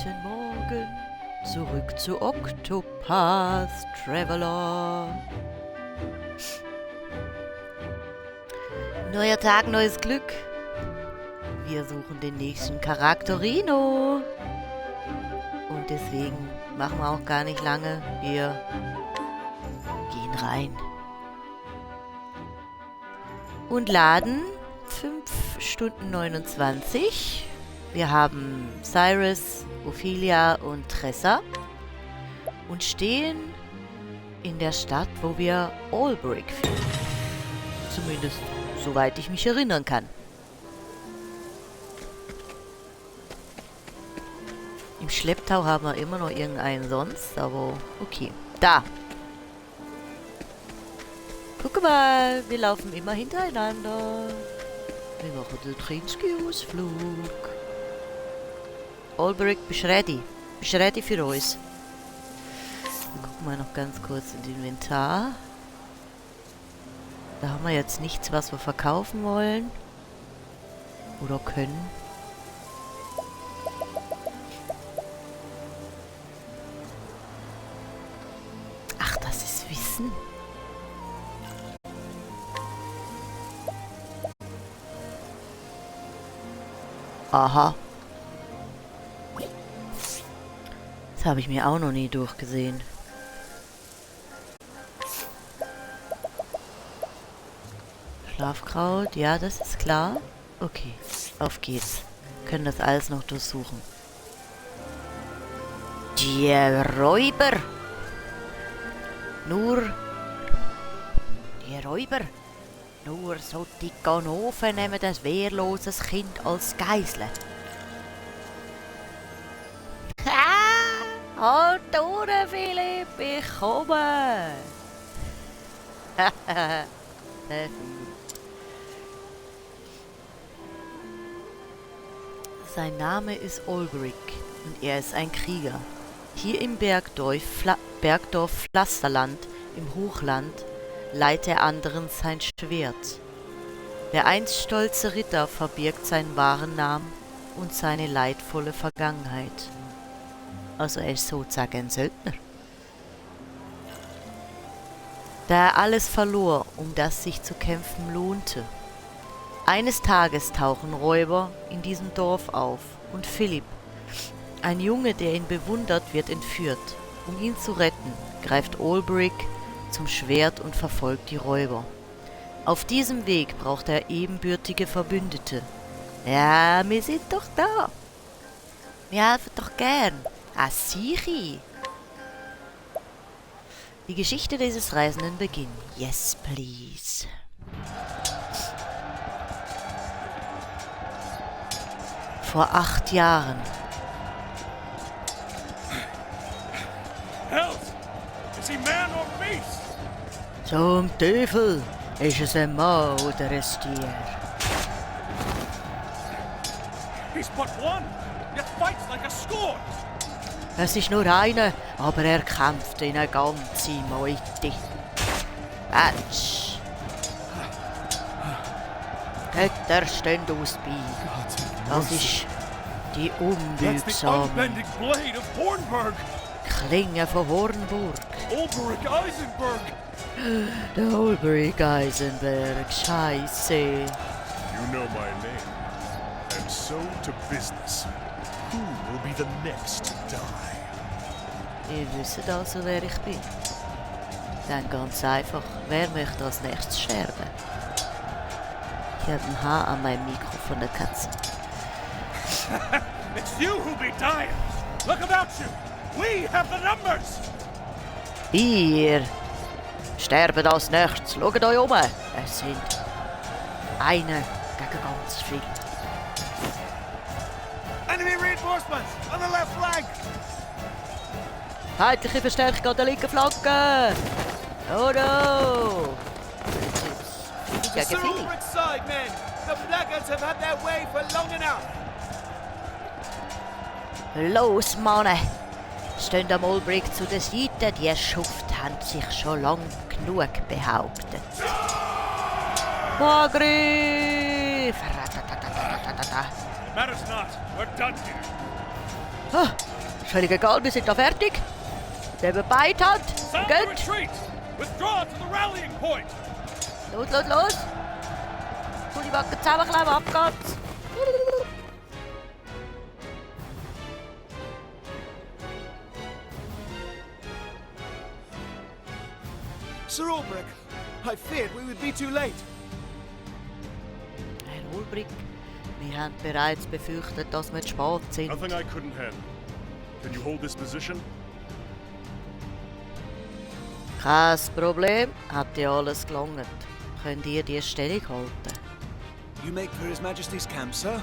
Guten Morgen, zurück zu Octopath Traveler. Neuer Tag, neues Glück. Wir suchen den nächsten Charakterino. Und deswegen machen wir auch gar nicht lange. Wir gehen rein. Und laden 5 Stunden 29. Wir haben Cyrus, Ophelia und Tressa. Und stehen in der Stadt, wo wir Alberic finden. Zumindest soweit ich mich erinnern kann. Im Schlepptau haben wir immer noch irgendeinen sonst, aber okay. Da! Guck mal, wir laufen immer hintereinander. Wir machen den Trinski-Ausflug. Alberic, bist du ready? Bist du ready für uns? Wir gucken mal noch ganz kurz ins Inventar. Da haben wir jetzt nichts, was wir verkaufen wollen. Oder können. Ach, das ist Wissen. Aha. Das habe ich mir auch noch nie durchgesehen. Schlafkraut, ja, das ist klar. Okay, auf geht's. Wir können das alles noch durchsuchen. Die Räuber! Die Räuber! Nur so die Ganoven nehmen ein wehrloses Kind als Geisel. Halt durch, Philipp, ich komme! Sein Name ist Alberic und er ist ein Krieger. Hier im Bergdorf Pflasterland im Hochland leiht er anderen sein Schwert. Der einst stolze Ritter verbirgt seinen wahren Namen und seine leidvolle Vergangenheit. Also er ist sozusagen ein Söldner. Da er alles verlor, um das sich zu kämpfen lohnte. Eines Tages tauchen Räuber in diesem Dorf auf und Philipp, ein Junge, der ihn bewundert, wird entführt. Um ihn zu retten, greift Alberic zum Schwert und verfolgt die Räuber. Auf diesem Weg braucht er ebenbürtige Verbündete. Ja, wir sind doch da. Wir helfen doch gern. Ah, sicher. Die Geschichte dieses Reisenden beginnt. Yes, please. Vor 8 Jahren. Help! Is he man or beast? Zum Teufel! Ist es ein Mann oder ein Stier? He's but one, yet fights like a score! Es ist nur einer, aber er kämpft in eine ganze Meute. Ätsch! Götter stehen uns bei. Das ist die That's the unbeugsame unbending blade of Hornburg! Klinge von Hornburg. Alberic Eisenberg! Der Alberic Eisenberg, Scheiße. You know my name. And so to business. Who will be the next to die? Ihr wisst also, wer ich bin. Dann ganz einfach, wer möchte als nächstes sterben? Ich habe ein Haar an meinem Mikro von der Katze. It's you who be dying! Look about you! We have the numbers! Ihr sterben als nächstes. Schaut euch um. Es sind einer gegen ganz viel. Enemy reinforcements on the left flank! Feindliche Verstärkung an der linken Flanke! Oh no! Ja, To viele. Alberic side, men! The blackguards have had their way for long enough! Los, Mann! Stehen am Alberic zu der Seite, die Schuft haben sich schon lang genug behauptet. Angriff! It matters not. We're done here. Ah, Völlig egal, wir sind da fertig. Nehmen beide Hand. Sound the Geht. retreat! Withdraw to the rallying point! Los. Tu die Backen zusammenkleben, ab geht's. Sir Ulbrich, I feared we would be too late. Herr Ulbrich, wir haben bereits befürchtet, dass wir zu spät sind. Nothing I couldn't handle. Can you hold this position? Kein Problem, hat dir alles gelangt. Könnt ihr die Stellung halten? You make for His Majesty's camp, sir?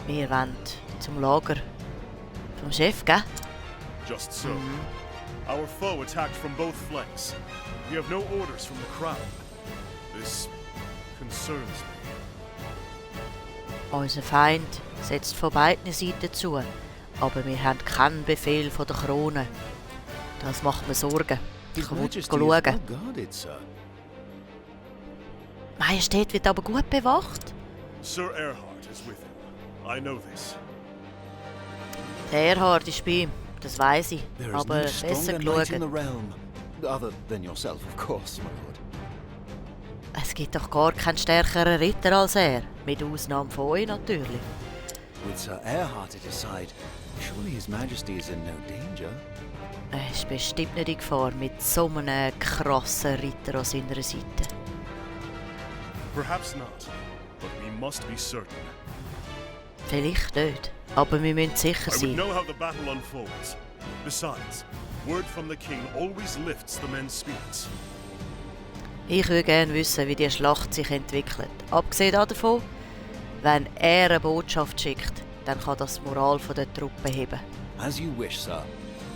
Wir wollen zum Lager. Vom Chef, gell? Just so. Our foe attacked from both flanks. We have no orders from the crown. This concerns me. Unser Feind setzt von beiden Seiten zu, aber wir haben keinen Befehl von der Krone. Das macht mir Sorgen. Ich His will Majesty is schauen. well guarded, sir. Majestät wird aber gut bewacht. Sir Erhard is with him. I know this. Der Erhard ist bei ihm, das weiss ich. There is Aber no besser stronger knight in schauen. the realm. Other than yourself, of course, my lord. Es gibt doch gar keinen stärkeren Ritter als er. Mit Ausnahme von euch natürlich. With Sir Erhard at his side, surely His Majesty is in no danger. Er ist bestimmt nicht in Gefahr mit so einem krassen Ritter an seiner Seite. Perhaps not, but we must be certain. Vielleicht nicht, aber wir müssen sicher I would sein. know how the battle unfolds. Besides, word from the king always lifts the men's spirits. Ich würde gerne wissen, wie die Schlacht sich entwickelt. Abgesehen davon, wenn er eine Botschaft schickt, dann kann das die Moral der Truppe heben. As you wish, sir.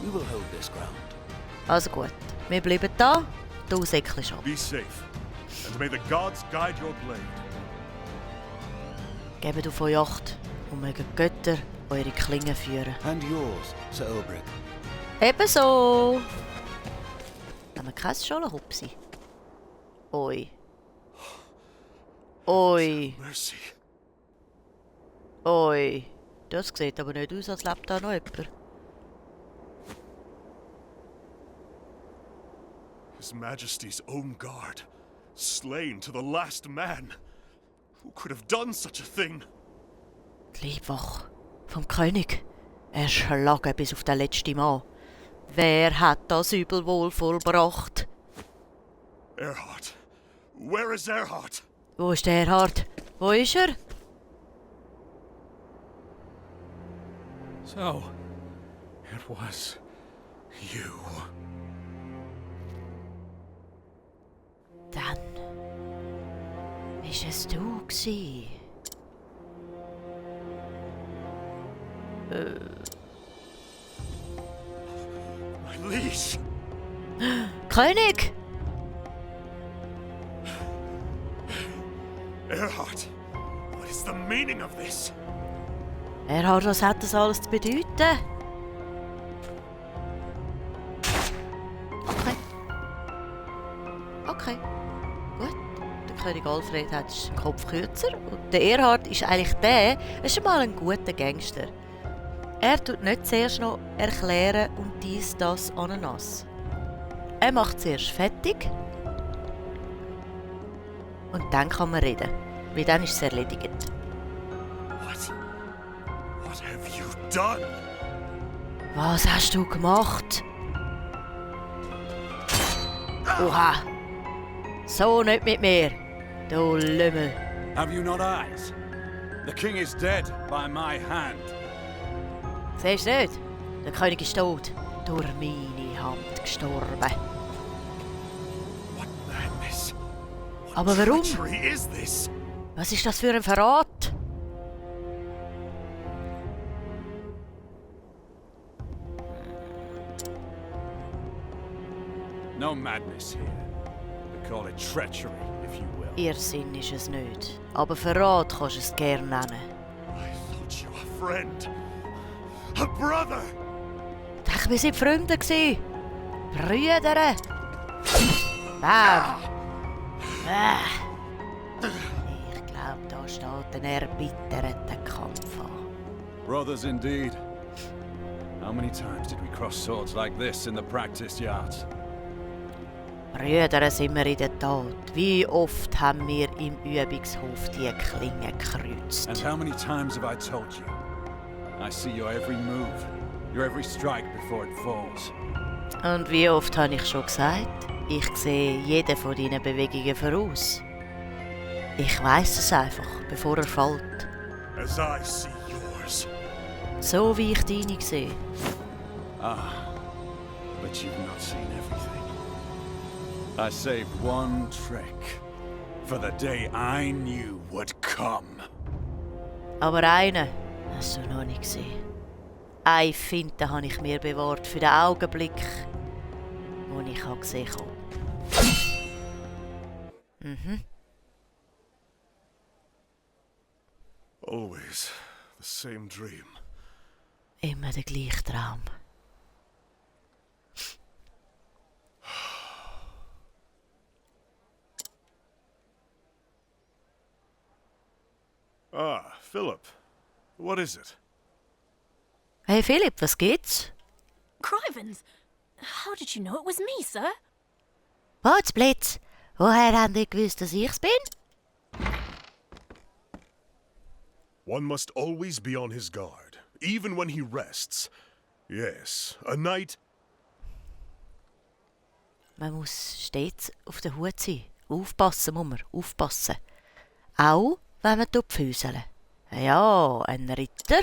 We will hold this ground. Also gut, wir bleiben da, du säckelst ab. Be safe, and may the gods guide your blade. Gebt auf euch Acht und mögen die Götter eure Klingen führen. And yours, Sir Ulbrich. Ebenso! Haben wir kein Scholenhupsi? Oi. Oi. Mercy. Oi. Das sieht aber nicht aus, als lebt da noch jemand. His Majesty's own guard, slain to the last man. Who could have done such a thing? Die Leibwache vom König. Erschlagen bis auf den letzten Mann. Wer hat das Übel wohl vollbracht? Erhard. Where is Erhard? Wo ist der Erhard? Wo ist er? So, it was you. Dann ist es du gsi. My liege. König! Erhard. What is the meaning of this? Erhard, was hat das alles zu bedeuten? Okay. Gut. Der König Alfred hat den Kopf kürzer und der Erhard ist eigentlich er ist schon mal ein guter Gangster. Er tut nicht zuerst noch erklären und dies, das, Ananas. Er macht zuerst fertig und dann kann man reden, weil dann ist es erledigt. What have you done? Was hast du gemacht? Oha! So nicht mit mir, du Lümmel. Have you not eyes? The king is dead by my hand. Siehst du nicht? Der König ist tot. Durch meine Hand gestorben. What madness? What Aber warum? treachery is this? Was ist das für ein Verrat? No madness here. We call it treachery, if you will. Irrsinn ist es nicht. Aber Verrat kannst du es gern nennen. I thought you a friend. A brother! Ich dachte, wir sind Freunde gsi. Brüder. Bam! Ich glaube, da steht ein erbitterter Kampf an. Brothers indeed. How many times did we cross swords like this in the practice yards? Brüder sind wir in der Tat. Wie oft haben wir im Übungshof die Klingen gekreuzt? And how many times have I told you? I see your every move, your every strike before it falls. Und wie oft habe ich schon gesagt, ich sehe jede von deinen Bewegungen voraus. Ich weiss es einfach, bevor er fällt. As I see yours. So wie ich deine sehe. Ah, but you've not seen everything. I saved one trick for the day I knew would come. Aber einen hast du noch nicht gesehen. Eine Finte habe ich mir bewahrt für den Augenblick, wo ich gesehen habe. Always the same dream. Immer der gleiche Traum. Ah, Philip. What is it? Hey Philipp, was gibt's? Crivens! How did you know it was me, sir? Potzblitz, woher habt ihr gewusst, dass ich's bin? One must always be on his guard, even when he rests. Yes, a knight. Man muss stets auf der Hut sein. Aufpassen muss man, aufpassen. Auch wenn man füßeln. Ja, ein Ritter.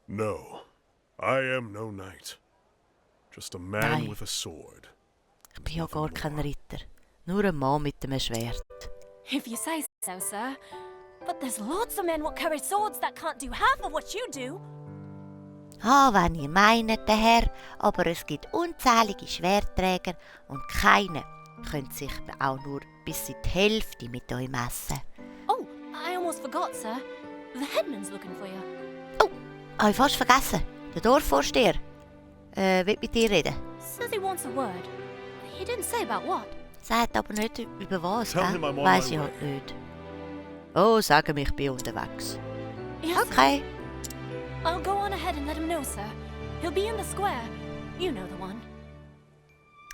No, I am no knight. Just a man Nein. with a sword. Ich bin ja gar kein Ritter. Nur ein Mann mit einem Schwert. If you say so, sir. But there's lots of men what carry swords that can't do half of what you do. Ah, wenn ihr meint, der Herr, aber es gibt unzählige Schwertträger und keiner könnte sich auch nur bis in die Hälfte mit euch messen. Oh, I almost forgot, sir. The headman's looking for you. Oh, habe ich fast vergessen. Der Dorfvorsteher will mit dir reden. Says he wants a word. He didn't say about what. Sagt aber nicht über was, Tell him I'm on weiss my ich way. halt nicht. Oh, sagen wir, ich bin unterwegs. Yes, sir. Okay. I'll go on ahead and let him know, sir. He'll be in the square. You know the one.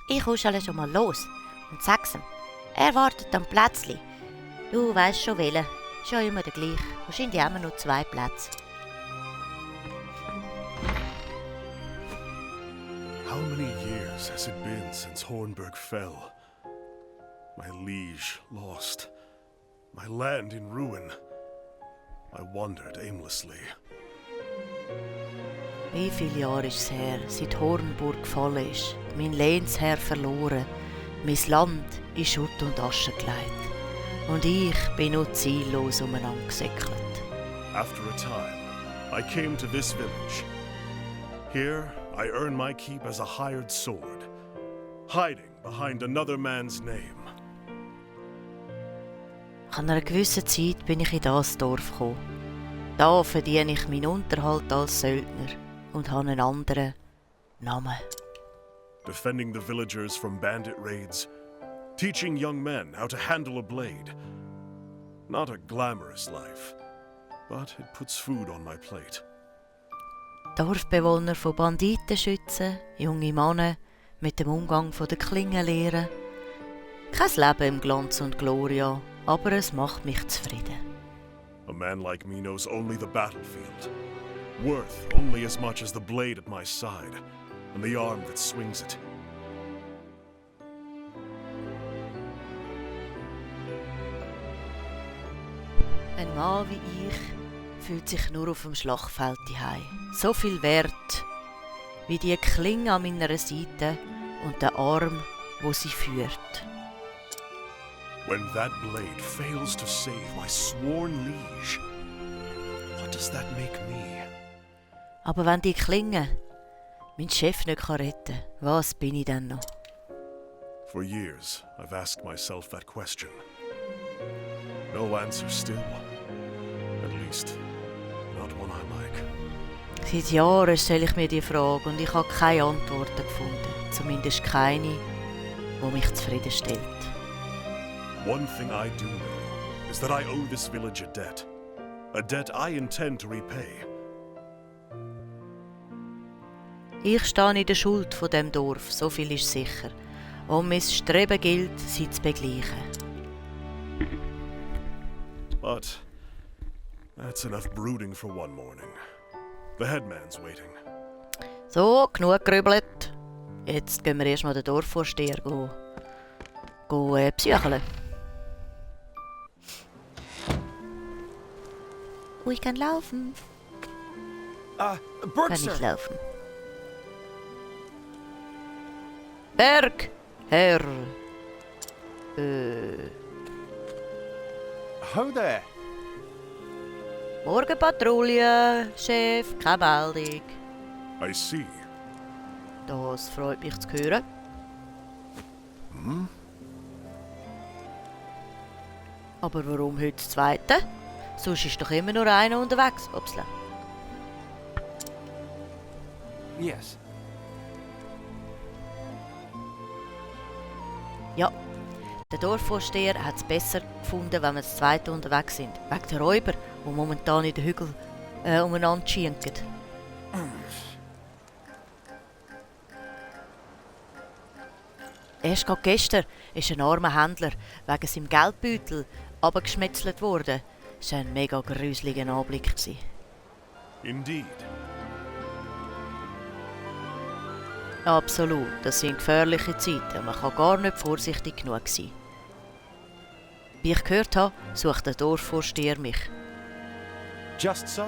Ich huschele schon mal los und sag's ihm. Er wartet am Plätzli. Du weisst schon welchen. Ist ja immer der gleiche. Wahrscheinlich haben wir nur 2 Plätze. How many years has it been since Hornburg fell? My liege lost. My land in ruin. I wandered aimlessly. Wie viele Jahre ist es her, seit Hornburg gefallen ist, mein Lehnsherr verloren, mein Land in Schutt und Asche gelegt. Und ich bin nur ziellos umeinander gesäckelt. After a time, I came to this village. Here, I earn my keep as a hired sword, hiding behind another man's name. An einer gewissen Zeit bin ich in das Dorf gekommen. Da verdiene ich meinen Unterhalt als Söldner und habe einen anderen Namen. Defending the villagers from bandit raids, teaching young men how to handle a blade. Not a glamorous life, but it puts food on my plate. Dorfbewohner von Banditen schützen, junge Männer mit dem Umgang von der Klinge lehren. Kein Leben im Glanz und Gloria, aber es macht mich zufrieden. A man like me knows only the battlefield, worth only as much as the blade at my side and the arm that swings it. Ein Mann wie ich fühlt sich nur auf dem Schlachtfeld daheim. So viel wert wie die Klinge an meiner Seite und der Arm, wo sie führt. When that blade fails to save my sworn liege, what does that make me? Aber wenn die Klinge meinen Chef nicht retten kann, was bin ich denn noch? For years, I've asked myself that question. No answer still. At least, not one I like. Seit Jahren stelle ich mir die Frage und ich habe keine Antworten gefunden. Zumindest keine, die mich zufriedenstellt. One thing I do know is that I owe this village a debt. A debt I intend to repay. Ich stehe in der Schuld von dem Dorf, so viel ist sicher. Und mein Streben gilt, sie zu begleichen. But that's enough brooding for one morning. The headman's waiting. So, genug gerübelt. Jetzt gehen wir erstmal den Dorfvorsteher psycheln. Oh, ich kann laufen. Berg, Kann sir. ich laufen. Berg! Herr! Ho there. Morgenpatrouille, Chef, keine Meldung. I see. Das freut mich zu hören. Aber warum heute das Zweite? Sonst ist doch immer nur einer unterwegs, Upsla. Yes. Ja, der Dorfvorsteher hat es besser gefunden, wenn wir das Zweite unterwegs sind. Wegen der Räuber, die momentan in den Hügeln umeinander schinken. Erst gerade gestern ist ein armer Händler wegen seinem Geldbeutel abgeschmetzelt worden. Das war ein mega gruseliger Anblick. Indeed. Absolut, das sind gefährliche Zeiten und man kann gar nicht vorsichtig genug sein. Wie ich gehört habe, sucht der Dorfvorsteher mich. Just so.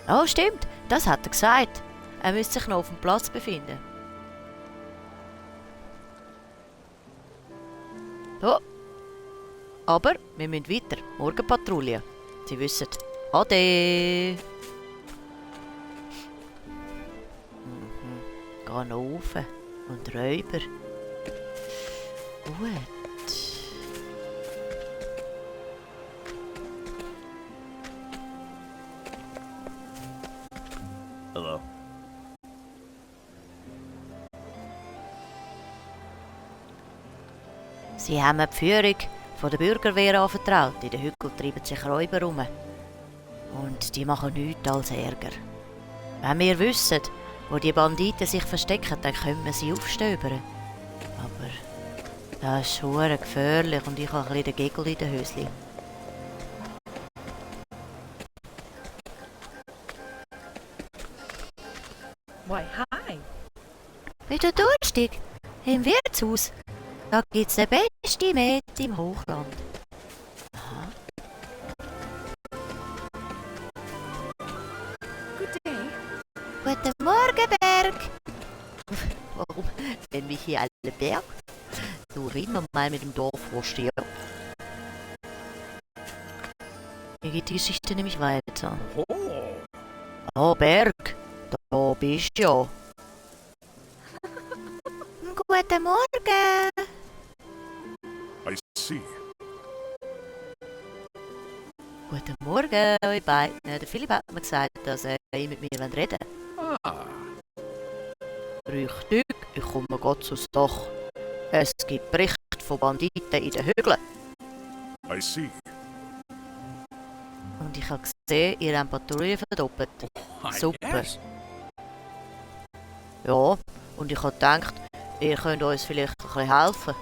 Oh, stimmt, das hat er gesagt. Er müsste sich noch auf dem Platz befinden. So. Aber wir müssen weiter. Morgenpatrouille. Sie wissen. Ade. Geh noch rauf. Und Räuber. Gut. Hello. Sie haben mir die Führung von der Bürgerwehr anvertraut. In den Hügeln treiben sich Räuber rum. Und die machen nichts als Ärger. Wenn wir wissen, wo die Banditen sich verstecken, dann können wir sie aufstöbern. Aber das ist verdammt gefährlich und ich habe ein bisschen den Gegel in den Hösli. Why, hi. Wieder durstig? Im Wirtshaus? Da gibt's den besten Met im Hochland. Aha. Good day. Guten Morgen, Berg! Warum nennen wir hier alle Berg? So reden wir mal mit dem Dorfvorsteher. Hier geht die Geschichte nämlich weiter. Oh, Berg! Da bist du ja. Guten Morgen! I see. Guten Morgen, euch beiden. Der Philipp hat mir gesagt, dass er mit mir reden will. Richtig, ich komme gerade aufs Dach. Es gibt Berichte von Banditen in den Hügeln. I see. Und ich habe gesehen, ihr habt Patrouille verdoppelt. Super. Ja, und ich habe gedacht, ihr könnt uns vielleicht ein bisschen helfen.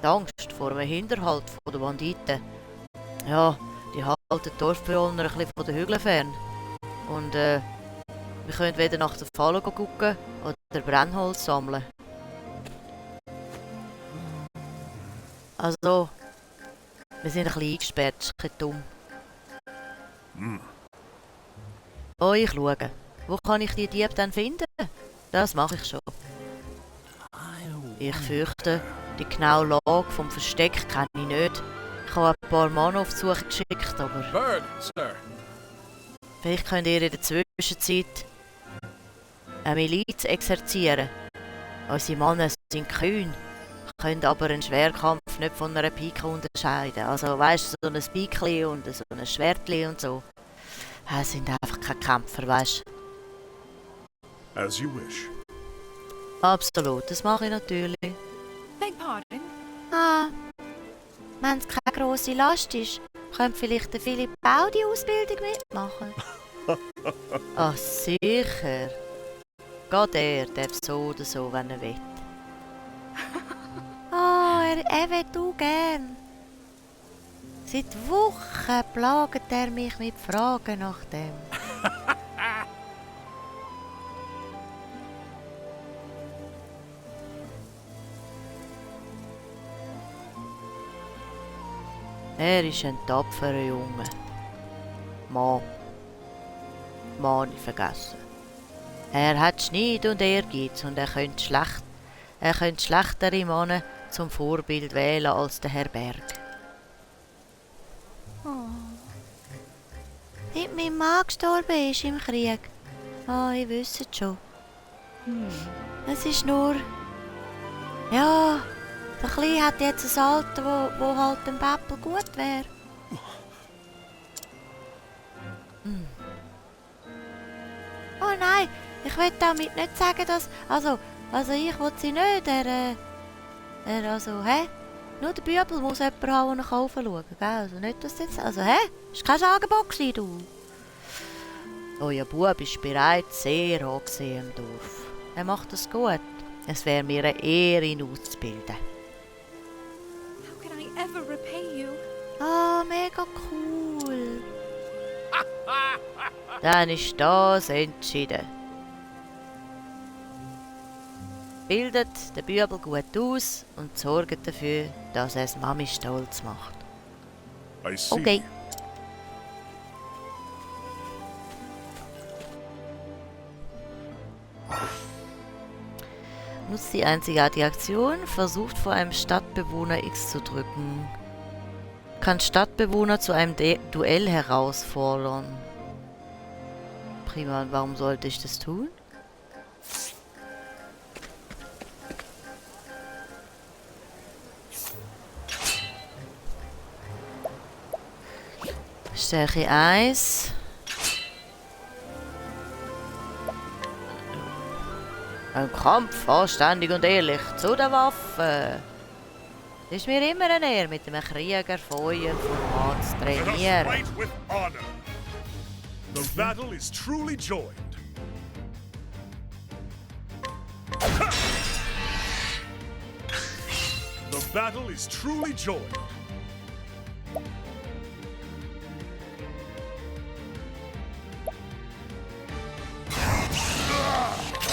Die Angst vor einem Hinterhalt der Banditen. Ja, die halten die Dorfbewohner ein bisschen von den Hügeln fern. Und wir können weder nach den Fallen gucken oder Brennholz sammeln. Also, wir sind ein bisschen eingesperrt, das ist ein bisschen dumm. Oh, ich schaue. Wo kann ich die Diebe dann finden? Das mache ich schon. Ich fürchte, die genaue Lage vom Versteck kenne ich nicht. Ich habe ein paar Mann auf die Suche geschickt, aber Berg, sir. vielleicht könnt ihr in der Zwischenzeit eine Miliz exerzieren. Unsere Männer sind kühn, können aber einen Schwerkampf nicht von einer Pike unterscheiden. Also weißt du, so ein Pikli und so ein Schwertli und so. Das sind einfach keine Kämpfer, weißt du. As you wish. Absolut, das mache ich natürlich. Beg pardon. Ah, wenn es keine grosse Last ist, könnte vielleicht der Philipp auch die Ausbildung mitmachen. Ah, sicher. Gerade er darf so oder so, wenn er will. Er will auch gern. Seit Wochen plagt er mich mit Fragen nach dem. Er ist ein tapferer Junge. Mann, ich vergessen. Er hat Schneid und Ehrgeiz und er könnte schlechtere Männer zum Vorbild wählen als der Herr Berg. Seit mein Mann gestorben ist im Krieg. Ich wüsste es schon. Es ist nur... Ja, der Kleine hat jetzt ein Alter, wo halt dem Beppel gut wäre. Oh nein, ich will damit nicht sagen, dass... Also ich will sie nicht, Nur der Bübel muss jemand haben, der nach oben schauen kann, gell? Also nicht, dass jetzt... Also, ist kein Angebot gewesen, du. Euer Bub ist bereits sehr angesehen im Dorf. Er macht es gut. Es wäre mir eine Ehre, ihn auszubilden. How can I ever repay you? Mega cool. Dann ist das entschieden. Bildet den Bübel gut aus und sorgt dafür, dass er Mami stolz macht. I see. Okay. Nutzt die einzigartige Aktion, versucht vor einem Stadtbewohner X zu drücken. Kann Stadtbewohner zu einem Duell herausfordern. Prima, und warum sollte ich das tun? Stärke 1. Ein Kampf, anständig und ehrlich, zu der Waffe. Es ist mir immer eine Ehre, mit einem Krieger von eurem Format zu Let us trainieren. fight with honor. The battle is truly joined. The battle is truly joined.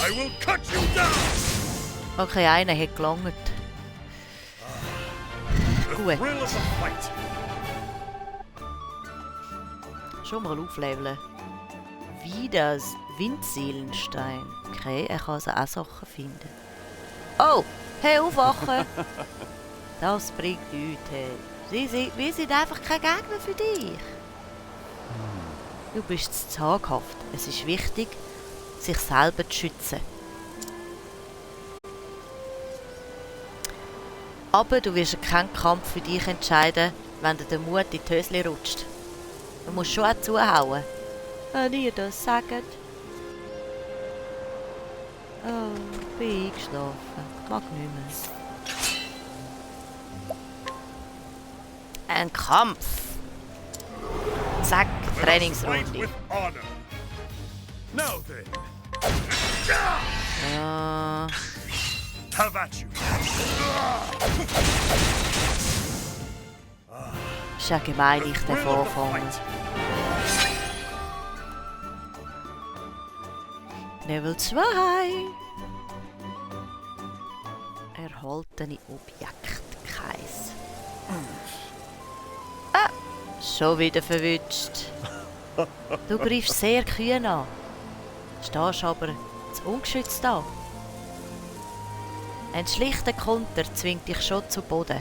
I will cut you down. Okay, einer hat gelangt. Gut, Thrill of the fight. schon mal aufleveln. Wie das Windseelenstein. Okay, er kann also auch Sachen finden. Oh, hey, aufwachen! Das bringt nichts, hey. Wir sind einfach kein Gegner für dich. Du bist zu zaghaft. Es ist wichtig, sich selber zu schützen. Aber du wirst keinen Kampf für dich entscheiden, wenn dir der Mut in die Hösli rutscht. Du musst schon auch zuhauen. Wenn ihr das sagt. Oh, ich bin eingeschlafen. Ich mag nicht mehr. Ein Kampf. Zack, Let us fight Trainingsrunde. with honor. Now then, Ja. have at you. Ist ja gemein, ich Thrill darf of the anfangen. fight. Level 2. Erhaltene Objektkreis. Schon wieder verwünscht. Du greifst sehr kühn an. Stehst aber zu ungeschützt da. Ein schlichter Konter zwingt dich schon zu Boden.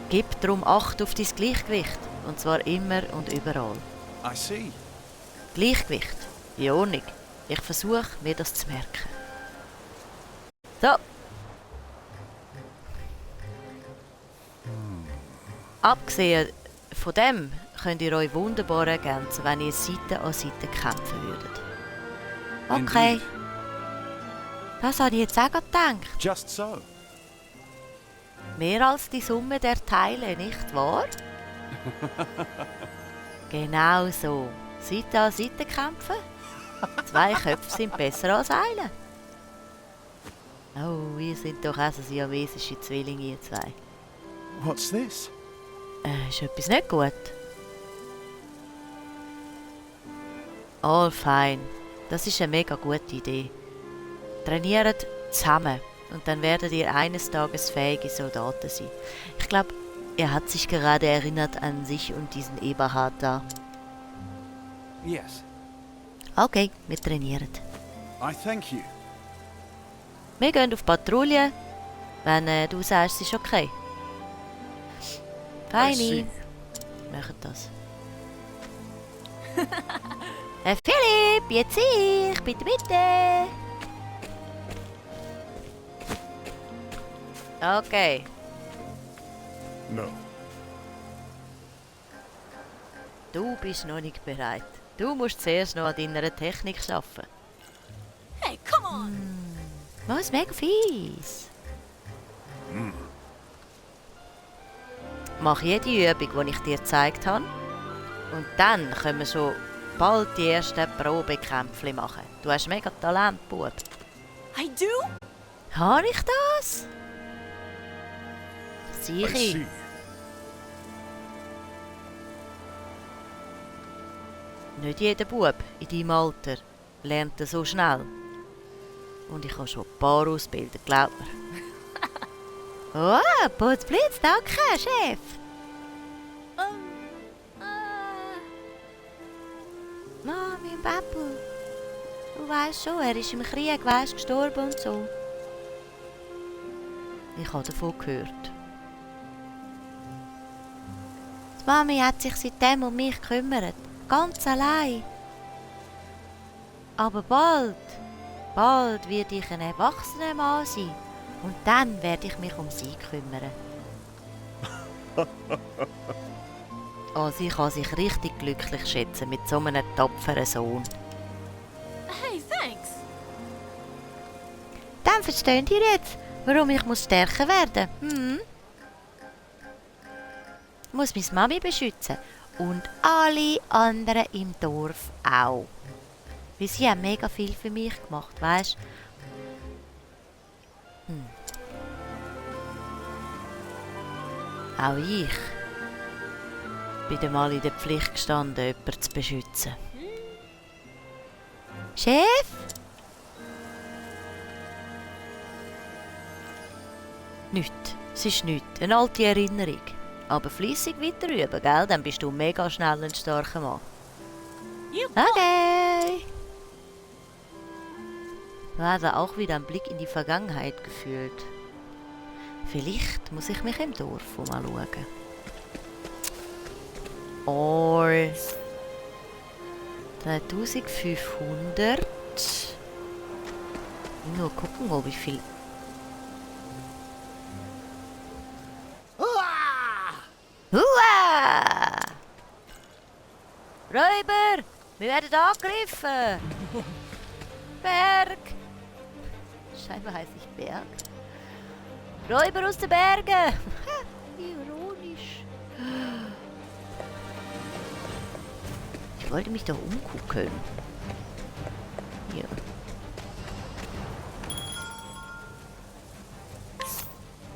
Gib darum Acht auf dein Gleichgewicht. Und zwar immer und überall. I see. Gleichgewicht. In Ordnung. Ich versuche, mir das zu merken. So. Abgesehen von dem könnt ihr euch wunderbar ergänzen, wenn ihr Seite an Seite kämpfen würdet. Okay. Indeed. Das habe ich jetzt auch gedacht. Just so. Mehr als die Summe der Teile, nicht wahr? Genau so. Seite an Seite kämpfen. 2 Köpfe sind besser als einer. Oh, wir sind doch also siamesische Zwillinge, ihr zwei. What's this? Ist etwas nicht gut? All fine. Das ist eine mega gute Idee. Trainiert zusammen und dann werdet ihr eines Tages fähige Soldaten sein. Ich glaube, er hat sich gerade erinnert an sich und diesen Eberhard da. Yes. Okay, wir trainieren. I thank you. Wir gehen auf Patrouille, wenn du sagst, es ist okay. Feini. Machen das. Philipp, jetzt ich, bitte, bitte. Okay. No. Du bist noch nicht bereit. Du musst zuerst noch an deiner Technik arbeiten. Hey, come on! Was, mega fies. Mach jede Übung, die ich dir gezeigt habe. Und dann können wir schon bald die ersten Probekämpfe machen. Du hast mega Talent, Bub. I do? Habe ich das? I Sicher. see. Nicht jeder Bub in deinem Alter lernt das so schnell. Und ich habe schon ein paar ausgebildet, glaub mir. Oh, Putzblitz, danke, Chef. Mami, Papu. Du weißt schon, er ist im Krieg, weisst, gestorben und so. Ich habe davon gehört. Die Mami hat sich seitdem um mich gekümmert. Ganz allein. Aber bald werde ich ein erwachsener Mann sein. Und dann werde ich mich um sie kümmern. Also sie kann sich richtig glücklich schätzen mit so einem tapferen Sohn. Hey, thanks. Dann versteht ihr jetzt, warum ich stärker werden muss. Ich muss meine Mami beschützen. Und alle anderen im Dorf auch. Weil sie haben mega viel für mich gemacht, weisst Auch ich bin dann mal in der Pflicht gestanden, jemanden zu beschützen. Chef? Nichts. Es ist nichts. Eine alte Erinnerung. Aber fleissig weiter üben, gell? Dann bist du mega schnell ein starker Mann. You Okay. Du hast auch wieder einen Blick in die Vergangenheit gefühlt. Vielleicht muss ich mich im Dorf mal schauen. Or 3500. Nur gucken, wo wie viel. Hua! Räuber! Wir werden angegriffen! Berg! Scheinbar heiße ich Berg. Räuber aus den Bergen! Ironisch. Ich wollte mich doch umgucken. Hier.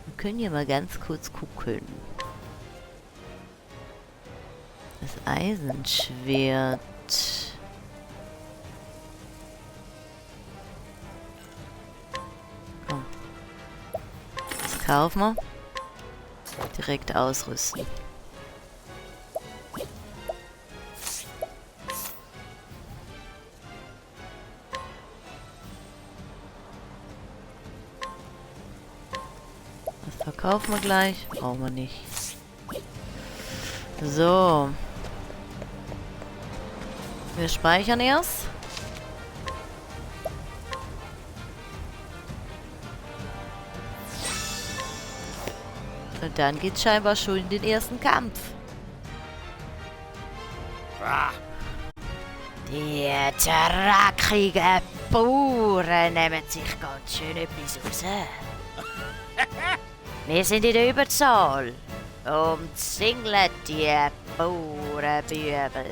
Wir können ja mal ganz kurz gucken. Das Eisenschwert. Komm. Das kaufen wir. Direkt ausrüsten. Das verkaufen wir gleich. Brauchen wir nicht. So. Wir speichern erst. Und dann geht's scheinbar schon in den ersten Kampf. Die dreckigen Bauern nehmen sich ganz schön etwas raus. Wir sind in der Überzahl. Umzingelt die Bauernbübel.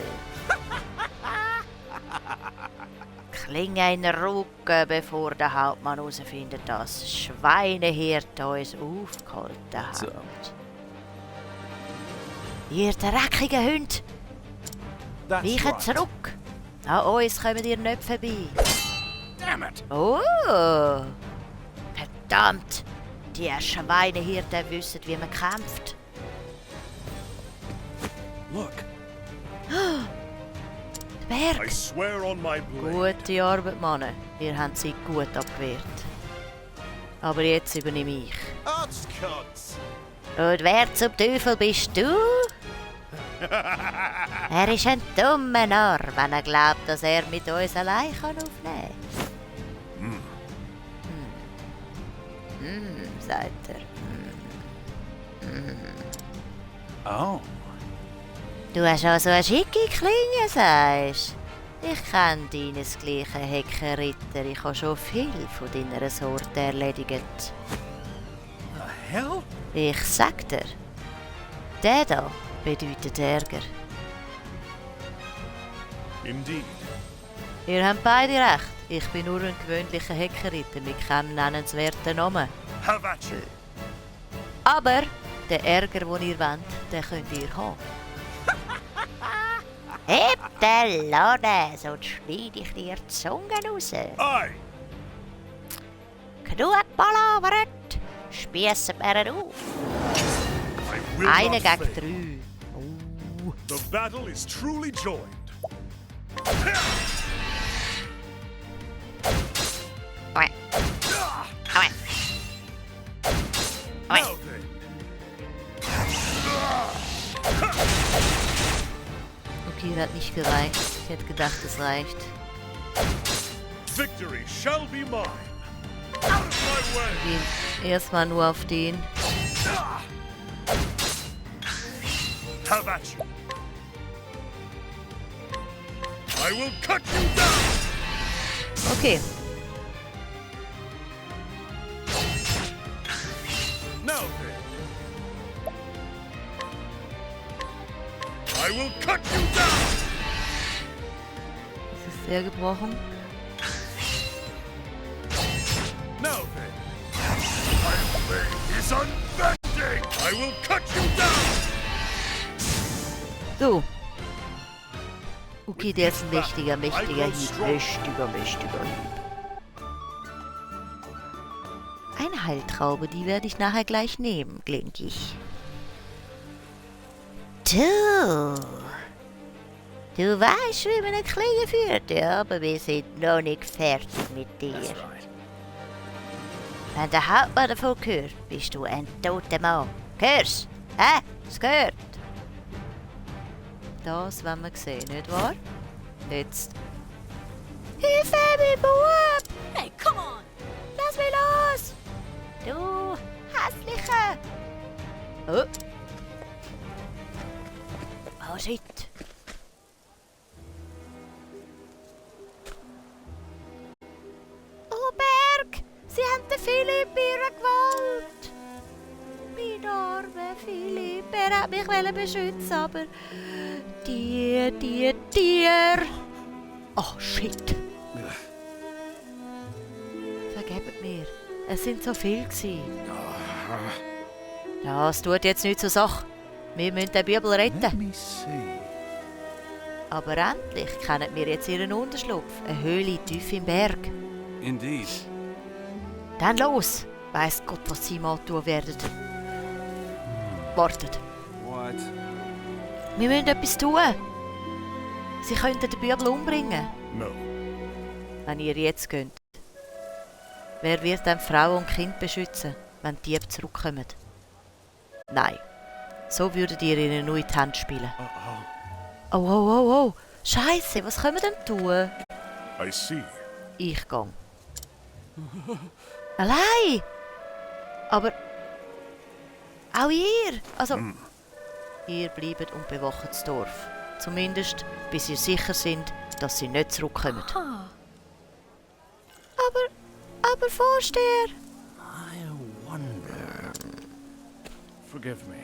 Klinge in den Rücken, bevor der Hauptmann herausfindet, dass Schweinehirte uns aufgehalten hat. So. Ihr dreckigen Hunde, That's weichen right. zurück. An uns kommt ihr nicht vorbei. Damn it! Oh! Verdammt! Die Schweinehirten wissen, wie man kämpft. Look, Der I Berg! swear on my blade. Gute Arbeit, Mann. Ihr habt sie gut abgewehrt. Aber jetzt übernehme ich. Arschkotz! Und wer zum Teufel bist du? Er ist ein dummer Narr, wenn er glaubt, dass er mit uns allein aufnehmen kann. Sagt er. Oh, Du hast also eine schicke Klinge, sagst du? Ich kenne deinesgleichen Heckenritter. Ich habe schon viel von deiner Sorte erledigt. the hell? Ich sag dir, der da bedeutet Ärger. Indeed. Ihr habt beide recht. Ich bin nur ein gewöhnlicher Heckenritter mit keinem nennenswerten Namen. Have at you. Aber den Ärger, den ihr wollt, den könnt ihr haben. Heb den Laden, sonst schneide ich dir die Zunge raus. Aye. Genug palavert, spiessen wir ihn auf. I will Einer not gegen fail. 3. The battle is truly joined. Oi. Oi. Oi. Now then. Okay, das hat nicht gereicht. Ich hätte gedacht, es reicht. Victory shall be mine. Out of my way. Gehen erstmal nur auf den. Have at you. I will cut you down. Okay, Now then. I will cut you down. es ist sehr gebrochen. Now then. My blade is unbending. I will cut you down. So. Okay, der ist ein mächtiger Hieb. Mächtiger Hieb. Eine Heiltraube, die werde ich nachher gleich nehmen, denke ich. Du weißt, wie man eine Klinge führt, ja, aber wir sind noch nicht fertig mit dir. That's right. Wenn der Hauptmann davon hört, bist du ein toter Mann. Hörst? Hä? Es gehört. Das wollen wir sehen, nicht wahr? Jetzt. Hilfe, mein Bub! Hey, come on! Lass mich los! Du hässliche! Oh. Oh shit! Oh Berg! Sie haben den Philipp in ihrer Gewalt! Mein armer Philipp, er hat mich beschützen, aber Tier! Oh shit! Vergebt mir, es sind so viele gewesen. Ja, es tut jetzt nicht zur Sache. Wir müssen den Bibel retten. Let me see. Aber endlich kennen wir jetzt ihren Unterschlupf, eine Höhle tief im Berg. Indeed. Dann los! Weiss Gott, was sie mal tun werden. Wartet, What? wir müssen etwas tun. Sie könnten den Bibel umbringen, No. wenn ihr jetzt geht. Wer wird dann Frau und Kind beschützen, wenn die Diebe zurückkommen? Nein, so würdet ihr ihnen nur in die Hand spielen. Oh. Scheiße, was können wir denn tun? I see. Ich gang. Allein! Aber auch ihr! Also, ihr bleibt und bewacht das Dorf. Zumindest, bis ihr sicher sind, dass sie nicht zurückkommen. Ah. Aber Vorsteher! I wonder. Forgive me.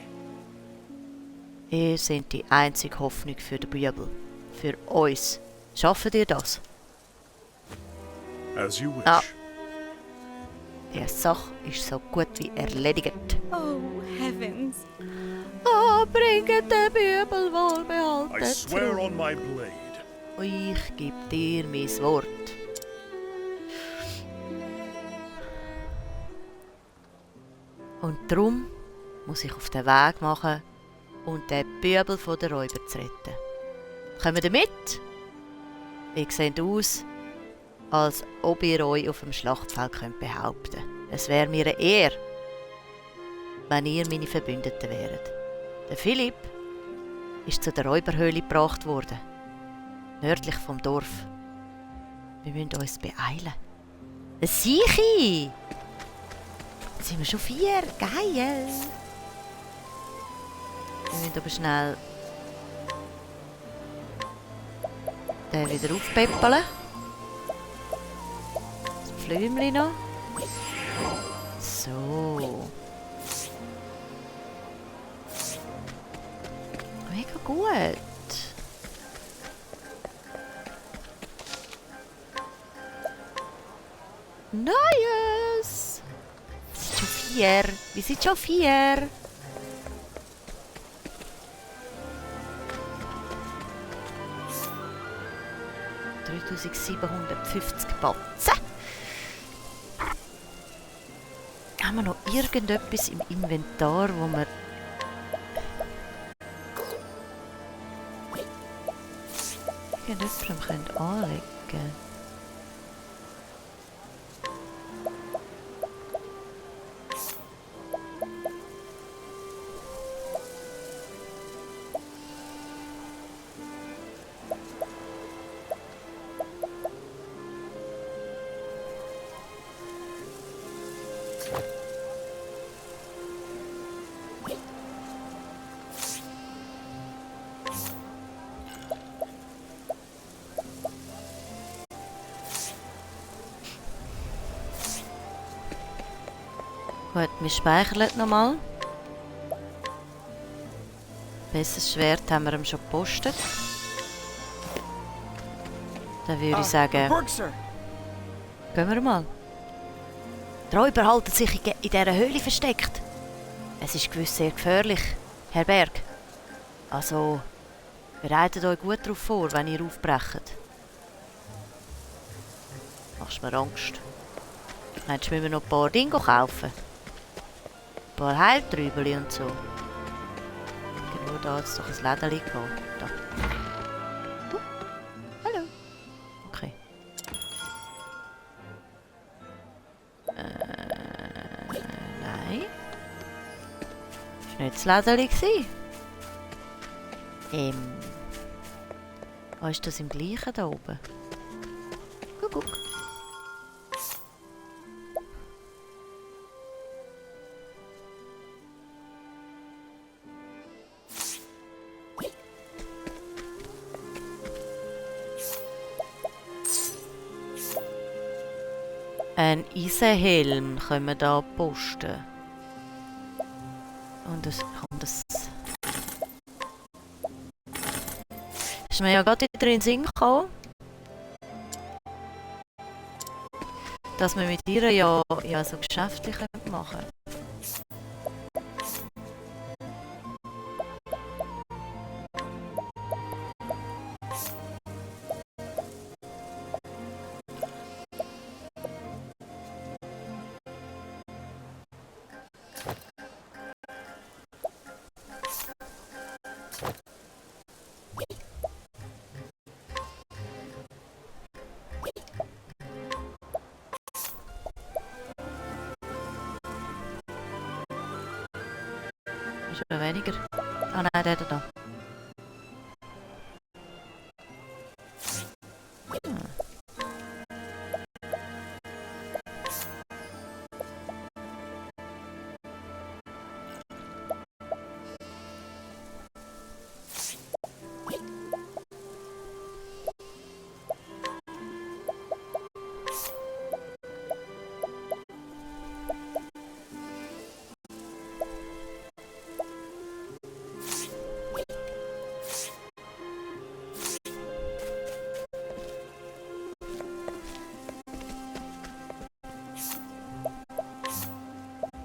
Ihr seid die einzige Hoffnung für den Bübel. Für uns. Schaffen ihr das? As you wish. Ah. Die Sache ist so gut wie erledigt. Oh, heavens. Bringet den Bübel wohlbehalten I swear on my blade. Ich gebe dir mein Wort. Und darum muss ich auf den Weg machen und den Bübel von den Räubern zu retten. Kommt ihr mit? Ihr seht aus, als ob ihr euch auf dem Schlachtfeld behaupten könnt. Es wäre mir eine Ehre, wenn ihr meine Verbündeten wäret. Der Philipp ist zu der Räuberhöhle gebracht worden, nördlich vom Dorf. Wir müssen uns beeilen. Ein Siechi! Jetzt sind wir schon 4. Geil! Wir müssen aber schnell den wieder aufpeppeln. Das Pflümchen noch. So. Mega gut. Neues! Wir sind schon 4. Wir sind schon 4. Batzen. Haben wir noch irgendetwas im Inventar, wo wir irgendjemandem anlegen können? Gut, wir speichern nochmal. Besseres Schwert haben wir ihm schon gepostet. Dann würde ich sagen, Bergser! gehen wir mal. Die Räuber halten sich in dieser Höhle versteckt. Es ist gewiss sehr gefährlich, Herr Berg. Also, bereitet euch gut darauf vor, wenn ihr aufbrecht. Machst mir Angst. Meinst du, müssen wir noch ein paar Dinge kaufen? Ein paar Heiltrübeli und so. Genau, da hat es doch ein Lädeli gehabt. Da. Hallo. Okay. Nein. Das war nicht das Lädeli gewesen. Ist das im gleichen da oben? Guck. Ein Eisenhelm können wir da posten. Und das kommt das. Ist mir ja gerade wieder in den Sinn gekommen, dass wir mit ihr ja so geschäftlich machen können. Ist aber weniger. Ah nein, der da.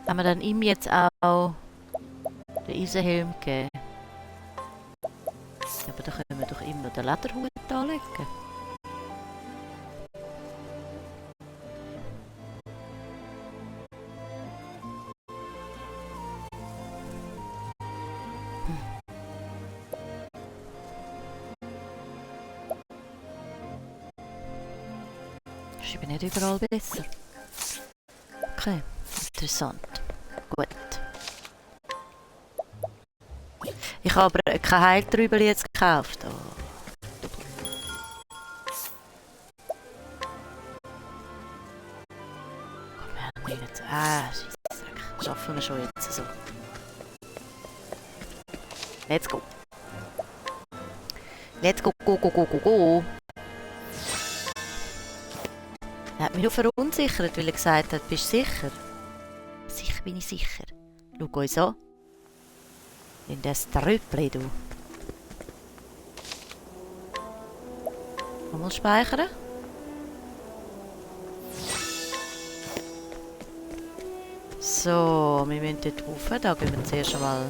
Haben wir dann ihm jetzt auch den Eisenhelm gegeben? Aber da können wir doch immer den Lederhut anlegen. Ist eben nicht überall besser. Okay, interessant. Gut. Ich habe aber kein Heiltrübel jetzt gekauft. Oh. Komm, wir haben jetzt... Scheissdreck. Schaffen wir schon jetzt so. Let's go. Let's go, go, go, go, go, go. Er hat mich nur verunsichert, weil er gesagt hat, bist du sicher? Sicher bin ich sicher. Schau uns an. In das Trüppli, du. Mal speichern. So, wir müssen dort rauf. Da gehen wir zuerst einmal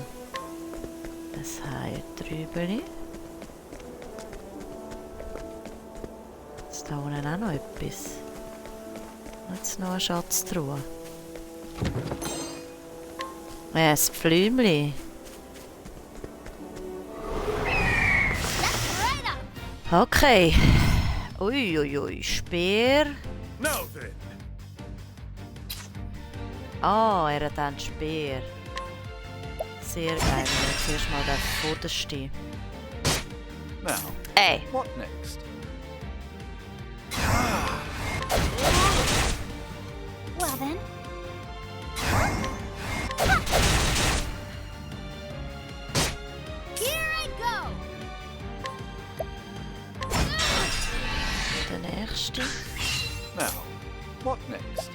das Heiltrübeli. Ist da unten auch noch etwas? Jetzt noch ein Schatztruhe. Ja, das Pflümli. Okay. Uiuiui, Speer. Now then, Ah, er hat einen Speer. Sehr geil. Jetzt zuerst mal den vordersten. Now, Ey! what next? Well then. Here I go. Der nächste. Now, what next?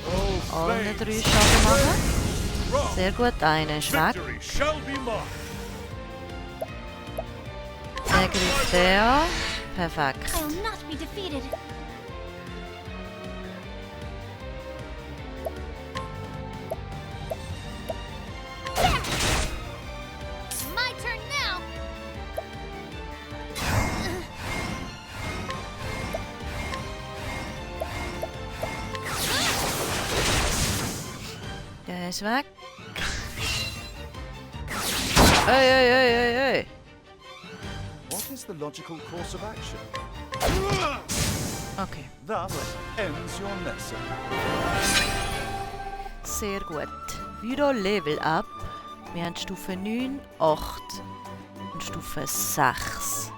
Oh, Alle flames, 3 Schaden machen. wrong. Sehr gut, einer ist weg. Victory shall be mine. Der greift der an. Perfekt. I'll not be defeated. My turn now. Der ist weg. Ey, ey, ey, ey, ey. What is the logical course of action? Okay, Thus ends your lesson. sehr gut. Wieder Level Up. Wir haben Stufe 9, 8 und Stufe 6.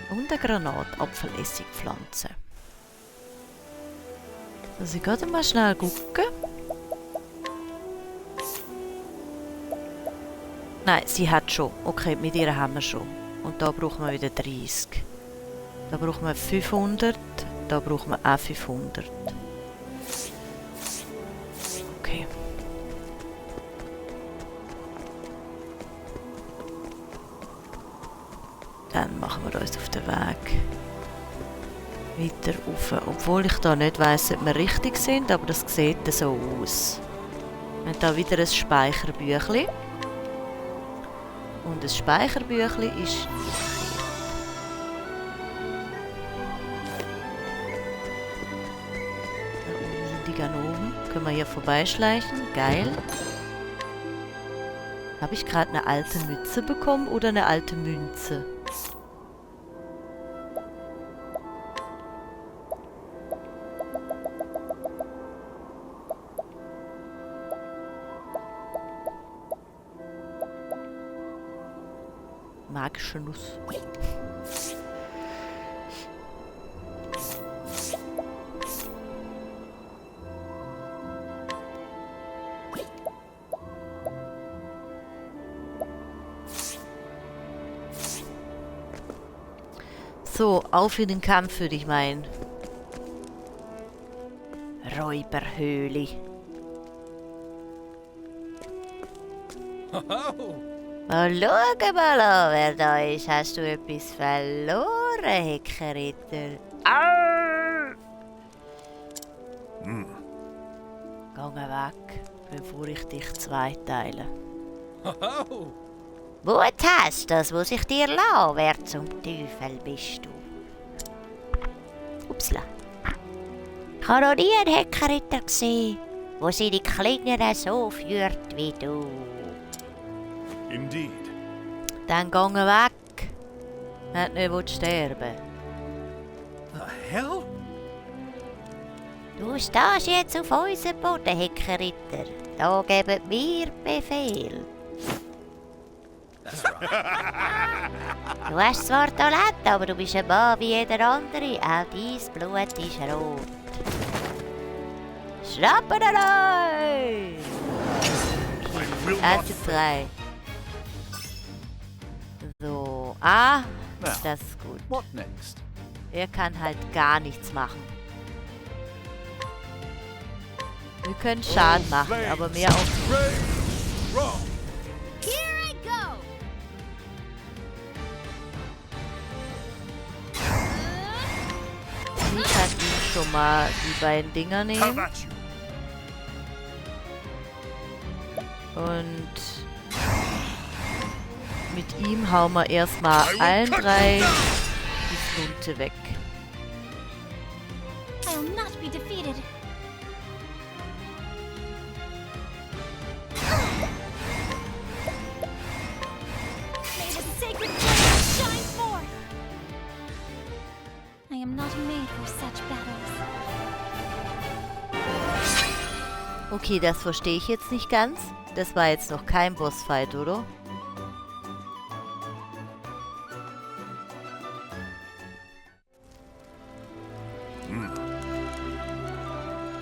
Und eine Granatapfelessigpflanze. Also ich gehe mal schnell gucken. Nein, sie hat schon. Okay, mit ihr haben wir schon. Und da brauchen wir wieder 30. Da brauchen wir 500. Da brauchen wir auch 500. Okay. Dann machen wir uns auf den Weg weiter rauf. Obwohl ich da nicht weiss, ob wir richtig sind, aber das sieht so aus. Wir haben da wieder ein Speicherbüchli. Und das Speicherbüchli ist da unten sind die Ganoven. Können wir hier vorbeischleichen. Geil. Habe ich gerade eine alte Mütze bekommen oder eine alte Münze? Magische Nuss. So, auf in den Kampf, würde ich meinen. Räuberhöhle. Schau mal an, wer da ist. Hast du etwas verloren, Heckenritter? Arr! weg, bevor ich dich zweiteile. Oh, Mut hast, das muss ich dir lassen. Wer zum Teufel bist du? Upsla. Ich habe noch nie einen Heckenritter gesehen, der seine Klingen so führt wie du. Indeed. Dann geh weg, wenn du nicht sterben. The hell? Du stehst jetzt auf unserem Boden, Heckenritter. Da geben wir Befehl. Du hast zwar Talent, aber du bist ein Mann wie jeder andere. Auch dein Blut ist rot. Schnappen euch! I will not Erste fail. 3. So. Ah, Now, das ist gut. what next? Er kann halt gar nichts machen. Wir können Schaden machen, aber mehr auch nicht. Rage, strong. Here I go! Ich kann ihm schon mal die beiden Dinger Have nehmen. at you. Und mit ihm hauen wir erstmal allen 3 die Flinte weg. I'll not be defeated. May the sacred flame shine forth! I am not made for such battles. Okay, das verstehe ich jetzt nicht ganz. Das war jetzt noch kein Bossfight, oder?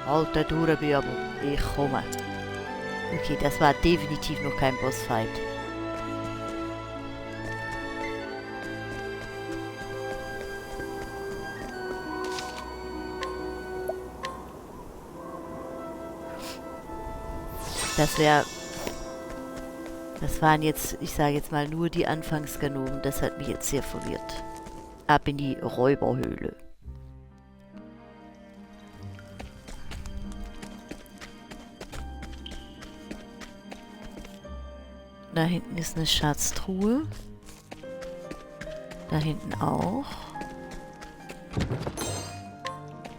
Alter Durenbübel, ich komme. Okay, das war definitiv noch kein Bossfight. Das waren jetzt, ich sage jetzt mal, nur die Anfangsganoven. Das hat mich jetzt sehr verwirrt. Ab in die Räuberhöhle. Da hinten ist eine Schatztruhe. Da hinten auch.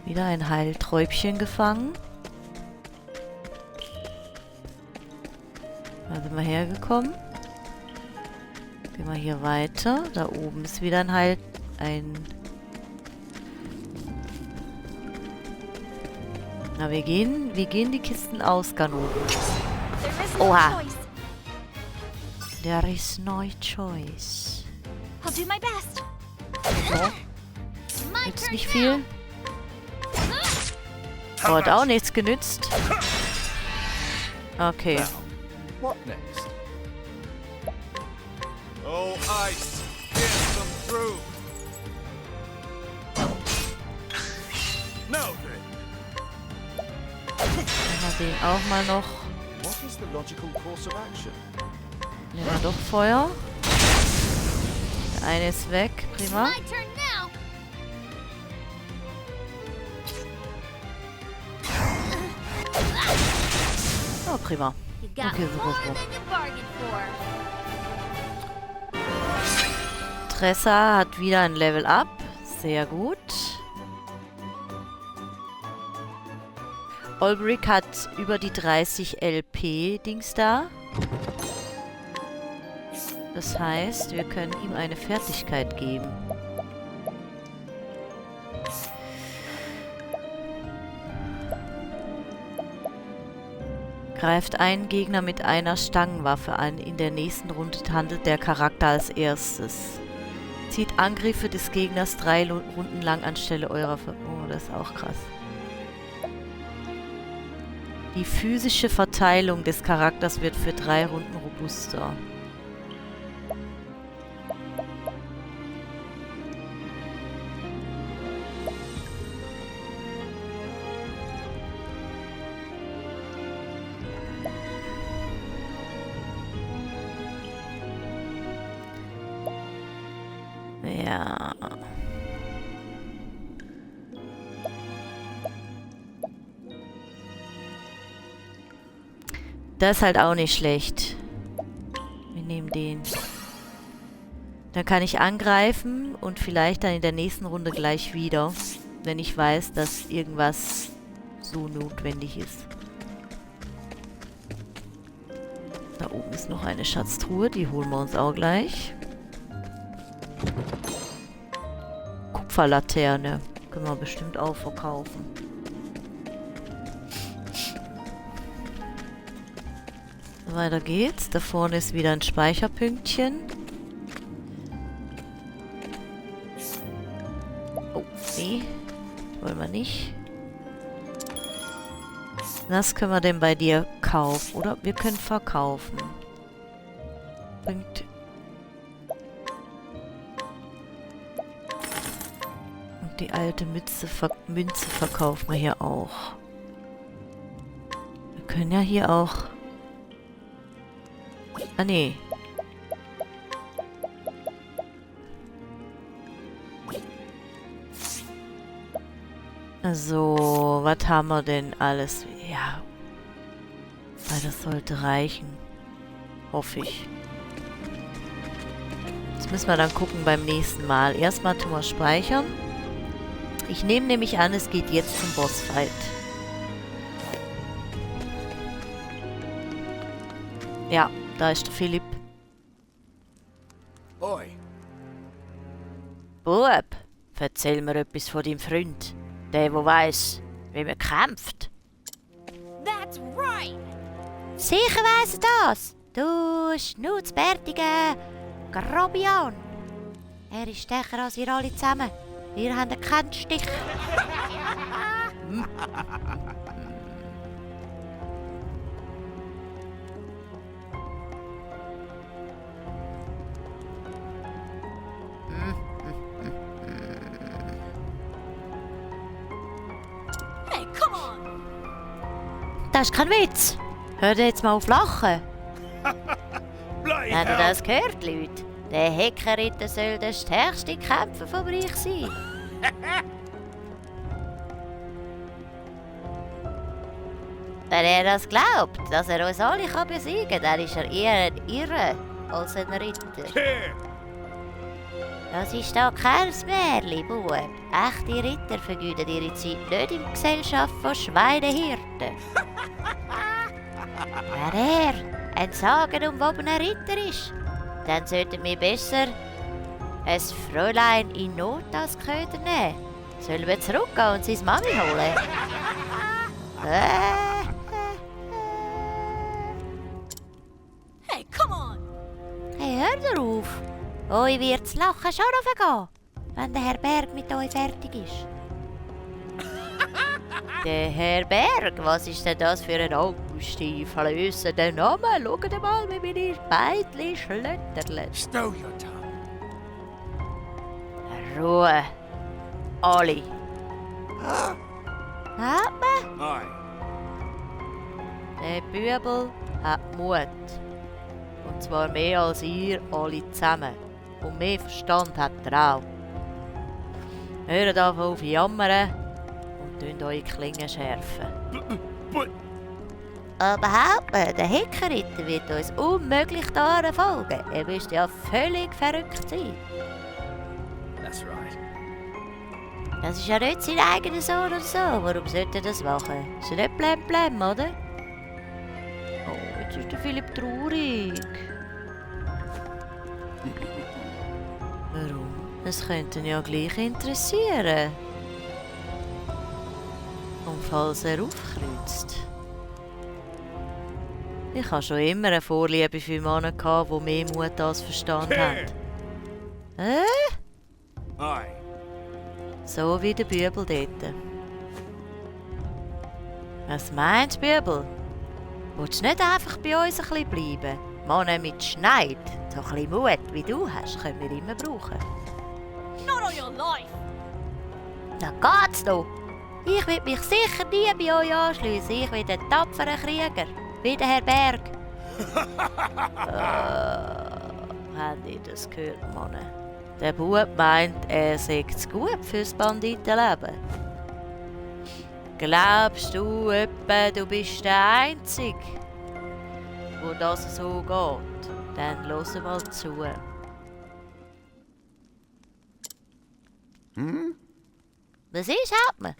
Wieder ein Heilträubchen gefangen. Da sind wir hergekommen. Gehen wir hier weiter. Da oben ist wieder Na, wir gehen die Kisten aus, Ganoven. There is no Oha. choice. There is no choice. I'll do my best. So, My gibt's turn nicht now. viel. Oh, hat auch nichts genützt. Okay. Now, what next? Oh, ice, pierce them through. Now then. Nehmen wir den auch mal noch. What is the logical course of action? Nehmen wir doch Feuer. Der eine ist weg. Prima. My turn now. Oh, prima. You got Okay, super, more super. than you bargained for. Tressa hat wieder ein Level Up. Sehr gut. Olbrich hat über die 30 LP-Dings da. Das heißt, wir können ihm eine Fertigkeit geben. Greift einen Gegner mit einer Stangenwaffe an. In der nächsten Runde handelt der Charakter als erstes. Zieht Angriffe des Gegners 3 Runden lang anstelle eurer Oh, das ist auch krass. Die physische Verteilung des Charakters wird für 3 Runden robuster. Ja. Das ist halt auch nicht schlecht. Wir nehmen den. Dann kann ich angreifen und vielleicht dann in der nächsten Runde gleich wieder, wenn ich weiß, dass irgendwas so notwendig ist. Da oben ist noch eine Schatztruhe, die holen wir uns auch gleich. Kupferlaterne können wir bestimmt auch verkaufen. Weiter geht's. Da vorne ist wieder ein Speicherpünktchen. Oh, nee. Wollen wir nicht. Was können wir denn bei dir kaufen? Oder wir können verkaufen. Bringt. Und die alte Münze verkaufen wir hier auch. Wir können ja hier auch... Ah, nee. So, was haben wir denn alles? Ja. Weil das sollte reichen. Hoffe ich. Jetzt müssen wir dann gucken beim nächsten Mal. Erstmal tun wir speichern. Ich nehme nämlich an, es geht jetzt zum Bossfight. Ja, da ist der Philipp. Oi. Bub, erzähl mir etwas von deinem Freund. Der weiss, wie man kämpft. That's right! Sicher weiss er das. Du schnutzbärtiger Grobian. Er ist stärker als ihr alle zusammen. Ihr habt keinen Stich. Hey, come on! Das ist kein Witz. Hört jetzt mal auf lachen. Bloody Habt ihr hell! das gehört, Leute? Der Heckenritter soll der stärkste Kämpfer vom Reich sein. Wenn er das glaubt, dass er uns alle besiegen kann, dann ist er eher ein Irre als ein Ritter. Here! Das ist doch kein Märchen, Bub. Echte Ritter vergeuden ihre Zeit nicht in der Gesellschaft von Schweinehirten. Wenn er ein sagenumwobener Ritter ist, dann sollten wir besser ein Fräulein in Not als Köder nehmen. Sollen wir zurückgehen und seine Mami holen? Hey, come on! Hey, hör doch auf! Euch wird das Lachen schon raufgehen, wenn der Herr Berg mit euch fertig ist. Der Herr Berg, was ist denn das für ein augusteinflößender Name? Schaut mal, wie meine Beidli schlötterlen. Stow your tongue. Ruhe. Alle. Hat man? Oi. Der Bübel hat Mut. Und zwar mehr als ihr alle zusammen. Und mehr Verstand hat er auch. Hört auf jammern und tönt eure Klingen schärfen. But Aber Hauptmann, der Heckenritter wird uns unmöglich da folgen. Er müsste ja völlig verrückt sein. That's right. Das ist ja nicht sein eigener Sohn oder so. Warum sollte er das machen? Ist ja nicht blem, oder? Oh, jetzt ist der Philipp traurig. Warum? Es könnte ihn ja gleich interessieren. Und falls er aufkreuzt. Ich hatte schon immer eine Vorliebe für Männer, die mehr Mut als Verstand haben. Oi. So wie der Bübel dort. Was meinst du, Bübel? Willst du nicht einfach bei uns ein bisschen bleiben? Männer mit Schneid, so ein bisschen Mut wie du hast, können wir immer brauchen. Not on your life! Na geht's noch? Ich will mich sicher nie bei euch anschliessen. Ich bin ein tapferer Krieger, wie der Herr Berg. Habt ihr das gehört, Männer? Der Bub meint, er sei zu gut fürs Banditenleben. Glaubst du etwa, du bist der Einzige? wo das so geht, dann hören mal zu. Was ist, Hauptmann?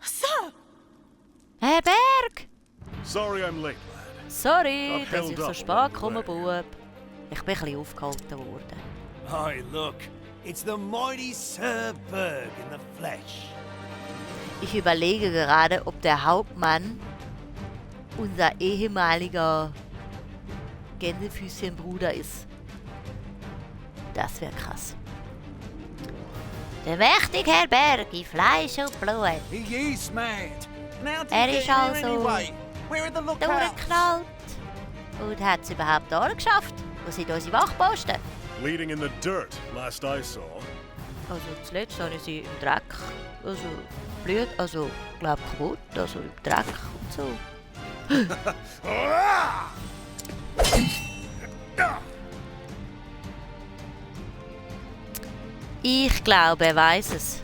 Sir! Herr Berg! Sorry I'm late, lad. Sorry, Got dass held ich so up spät along the komme, way. Bub. Ich bin ein bisschen aufgehalten worden. Hi, look. It's the mighty Sir Berg in the flesh. Ich überlege gerade, ob der Hauptmann unser ehemaliger Gänsefüßchenbruder ist. Das wäre krass. Der mächtige Herr Berg in Fleisch und Blut. He is mad. Now did Er he ist get here also anyway? Where are the lookouts? durchgeknallt. Und hat es überhaupt geschafft? Wo sind unsere Wachposten? Bleeding in the dirt, last I saw. Also zuletzt habe ich sie im Dreck. Also blöd, also glaub kaputt, also im Dreck und so. Ich glaube, er weiß es.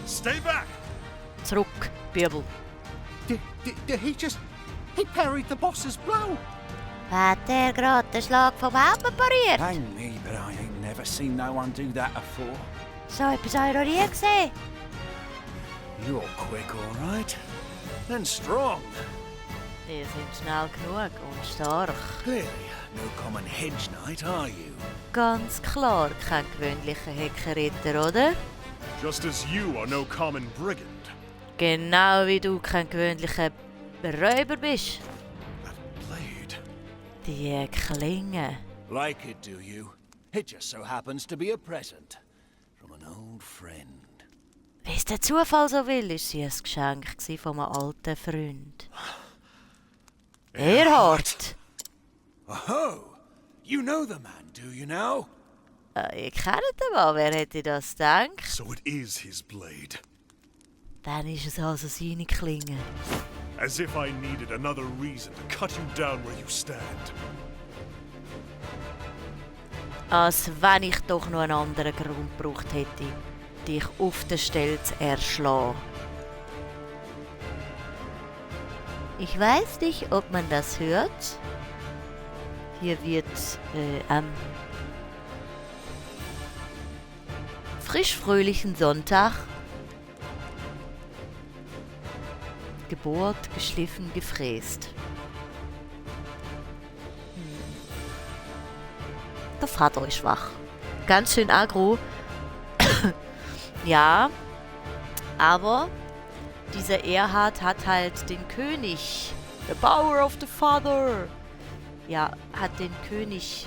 Stay back! Zurück, Bübel. Did he just... He parried the boss's blow! Hat er gerade den Schlag vom Hauptmann pariert? Hang me, but I ain't never seen no one do that before. So etwas habe ich noch nie gesehen. You're quick, all right. And strong. Wir sind schnell genug und stark. Clearly, no common hedge knight, are you? Ganz klar kein gewöhnlicher Heckenritter, oder? Just as you are no common brigand. Genau wie du kein gewöhnlicher Räuber bist. That blade. Die Klinge. Like it, do you? It just so happens to be a present from an old friend. Wie es der Zufall so will, ist sie ein Geschenk gsi von einem alten Freund. Erhard! Oh, you know the man, do you now? Ich kenne den Mann, wer hätte das gedacht? So it is his blade. Dann ist es also seine Klinge. As if I needed another reason to cut you down where you stand. Als wenn ich doch noch einen anderen Grund gebraucht hätte, dich auf der Stelle zu erschlagen. Ich weiß nicht, ob man das hört. Hier wird am frisch-fröhlichen Sonntag gebohrt, geschliffen, gefräst. Der Vater ist schwach. Ganz schön aggro. Ja, aber dieser Erhard hat halt den König, the power of the father, ja, hat den König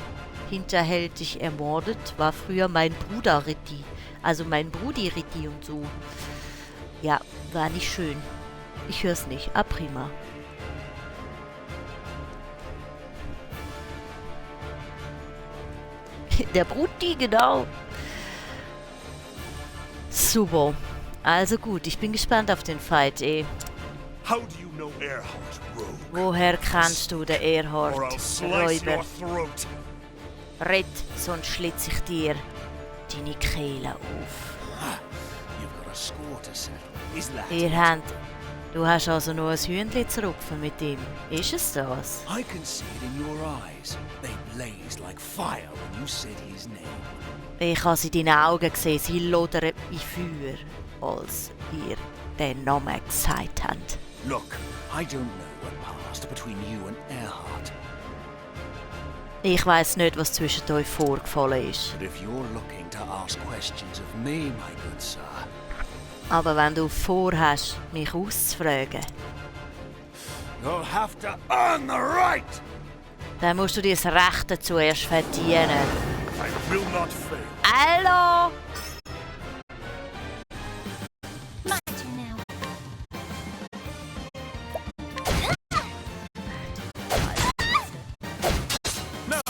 hinterhältig ermordet, war früher mein Bruder Ritti, also mein Brudi Ritti und so. Ja, war nicht schön. Ich hör's nicht. Ah, prima. Der Brutti, genau. Super. Also gut, ich bin gespannt auf den Fight, eh. How do you know Erhard, rogue? Woher kannst du den Erhard, Or I'll slice Räuber? your throat. Red, sonst schlitz ich dir deine Kehle auf. You've got a score to settle. Is that Ihr habt... Du hast also nur ein Hühnchen zu rupfen mit ihm. Ist es das? I can see it in your eyes. They blazed like fire when you said his name. Ich habe sie in deinen Augen gesehen, sie lodern wie Feuer, als ihr den Namen gesagt habt. Look, I don't know what passed between you and Erhard, Ich weiss nicht, was zwischen euch vorgefallen ist. but if you're looking to ask questions of me, my good sir, Aber wenn du vorhast, mich auszufragen, you'll have to earn the right! dann musst du dir das Recht dazu erst verdienen. I will not fail. Hallo! Mind you now. No!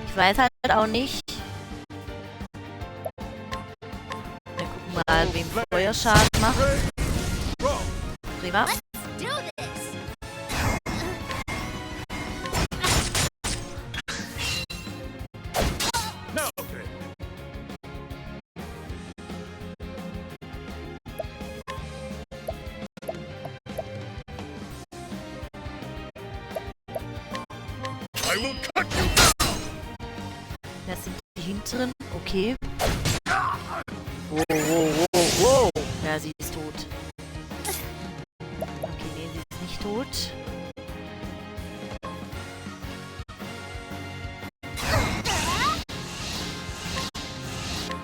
Ich weiß halt auch nicht. Wir gucken mal, wem Feuerschaden macht. Prima. Do this. I will cut you down! Das sind die hinteren. Okay. Wow, wow, wow, wow. Ja, sie ist tot. Okay, nee, sie ist nicht tot.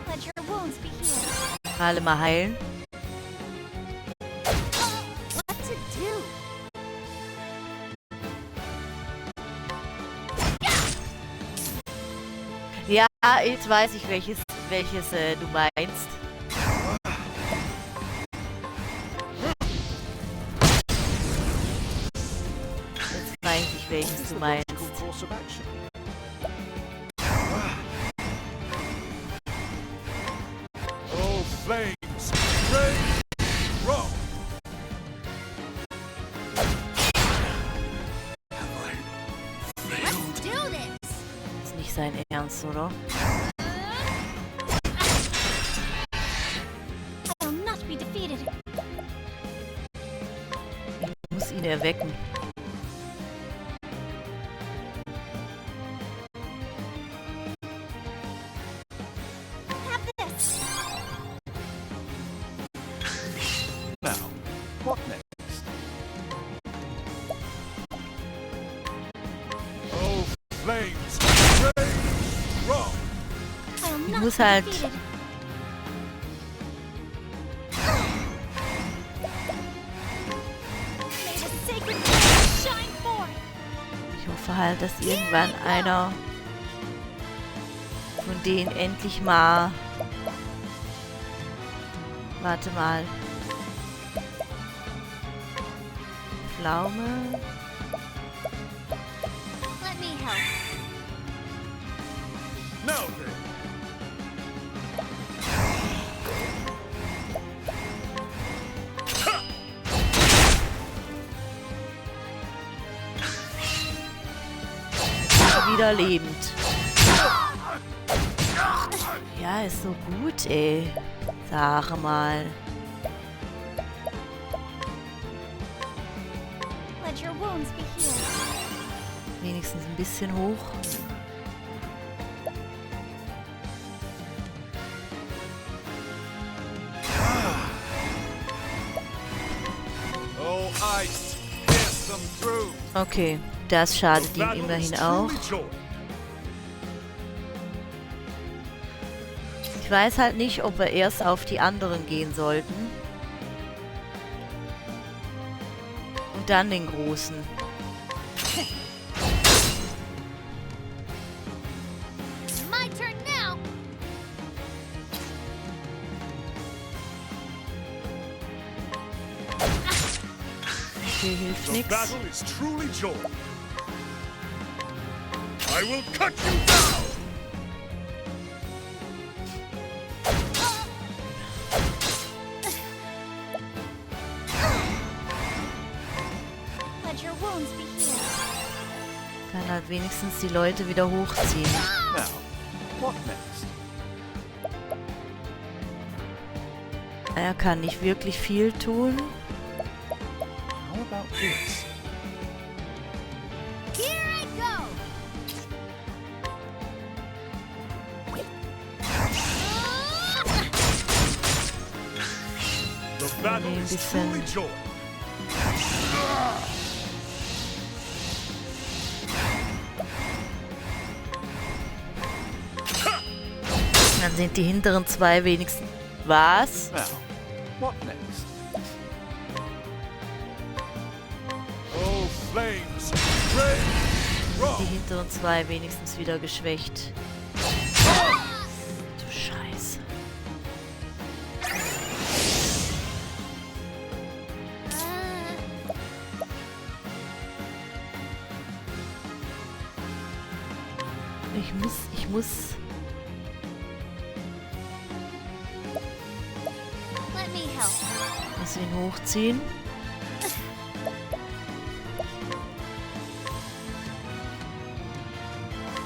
Let your wounds be healed. Alle mal heilen. What to do? Ja, jetzt weiß ich, welches du meinst. Jetzt weiß ich, welches du meinst. Course of action. Oh, flames! Rage! Rock! Let's do this! Ist nicht sein Ernst, oder? I will not be defeated. Ich muss ihn erwecken. Have this. Now, what next? Oh, flames! Rage! Rock! I will Ich not muss be halt- defeated. May the sacred flame shine forth. Ich hoffe halt, dass irgendwann einer von denen endlich mal... Warte mal. Pflaume. Let me help. Now then! Wieder lebend. Ja, ist so gut, ey. Sag mal. Let your wounds be healed. Wenigstens ein bisschen hoch. Oh, ice! Pierce them through! Okay, das schadet The ihm battle is immerhin auch. truly joy. Ich weiß halt nicht, ob wir erst auf die anderen gehen sollten. Und dann den großen. My turn now. Hier hilft The nix. battle is truly joy. I will cut you down! Let your wounds be healed. Kann halt wenigstens die Leute wieder hochziehen. Now, what next? Er kann nicht wirklich viel tun. How about this? Here I go. The battle Nee, ein is bisschen- truly joy. Dann sind die hinteren zwei wenigstens... Was? Now, what next? Oh, flames! Rage! Rock! Die hinteren zwei wenigstens wieder geschwächt. Du Scheiße. Ich muss... Let me help. Muss ihn hochziehen.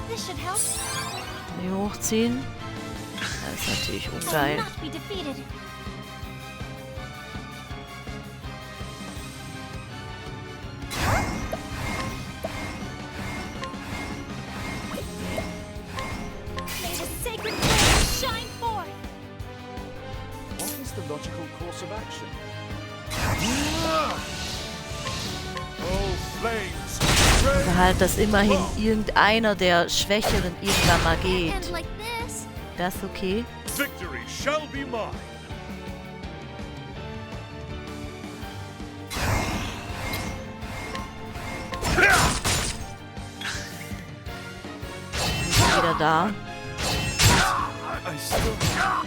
This should help. Ihn hochziehen. Das ist natürlich I will ungeil. not be defeated. logical course of action. Oh, flames! Aber halt, dass immerhin irgendeiner der Schwächeren irgendwann mal geht. And like this. Das ist okay. Victory shall be mine. Ist wieder da. I still...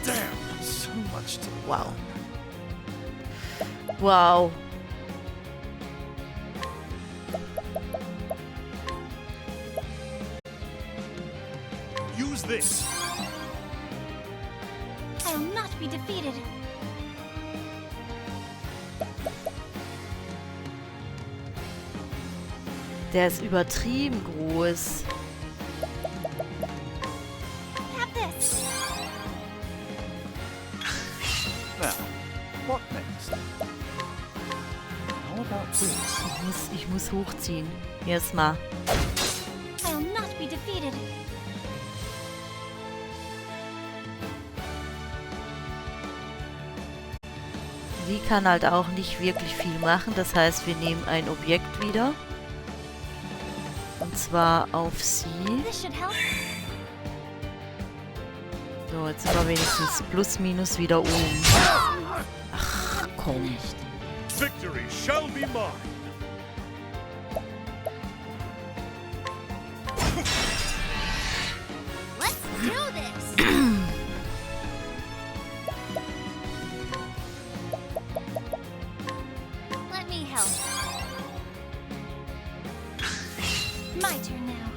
Damn! So much to Wow. Wow. Use this. I'll not be defeated. Der ist übertrieben groß. Have this. Now, what next? How about this? Ich muss hochziehen. Erstmal. I'll not be defeated. Sie kann halt auch nicht wirklich viel machen. Das heißt, wir nehmen ein Objekt wieder. Und zwar auf sie. This should help. So, jetzt sind wir wenigstens plus minus wieder oben. Ach, komm. Victory shall be mine. Let's do this. Let me help. My turn now.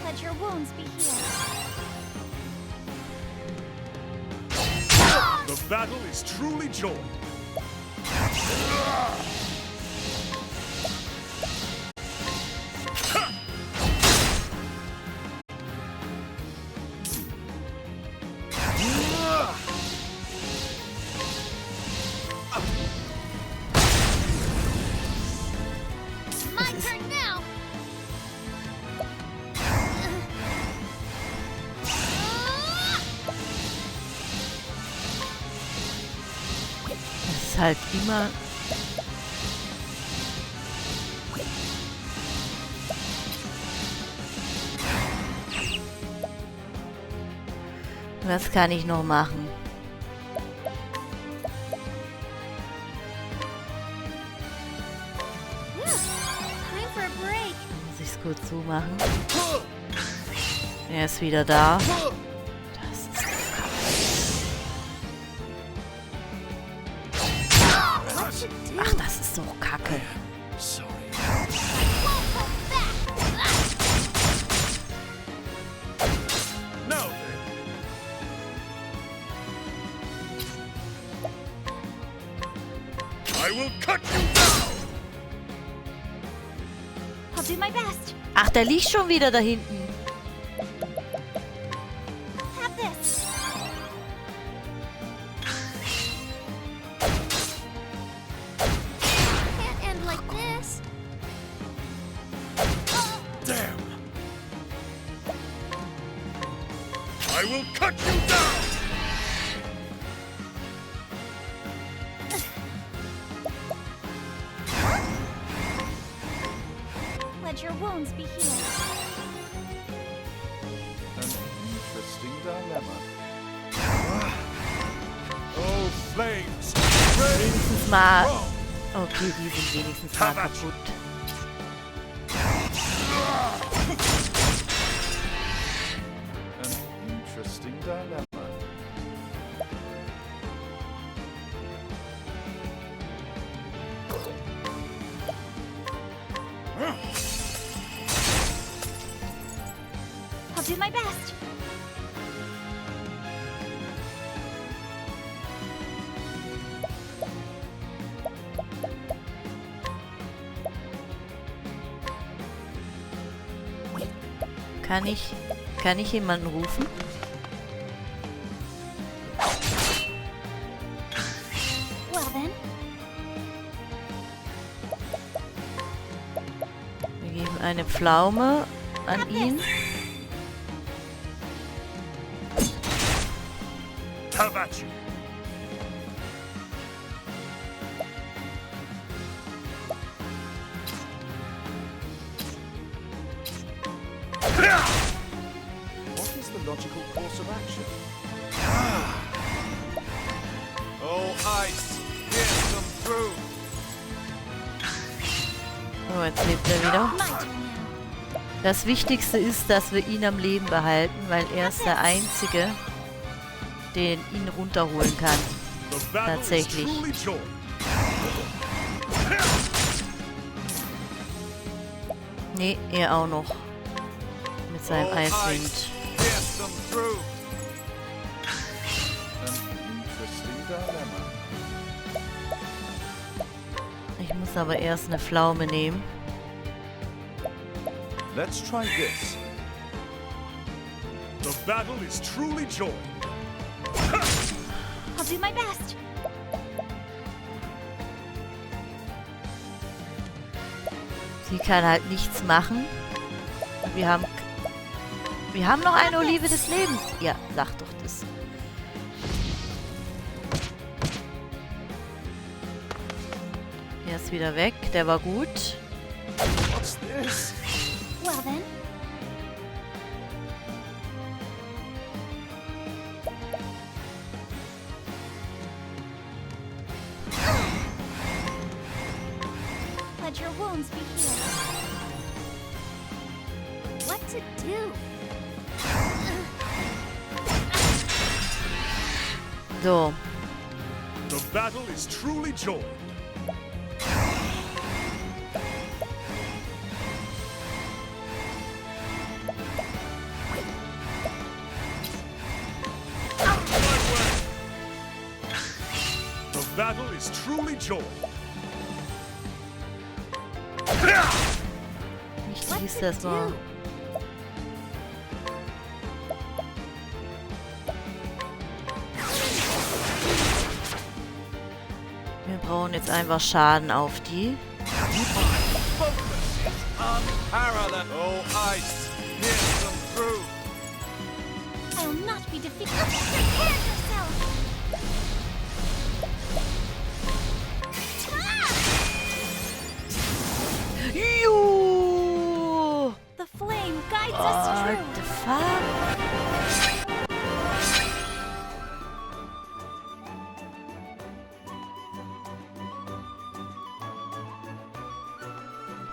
Let your wounds be healed. The battle is truly joined. My turn now. Das ist halt immer... Was kann ich noch machen? Time for a break. Muss ich es kurz so machen? Er ist wieder da. Das ist Ach, das ist so kacke. Sorry. Now then. I will cut you down. I'll do my best. Ach, der liegt schon wieder da hinten. Have this. Can't end like this. Damn. I will cut you down. Let your wounds be healed. An interesting dilemma. Oh, flames! Wenigstens mal... Okay, die sind wenigstens mal kaputt. An interesting dilemma. I'll do my best. Kann ich jemanden rufen? Well then. eine Pflaume an ihn. Have at you. What is the logical course of action? Oh, ice! Pierce them through! So, jetzt lebt er wieder. Das Wichtigste ist, dass wir ihn am Leben behalten, weil er ist der Einzige, den ihn runterholen kann. The battle is Tatsächlich. truly joined. Nee, er auch noch. Mit seinem Oh, Eiswind. ice! Pierce them through! An interesting dilemma. Ich muss aber erst eine Pflaume nehmen. Let's try this. The battle is truly joined. I'll do my best. Sie kann halt nichts machen. Wir haben noch eine Olive des Lebens. Ja, sag doch das. Er ist wieder weg. Der war gut. What's this? Well then, let your wounds be healed. What to do? So, The battle is truly joined. The battle is truly joined. wichtig ist das mal. Wir brauchen jetzt einfach Schaden auf die. Unparalleled! Oh, ice! Pierce them through! I'll not be defeated. Prepare yourself! Juhu! The flame guides us What true. the fuck?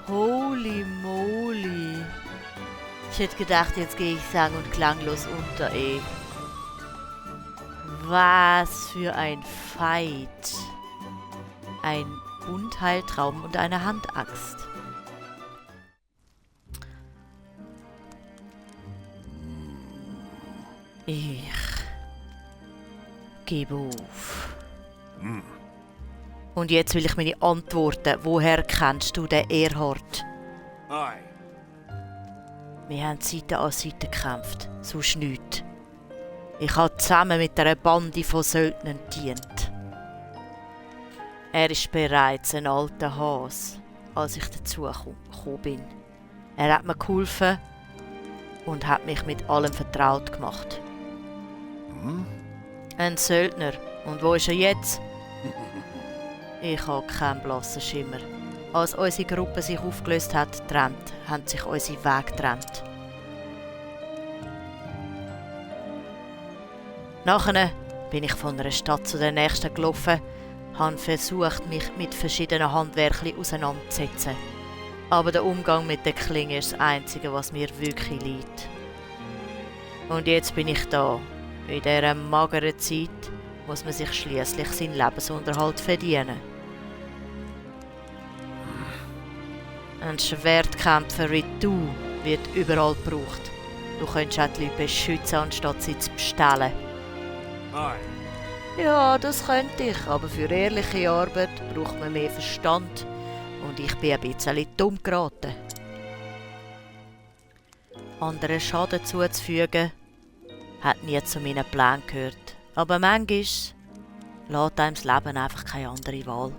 Holy moly. Ich hätte gedacht, jetzt gehe ich sang- und klanglos unter, ey. Was für ein Fight. Ein Unheiltraum und eine Handaxt. Ich gebe auf. Und jetzt will ich meine Antworten. Woher kennst du den Erhard? Aye. Wir haben Seite an Seite gekämpft. Sonst nichts. Ich habe zusammen mit einer Bande von Söldnern gedient. Er ist bereits ein alter Hase, als ich dazugekommen bin. Er hat mir geholfen und hat mich mit allem vertraut gemacht. Ein Söldner. Und wo ist er jetzt? Ich habe keinen blassen Schimmer. Als unsere Gruppe sich aufgelöst hat, haben sich unsere Wege getrennt. Nachher bin ich von einer Stadt zu der nächsten gelaufen, habe versucht, mich mit verschiedenen Handwerkern auseinanderzusetzen. Aber der Umgang mit der Klinge ist das Einzige, was mir wirklich liegt. Und jetzt bin ich da. In dieser mageren Zeit muss man sich schließlich seinen Lebensunterhalt verdienen. Ein Schwertkämpfer wie du wird überall gebraucht. Du könntest auch die Leute beschützen, anstatt sie zu bestellen. Aye. Ja, das könnte ich, aber für ehrliche Arbeit braucht man mehr Verstand. Und ich bin ein bisschen dumm geraten. Anderen Schaden zuzufügen, hat nie zu meinen Plänen gehört. Aber manchmal lässt einem das Leben einfach keine andere Wahl.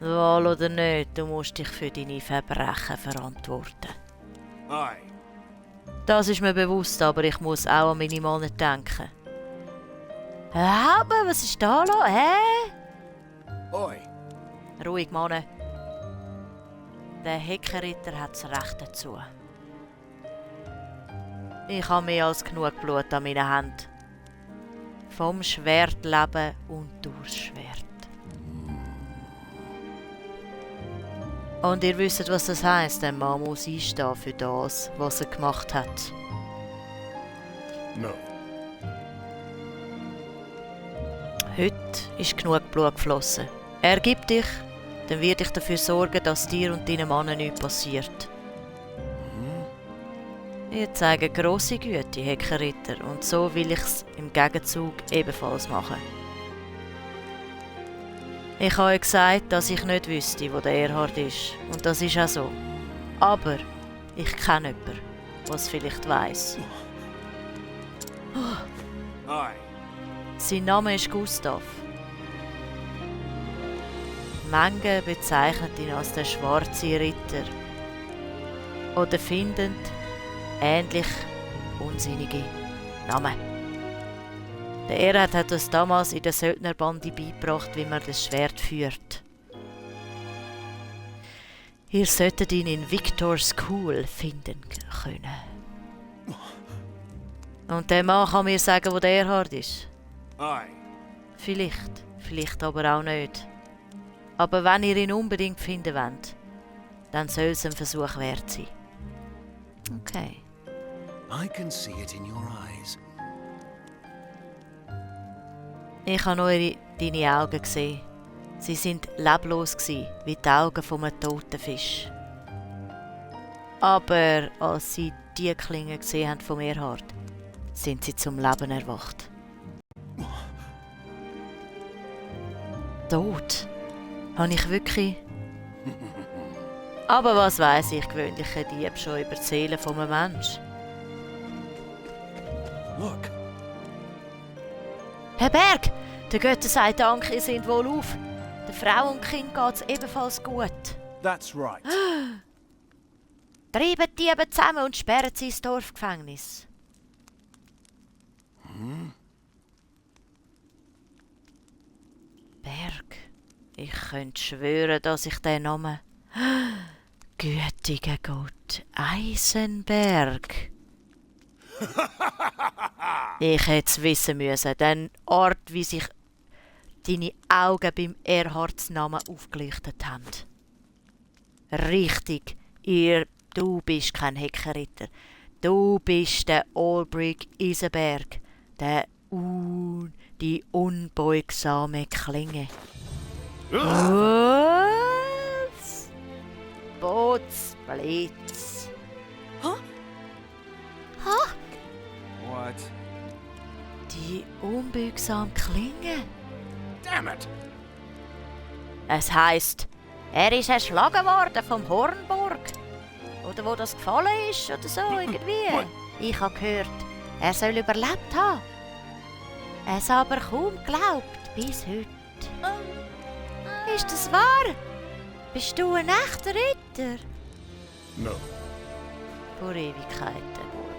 Wohl oder nicht, du musst dich für deine Verbrechen verantworten. Aye. Das ist mir bewusst, aber ich muss auch an meine Männer denken. Aber was ist da los? Hä? Oi. Ruhig, Mann. Der Heckenritter hat das Recht dazu. Ich habe mehr als genug Blut an meinen Händen. Vom Schwert leben und durchs Schwert. Und ihr wisst, was das heisst, ein Mann muss einstehen für das, was er gemacht hat. No. Heute ist genug Blut geflossen. Ergib dich, dann werde ich dafür sorgen, dass dir und deinen Mannen nichts passiert. Ihr zeigt grosse Güte, Heckenritter, und so will ich's im Gegenzug ebenfalls machen. Ich habe euch gesagt, dass ich nicht wüsste, wo der Erhard ist, und das ist auch so. Aber ich kenne jemanden, der es vielleicht weiss. Aye. Sein Name ist Gustav. Manche bezeichnen ihn als der schwarze Ritter. Oder finden ähnlich unsinnige Namen. Der Erhard hat uns damals in der Söldnerbande beigebracht, wie man das Schwert führt. Ihr solltet ihn in Victor's School finden können. Und der Mann kann mir sagen, wo der Erhard ist. Aye. Vielleicht aber auch nicht. Aber wenn ihr ihn unbedingt finden wollt, dann soll es ein Versuch wert sein. Okay. I can see it in your eyes. Ich habe deine Augen gesehen. Sie sind leblos gsi, wie die Augen von einem toten Fisch. Aber als sie die Klinge gesehen haben vom Erhard, sind sie zum Leben erwacht. Tot? Habe ich wirklich? Aber was weiss ich gewöhnliche Dieb schon über die Seele von einem Menschen? Look. Herr Berg, der Götter sagt Dank, ihr seid wohl auf. Der Frau und Kind geht's ebenfalls gut. That's right. Treiben die Diebe zusammen und sperren sie ins Dorfgefängnis. Berg, ich könnte schwören, dass ich den Namen... Gütiger Gott, Eisenberg. Ich hätte es wissen müssen, den Ort, wie sich deine Augen beim Erhards Namen aufgelichtet haben. Richtig, du bist kein Heckenritter. Du bist der Albric Isenberg, die unbeugsame Klinge. Was? Bootsblitz. What? Die unbeugsame Klinge? Damn it! Es heisst, er ist erschlagen worden vom Hornburg. Oder wo das gefallen ist, oder so, irgendwie. Ich habe gehört, er soll überlebt haben. Es aber kaum geglaubt, bis heute. Ist das wahr? Bist du ein echter Ritter? No. Vor Ewigkeiten, Bub.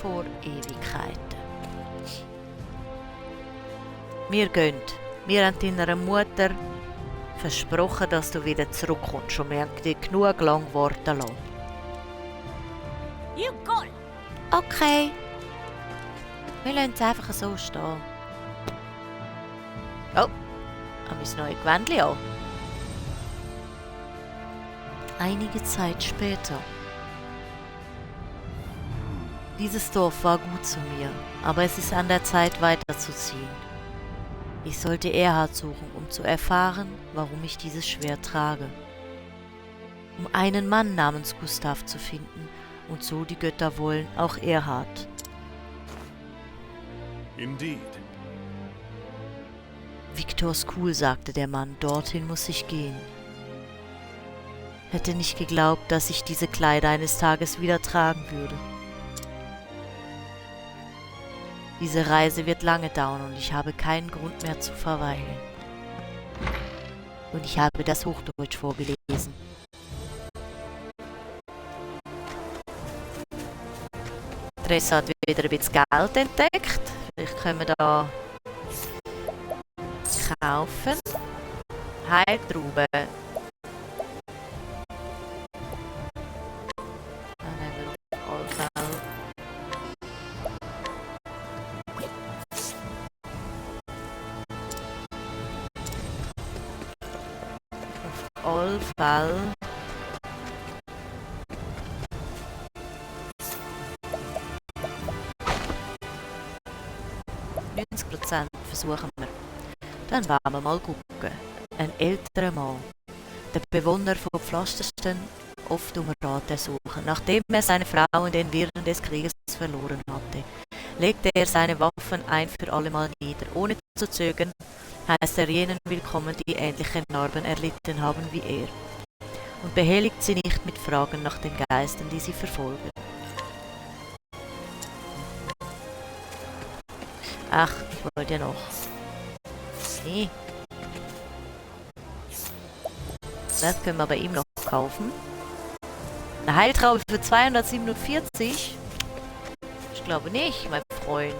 Vor Ewigkeiten. Wir gehen. Wir haben deiner Mutter versprochen, dass du wieder zurückkommst und wir haben dich genug lang warten lassen. You got it. Okay. Wir lassen es einfach so stehen. Oh, habe ich das neue Gewändchen an. Einige Zeit später. Dieses Dorf war gut zu mir, aber es ist an der Zeit weiterzuziehen. Ich sollte Erhard suchen, um zu erfahren, warum ich dieses Schwert trage. Um einen Mann namens Gustav zu finden, und so die Götter wollen auch Erhard. Indeed. Victor's School, sagte der Mann, dorthin muss ich gehen. Hätte nicht geglaubt, dass ich diese Kleider eines Tages wieder tragen würde. Diese Reise wird lange dauern und ich habe keinen Grund mehr zu verweilen. Und ich habe das Hochdeutsch vorgelesen. Tressa hat wieder ein bisschen Geld entdeckt. Vielleicht können wir da kaufen. Heiltraube. Dann nehmen wir noch Allfall. Auf Allfall. 90% versuchen wir. Dann wollen wir mal gucken. Ein älterer Mann, der Bewohner von Pflasterstein, oft um Rat ersuchen. Nachdem er seine Frau in den Wirren des Krieges verloren hatte, legte er seine Waffen ein für allemal nieder. Ohne zu zögern heißt er jenen willkommen, die ähnliche Narben erlitten haben wie er, und behelligt sie nicht mit Fragen nach den Geistern, die sie verfolgen. Ach, ich wollte ja noch. Nee. Das können wir bei ihm noch kaufen. Eine Heiltraube für 247? Ich glaube nicht, mein Freund.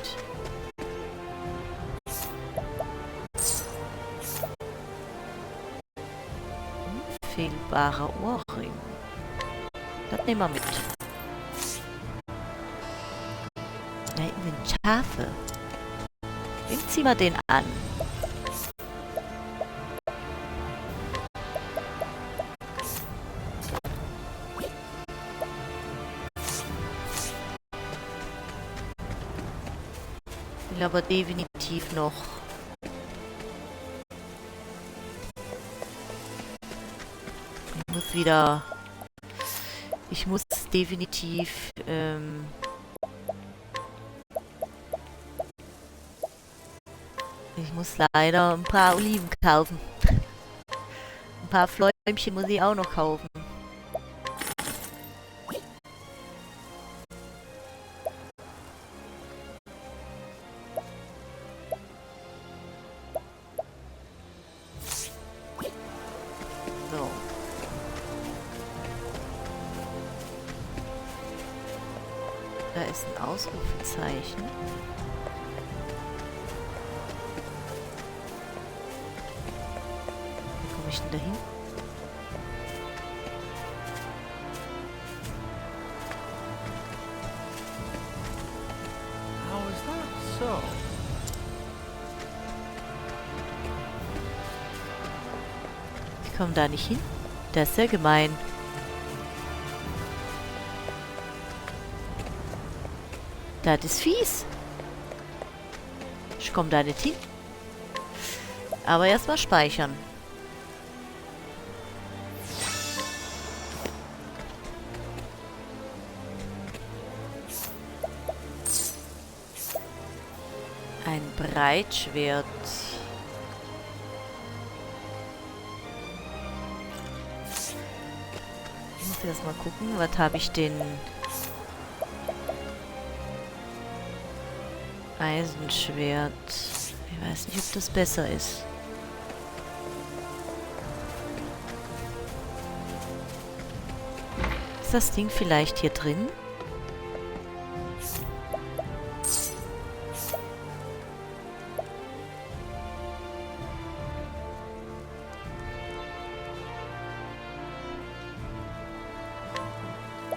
Unfehlbarer Ohrring. Das nehmen wir mit. Da hinten sind Schafe. Wem ziehen wir den an? Ich will aber definitiv noch ich muss definitiv ich muss leider ein paar Oliven kaufen. Ein paar Fläumchen muss ich auch noch kaufen. So. Da ist ein Ausrufezeichen. Wie komme ich denn dahin? How is that so? Ich komme da nicht hin. Das ist ja gemein. Das ist fies. Ich komme da nicht hin. Aber erstmal speichern. Ein Breitschwert. Ich muss erst mal gucken, was habe ich denn? Eisenschwert. Ich weiß nicht, ob das besser ist. Ist das Ding vielleicht hier drin?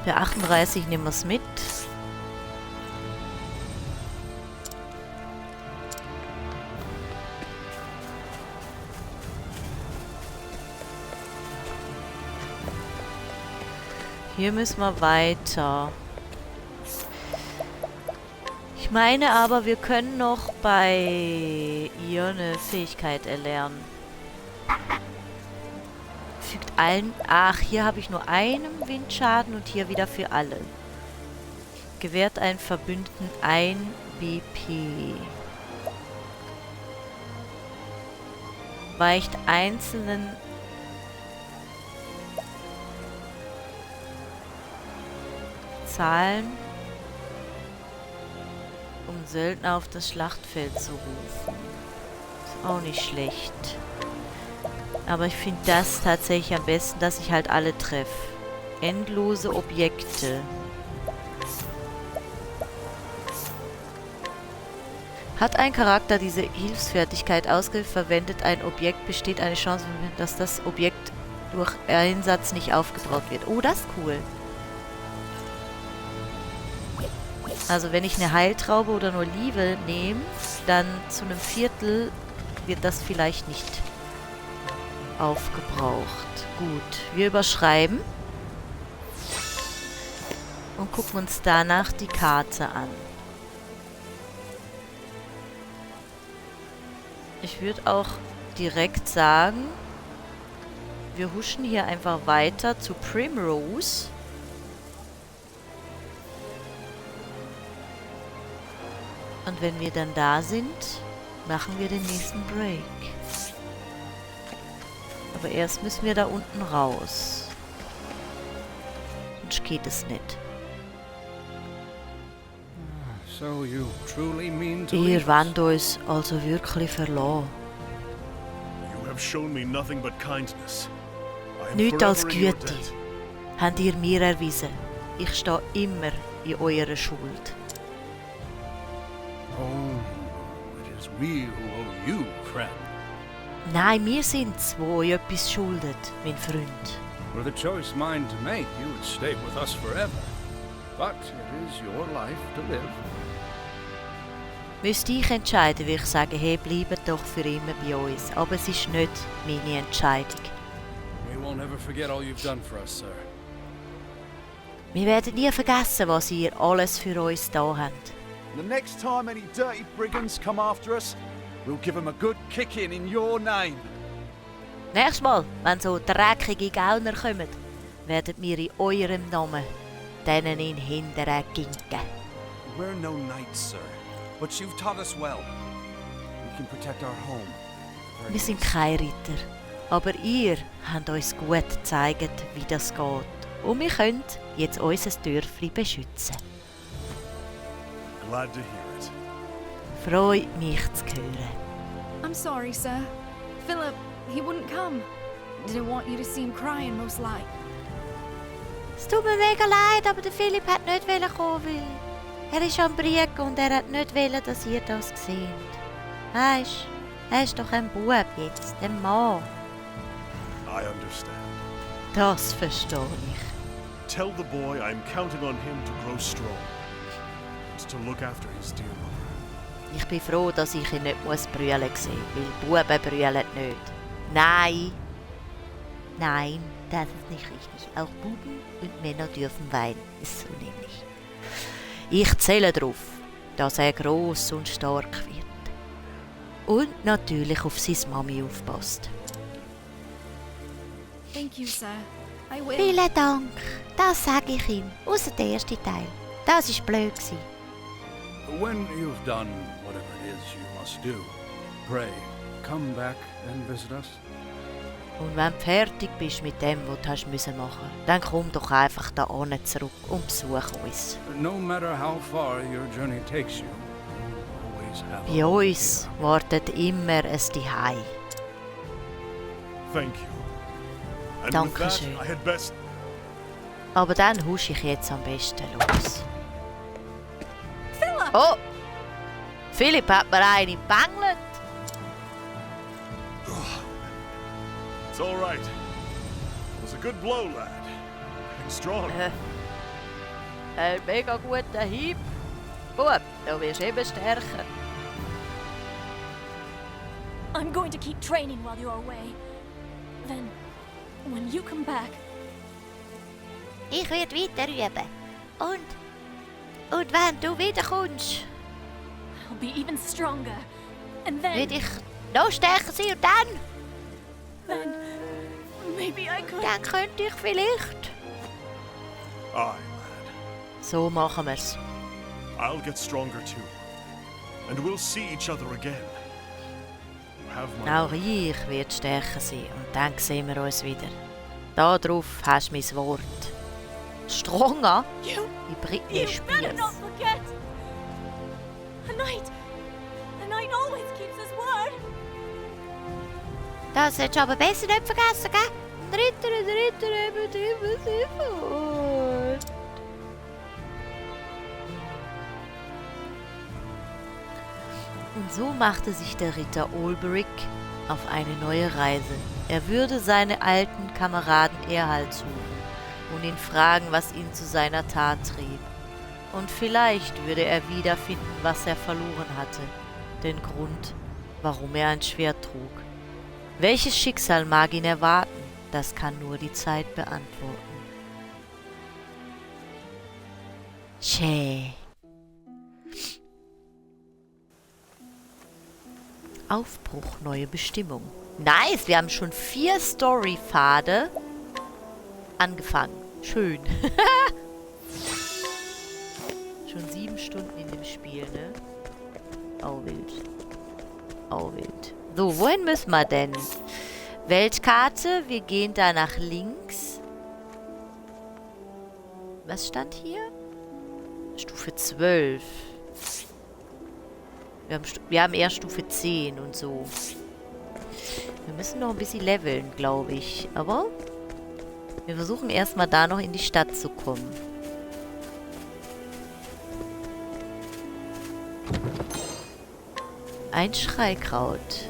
Für 38 nehmen wir es mit. Hier müssen wir weiter. Ich meine aber, wir können noch bei ihr eine Fähigkeit erlernen. Fügt allen... Ach, hier habe ich nur einen Windschaden und hier wieder für alle. Gewährt einen Verbündeten 1 BP. Weicht einzelnen... Zahlen, um Söldner auf das Schlachtfeld zu rufen. Ist auch nicht schlecht. Aber ich finde das tatsächlich am besten, dass ich halt alle treffe. Endlose Objekte. Hat ein Charakter diese Hilfsfertigkeit ausgewählt, verwendet ein Objekt, besteht eine Chance, dass das Objekt durch Einsatz nicht aufgebaut wird. Oh, das ist cool. Also wenn ich eine Heiltraube oder eine Olive nehme, dann zu einem Viertel wird das vielleicht nicht aufgebraucht. Gut, wir überschreiben und gucken uns danach die Karte an. Ich würde auch direkt sagen, wir huschen hier einfach weiter zu Primrose. Und wenn wir dann da sind, machen wir den nächsten Break. Aber erst müssen wir da unten raus. Sonst geht es nicht. So you truly mean to Ihr leave us? wollt uns also wirklich verlassen. You have shown me nothing but kindness. I am Nichts als forever in your Güte debt. habt ihr mir erwiesen. Ich stehe immer in eurer Schuld. Oh, it is we who owe you, friend. Nein, wir sind's, wo euch etwas schuldet, mein Freund. Were the choice mine to make, you would stay with us forever. But it is your life to live. Müsste ich entscheiden, würde ich sagen, hey, bleibt doch für immer bei uns. Aber es ist nicht meine Entscheidung. We won't ever forget all you've done for us, sir. Wir werden nie vergessen, was ihr alles für uns da habt. The next time any dirty brigands come after us, we'll give them a good kicking in your name. Nächstes Mal, wenn so dreckige Gauner kommen, werden wir in eurem Namen denen in den Hintern ginken. We're no knights, sir, but you've taught us well. We can protect our home. Wir sind keine Ritter, aber ihr habt uns gut gezeigt, wie das geht. Und wir können jetzt unser Dörfli beschützen. Glad to hear it. Freut mich zu hören. I'm sorry, sir. Philip, he wouldn't come. Didn't want you to see him crying, most like. Es tut mir mega leid, aber der Philipp hat nicht kommen, weil er ist am Brieg und er hat nicht wollen, dass ihr das seht. Weisst, er ist doch ein Bub jetzt, ein Mann. I understand. Das verstehe ich. Tell the boy I'm counting on him to grow strong. And to look after his dear mother. Ich bin froh, dass ich ihn nicht brüllen sehen muss, weil Buben brüllen nicht. Nein. Nein, das ist nicht richtig. Auch Buben und Männer dürfen weinen. Ist so nämlich. Ich zähle darauf, dass er gross und stark wird. Und natürlich auf seine Mami aufpasst. Thank you, sir. I will. Vielen Dank. Das sage ich ihm. Außer der erste Teil. Das war blöd. When you've done whatever it is you must do, pray, come back and visit us. Und wenn du fertig bist mit dem, was du hast machen musst, dann komm doch einfach da unten zurück und besuch uns. No matter how far your journey takes you, you always have a Bei home uns here. wartet immer ein Zuhause. Thank you. And with that, Dankeschön. I had best... Aber dann husch ich jetzt am besten los. Oh! Philipp hat mir einen gebängelt. It's all right. It was a good blow, lad. Getting strong. Ein mega guter Hieb. Bub, du wirst eben stärker. I'm going to keep training while you're away. Then, when you come back, Ich werde weiter üben. Und wenn du wiederkommst, I'll be even stronger. And then, werde ich noch stärker sein und dann maybe I could. Dann könnte ich vielleicht... Aye, lad. So machen wir's. I'll get stronger too. And we'll see each other again. You have my Auch ich werde stärker sein und dann sehen wir uns wieder. Darauf hast du mein Wort. Stronger? You, Wie Britney you better Spears. not forget. A knight always keeps his word. Das hättest du aber besser nicht vergessen, gell? Ritter, eben immer sofort. Und so machte sich der Ritter Olberic auf eine neue Reise. Er würde seine alten Kameraden Erhalt suchen und ihn fragen, was ihn zu seiner Tat trieb. Und vielleicht würde er wiederfinden, was er verloren hatte, den Grund, warum er ein Schwert trug. Welches Schicksal mag ihn erwarten, das kann nur die Zeit beantworten. Tschä. Aufbruch, neue Bestimmung. Nice, wir haben schon 4 Story-Pfade angefangen. Schön. Schon 7 Stunden in dem Spiel, ne? Oh, wild. Oh, wild. So, wohin müssen wir denn? Weltkarte, wir gehen da nach links. Was stand hier? Stufe 12. Wir haben eher Stufe 10 und so. Wir müssen noch ein bisschen leveln, glaube ich. Aber wir versuchen erstmal da noch in die Stadt zu kommen. Ein Schreikraut.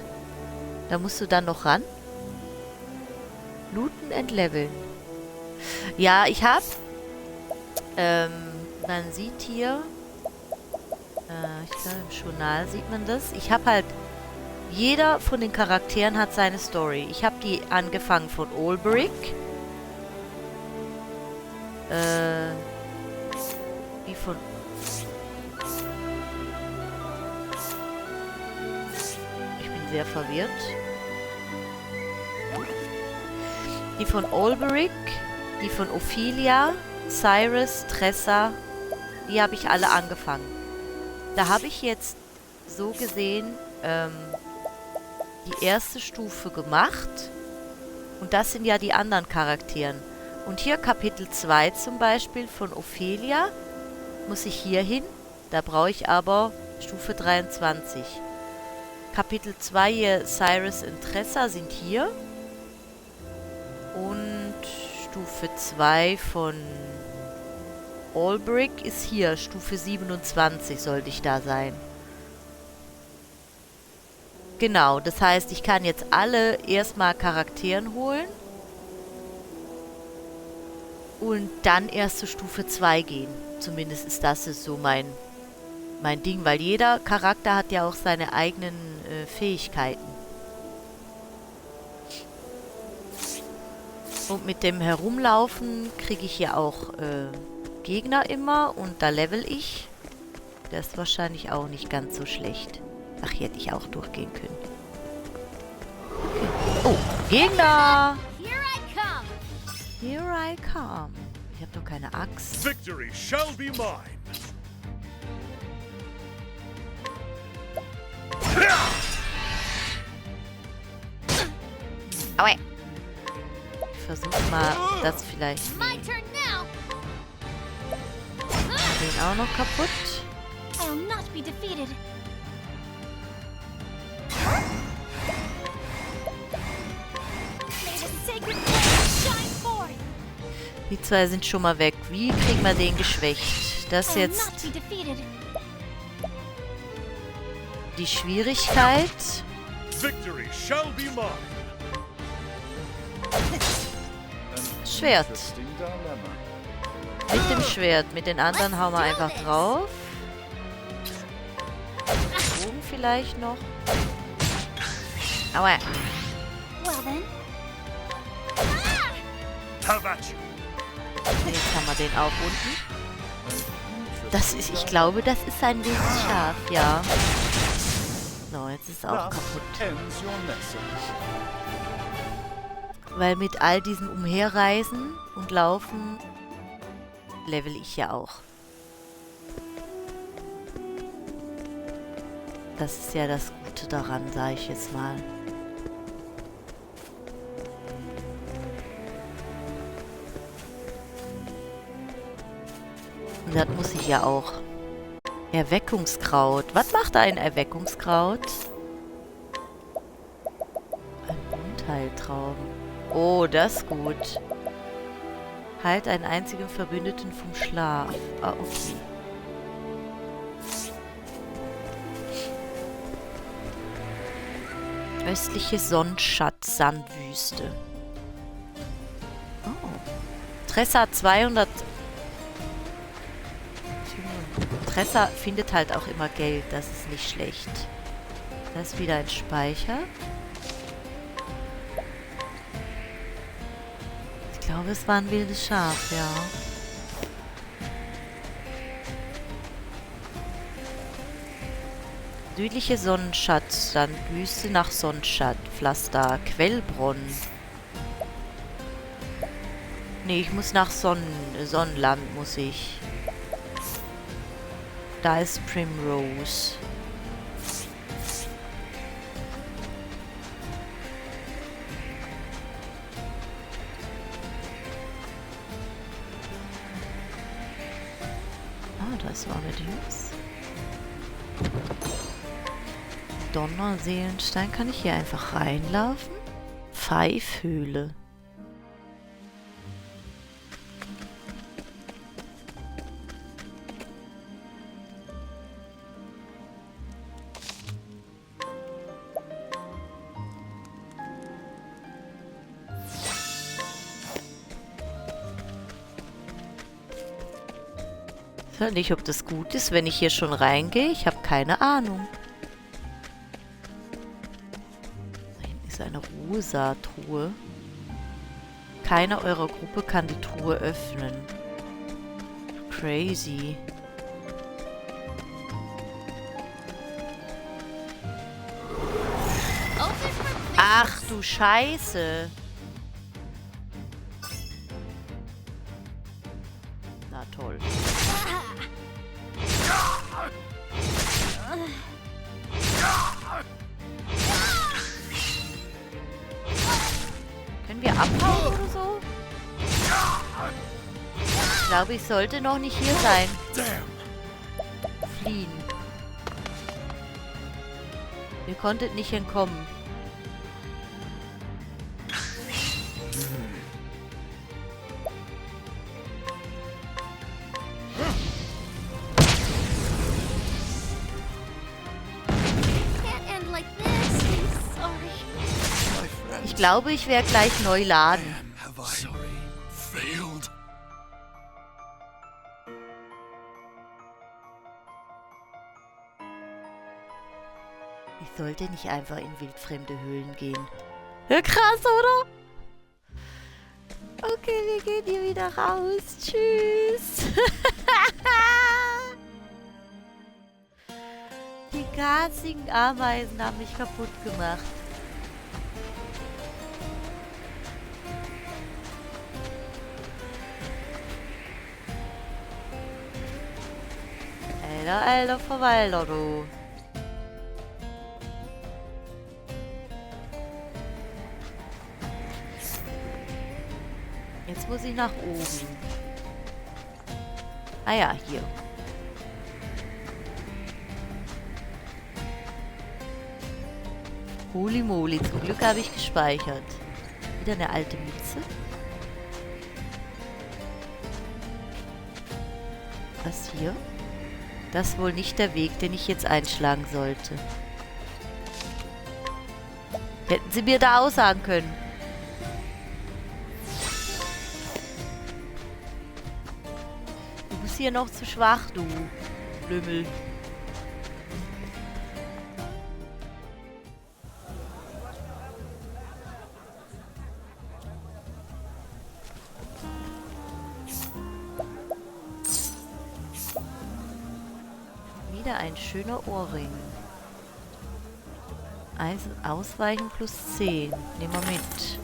Da musst du dann noch ran. Looten und leveln. Ja, ich habe... man sieht hier... ich glaube, im Journal sieht man das. Ich habe halt... Jeder von den Charakteren hat seine Story. Ich habe die angefangen von Olberic. Die von... Ich bin sehr verwirrt. Die von Olberic, die von Ophelia, Cyrus, Tressa, die habe ich alle angefangen. Da habe ich jetzt so gesehen die erste Stufe gemacht. Und das sind ja die anderen Charakteren. Und hier Kapitel 2 zum Beispiel von Ophelia muss ich hier hin. Da brauche ich aber Stufe 23. Kapitel 2 hier Cyrus und Tressa sind hier. Und Stufe 2 von Olberic ist hier. Stufe 27 sollte ich da sein. Genau, das heißt, ich kann jetzt alle erstmal Charakteren holen. Und dann erst zur Stufe 2 gehen. Zumindest ist das so mein Ding, weil jeder Charakter hat ja auch seine eigenen Fähigkeiten. Und mit dem Herumlaufen kriege ich ja auch Gegner immer und da level ich. Das ist wahrscheinlich auch nicht ganz so schlecht. Ach, hier hätte ich auch durchgehen können. Okay. Oh, Gegner! Here I come. Ich habe doch keine Axt. Victory shall be mine. Aua. Ich versuche mal das vielleicht. Den auch noch kaputt. I'll not be defeated. May the sacred flame shine forth. Die zwei sind schon mal weg. Wie kriegen wir den geschwächt? Das ist I'll jetzt not be defeated. die Schwierigkeit. Victory shall be mine. Schwert. Mit dem Schwert. Mit den anderen hauen wir einfach drauf. Bogen vielleicht noch. Aua. Well then. Have at you. Jetzt haben wir den auch unten. Das ist, ich glaube, das ist ein wildes Schaf, ja. So, jetzt ist es auch kaputt. Ends your message. Weil mit all diesem Umherreisen und Laufen level ich ja auch. Das ist ja das Gute daran, sage ich jetzt mal. Und das muss ich ja auch. Erweckungskraut. Was macht ein Erweckungskraut? Ein Heiltrauben. Oh, das ist gut. Heilt einen einzigen Verbündeten vom Schlaf. Ah, okay. Östliche Sonnenschatz-Sandwüste. Oh. Tressa 200... Tressa findet halt auch immer Geld, das ist nicht schlecht. Da ist wieder ein Speicher. Ich glaube, es war ein wildes Schaf, ja. Südliche Sonnenschatz-Sandwüste nach Sonnenschatz-Pflaster. Quellbronn. Nee, ich muss nach Sonnenland, muss ich. Da ist Primrose. Ah, da ist Vanadius. Donnerseelenstein. Kann ich hier einfach reinlaufen? Pfeifhöhle. Ich weiß nicht, ob das gut ist, wenn ich hier schon reingehe. Ich habe keine Ahnung. Da hinten ist eine rosa Truhe. Keiner eurer Gruppe kann die Truhe öffnen. Crazy. Ach du Scheiße. Na toll. Können wir abhauen oder so? Ich glaube, ich sollte noch nicht hier sein. Fliehen. Ihr konntet nicht entkommen. Ich glaube, ich werde gleich neu laden. Ich sollte nicht einfach in wildfremde Höhlen gehen. Ja, krass, oder? Okay, wir gehen hier wieder raus. Tschüss. Die garzigen Ameisen haben mich kaputt gemacht. Alter Verwalter, du. Jetzt muss ich nach oben. Ah ja, hier. Holy moly, zum Glück habe ich gespeichert. Wieder eine alte Mütze. Was hier? Das ist wohl nicht der Weg, den ich jetzt einschlagen sollte. Hätten Sie mir da aussagen können. Du bist hier noch zu schwach, du Lümmel. Wieder ein schöner Ohrring. Eisen ausweichen plus 10. Nehmen wir mit.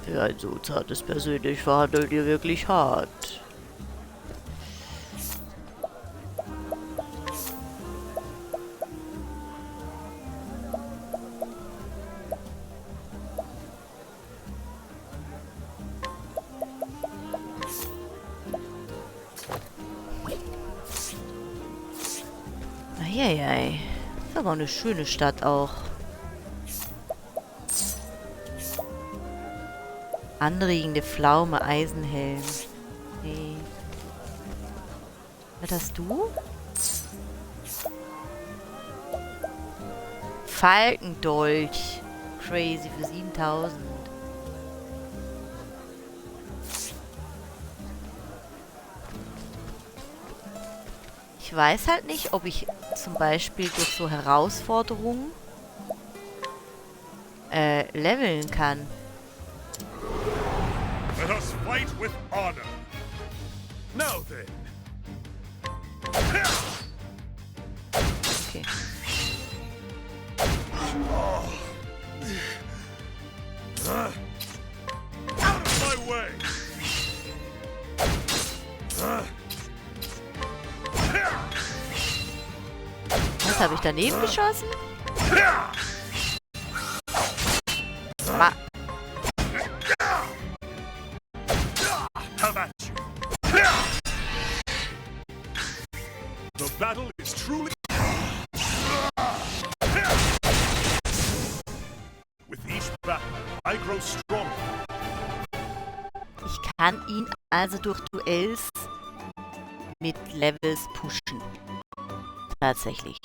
Für ein so zartes persönlich verhandelt ihr wirklich hart. Eieiei. Ist aber eine schöne Stadt auch. Anregende Pflaume, Eisenhelm. Nee. Was hast du? Falkendolch. Crazy für 7000. Ich weiß halt nicht, ob ich zum Beispiel durch so Herausforderungen leveln kann. Let us fight with honor. Now then. Okay. Out of my way. Was habe ich daneben geschossen? Ma How about you? The battle is truly. With each battle, I grow stronger. Ich kann ihn also durch Duells mit Levels pushen. Tatsächlich.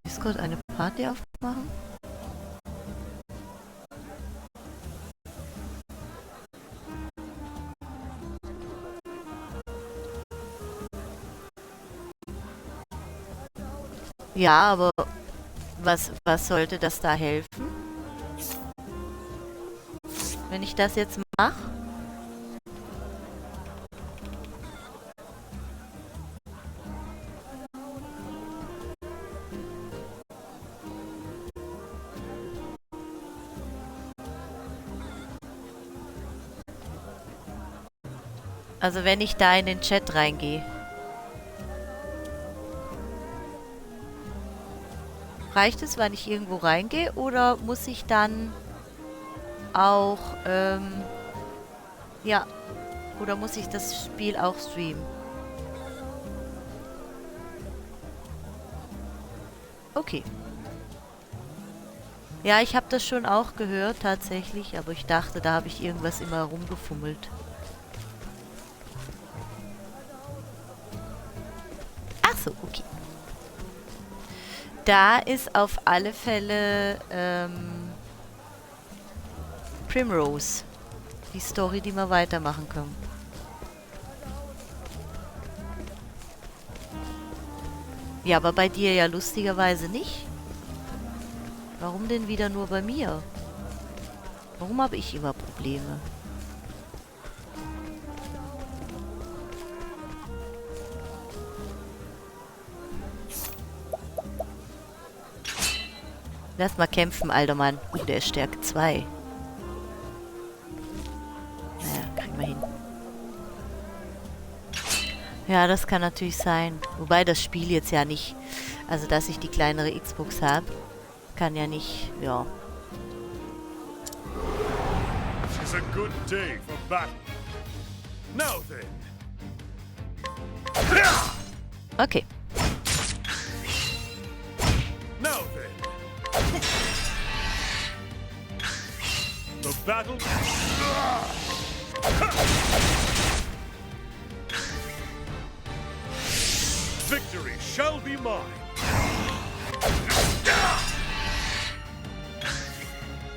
Discord eine Party aufmachen? Ja, aber was sollte das da helfen? Wenn ich das jetzt mache? Also wenn ich da in den Chat reingehe. Reicht es, wenn ich irgendwo reingehe, oder muss ich dann auch, ja, oder muss ich das Spiel auch streamen? Okay. Ja, ich habe das schon auch gehört, tatsächlich, aber ich dachte, da habe ich irgendwas immer rumgefummelt. Ach so, okay. Da ist auf alle Fälle Primrose. Die Story, die wir weitermachen können. Ja, aber bei dir ja lustigerweise nicht. Warum denn wieder nur bei mir? Warum habe ich immer Probleme? Lass mal kämpfen, alter Mann. Der ist Stärke 2. Naja, kriegen wir hin. Ja, das kann natürlich sein. Wobei das Spiel jetzt ja nicht... Also, dass ich die kleinere Xbox habe, kann ja nicht... Ja. It's a good day for battle. Now then. Okay. Now then. The battle. Victory shall be mine.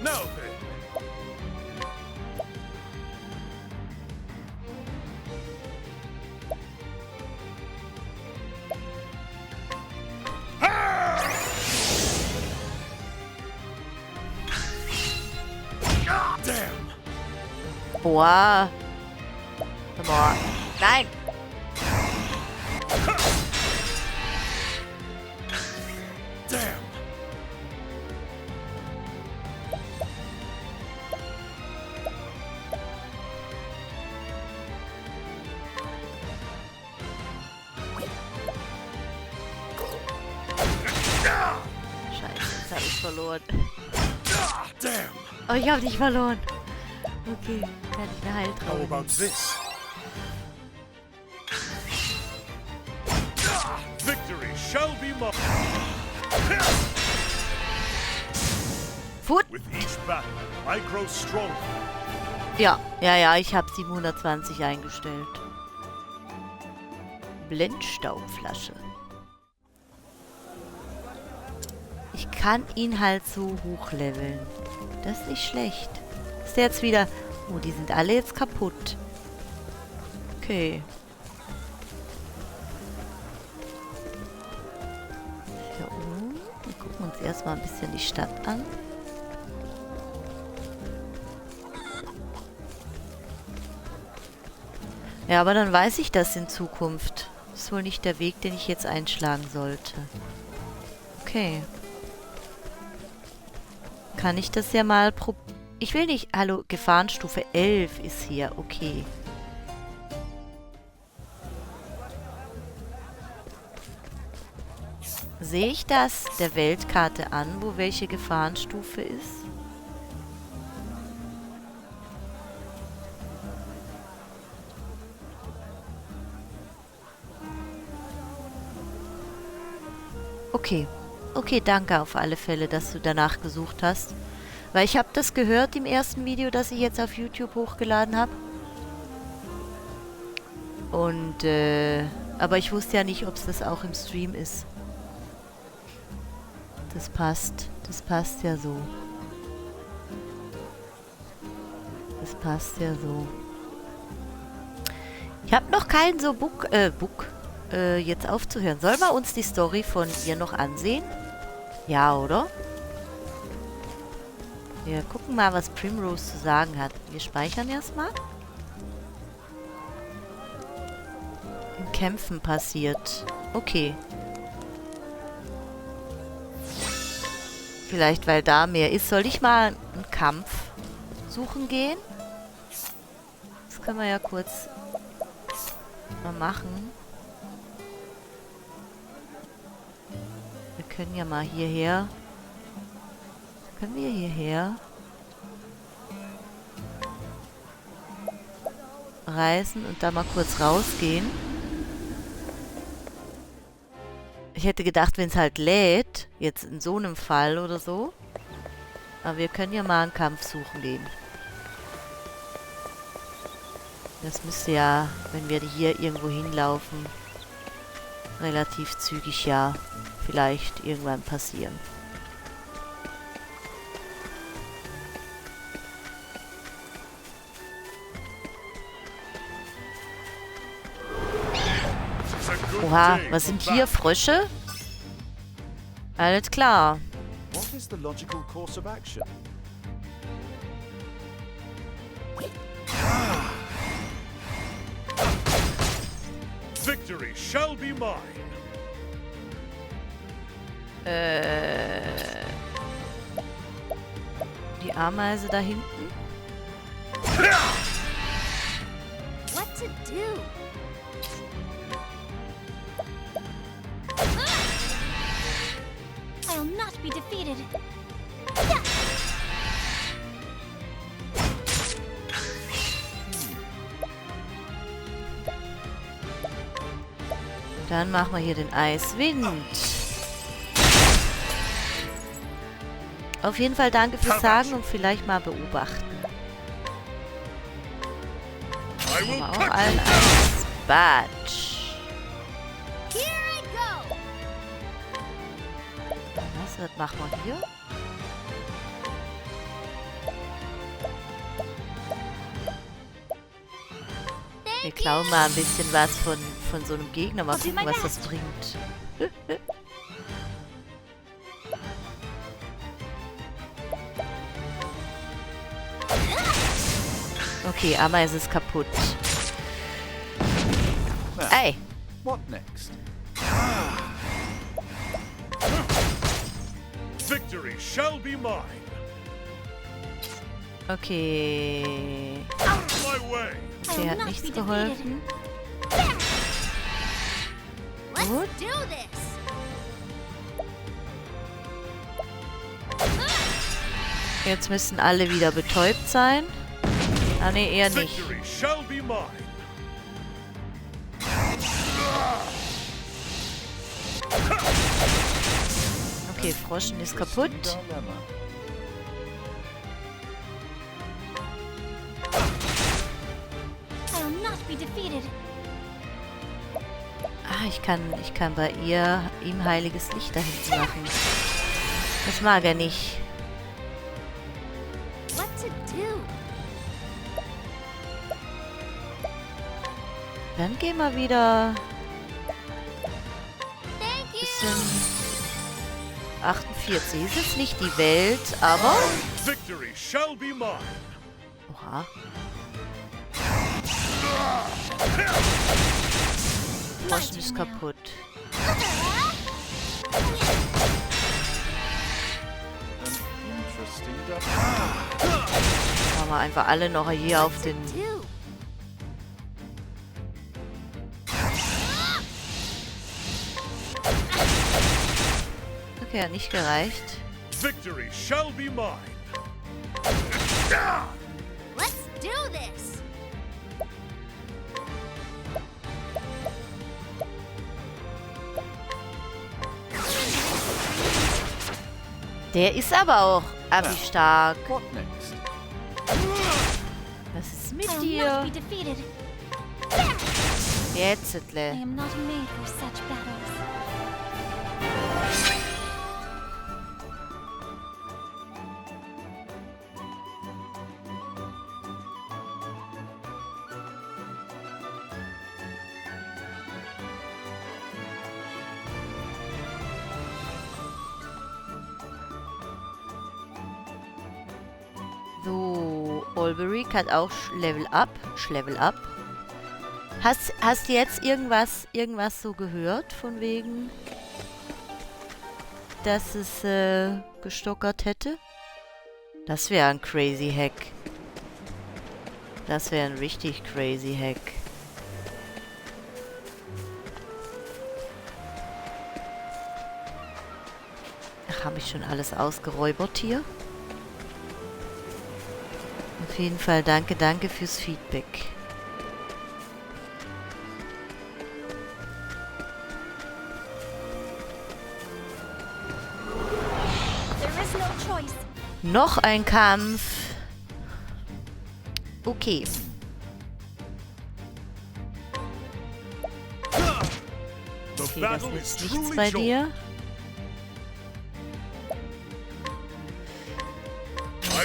Now then. Damn. Boah. Boah. Nein. Damn. Scheiße, jetzt habe ich verloren. Damn. Oh, ich habe dich verloren. Okay, kann ich eine How Heiltraube about nehmen. this? Victory shall be mine. Fut! With each battle, I grow stronger. Ja, ich habe 720 eingestellt. Blendstaubflasche. Ich kann ihn halt so hochleveln. Das ist nicht schlecht. Ist der jetzt wieder... Oh, die sind alle jetzt kaputt. Okay. Hier oben. Wir gucken uns erstmal ein bisschen die Stadt an. Ja, aber dann weiß ich das in Zukunft. Das ist wohl nicht der Weg, den ich jetzt einschlagen sollte. Okay. Kann ich das ja mal probieren? Ich will nicht... Hallo, Gefahrenstufe 11 ist hier. Okay. Sehe ich das der Weltkarte an, wo welche Gefahrenstufe ist? Okay. Okay, danke auf alle Fälle, dass du danach gesucht hast. Weil ich habe das gehört im ersten Video, das ich jetzt auf YouTube hochgeladen habe. Und, aber ich wusste ja nicht, ob es das auch im Stream ist. Das passt. Das passt ja so. Das passt ja so. Ich habe noch keinen so jetzt aufzuhören. Sollen wir uns die Story von ihr noch ansehen? Ja, oder? Wir gucken mal, was Primrose zu sagen hat. Wir speichern erstmal. In Kämpfen passiert. Okay. Vielleicht, weil da mehr ist. Soll ich mal einen Kampf suchen gehen? Das können wir ja kurz mal machen. Wir können ja mal hierher. Können wir hierher reisen und da mal kurz rausgehen? Ich hätte gedacht, wenn es halt lädt, jetzt in so einem Fall oder so. Aber wir können ja mal einen Kampf suchen gehen. Das müsste ja, wenn wir hier irgendwo hinlaufen, relativ zügig ja vielleicht irgendwann passieren. Oha, was sind hier? Frösche? Alles klar. What is the logical course of action? Victory shall be mine. Die Ameise da hinten? What to do? I'll not be defeated. Dann machen wir hier den Eiswind. Auf jeden Fall danke fürs Sagen und vielleicht mal beobachten. Machen wir auch allen eins. Batsch. Was machen wir hier? Wir klauen mal ein bisschen was von so einem Gegner. Mal gucken, was das bringt. Okay, Ameise ist kaputt. Ey! What next? Victory shall be mine. Okay. Out of my way. Der hat nichts geholfen. Gut. Jetzt müssen alle wieder betäubt sein. Ah, ne, eher nicht. Victory shall be mine. Okay, Froschen ist kaputt. I'll not be defeated. Ah, ich kann bei ihm heiliges Licht da hinten machen. Das mag er nicht. What to do? Dann gehen wir wieder Thank you. bisschen 48. Ist jetzt nicht die Welt, aber... Victory shall be mine. Oha. Froschen ist kaputt. Machen wir einfach alle noch hier auf den... Do. Okay, hat nicht gereicht. Victory shall be mine. Let's do this. Der ist aber auch abi-stark. What next? Was ist mit I'll not dir? be defeated. Jetzt, I am not made for such battles. So, Olberic hat auch Level Up. Hast du jetzt irgendwas so gehört, von wegen, dass es gestockert hätte? Das wäre ein crazy Hack. Das wäre ein richtig crazy Hack. Ach, habe ich schon alles ausgeräubert hier? Auf jeden Fall danke fürs Feedback. There is no choice. Noch ein Kampf. Okay. The Okay, das battle ist is nichts truly bei joined. dir.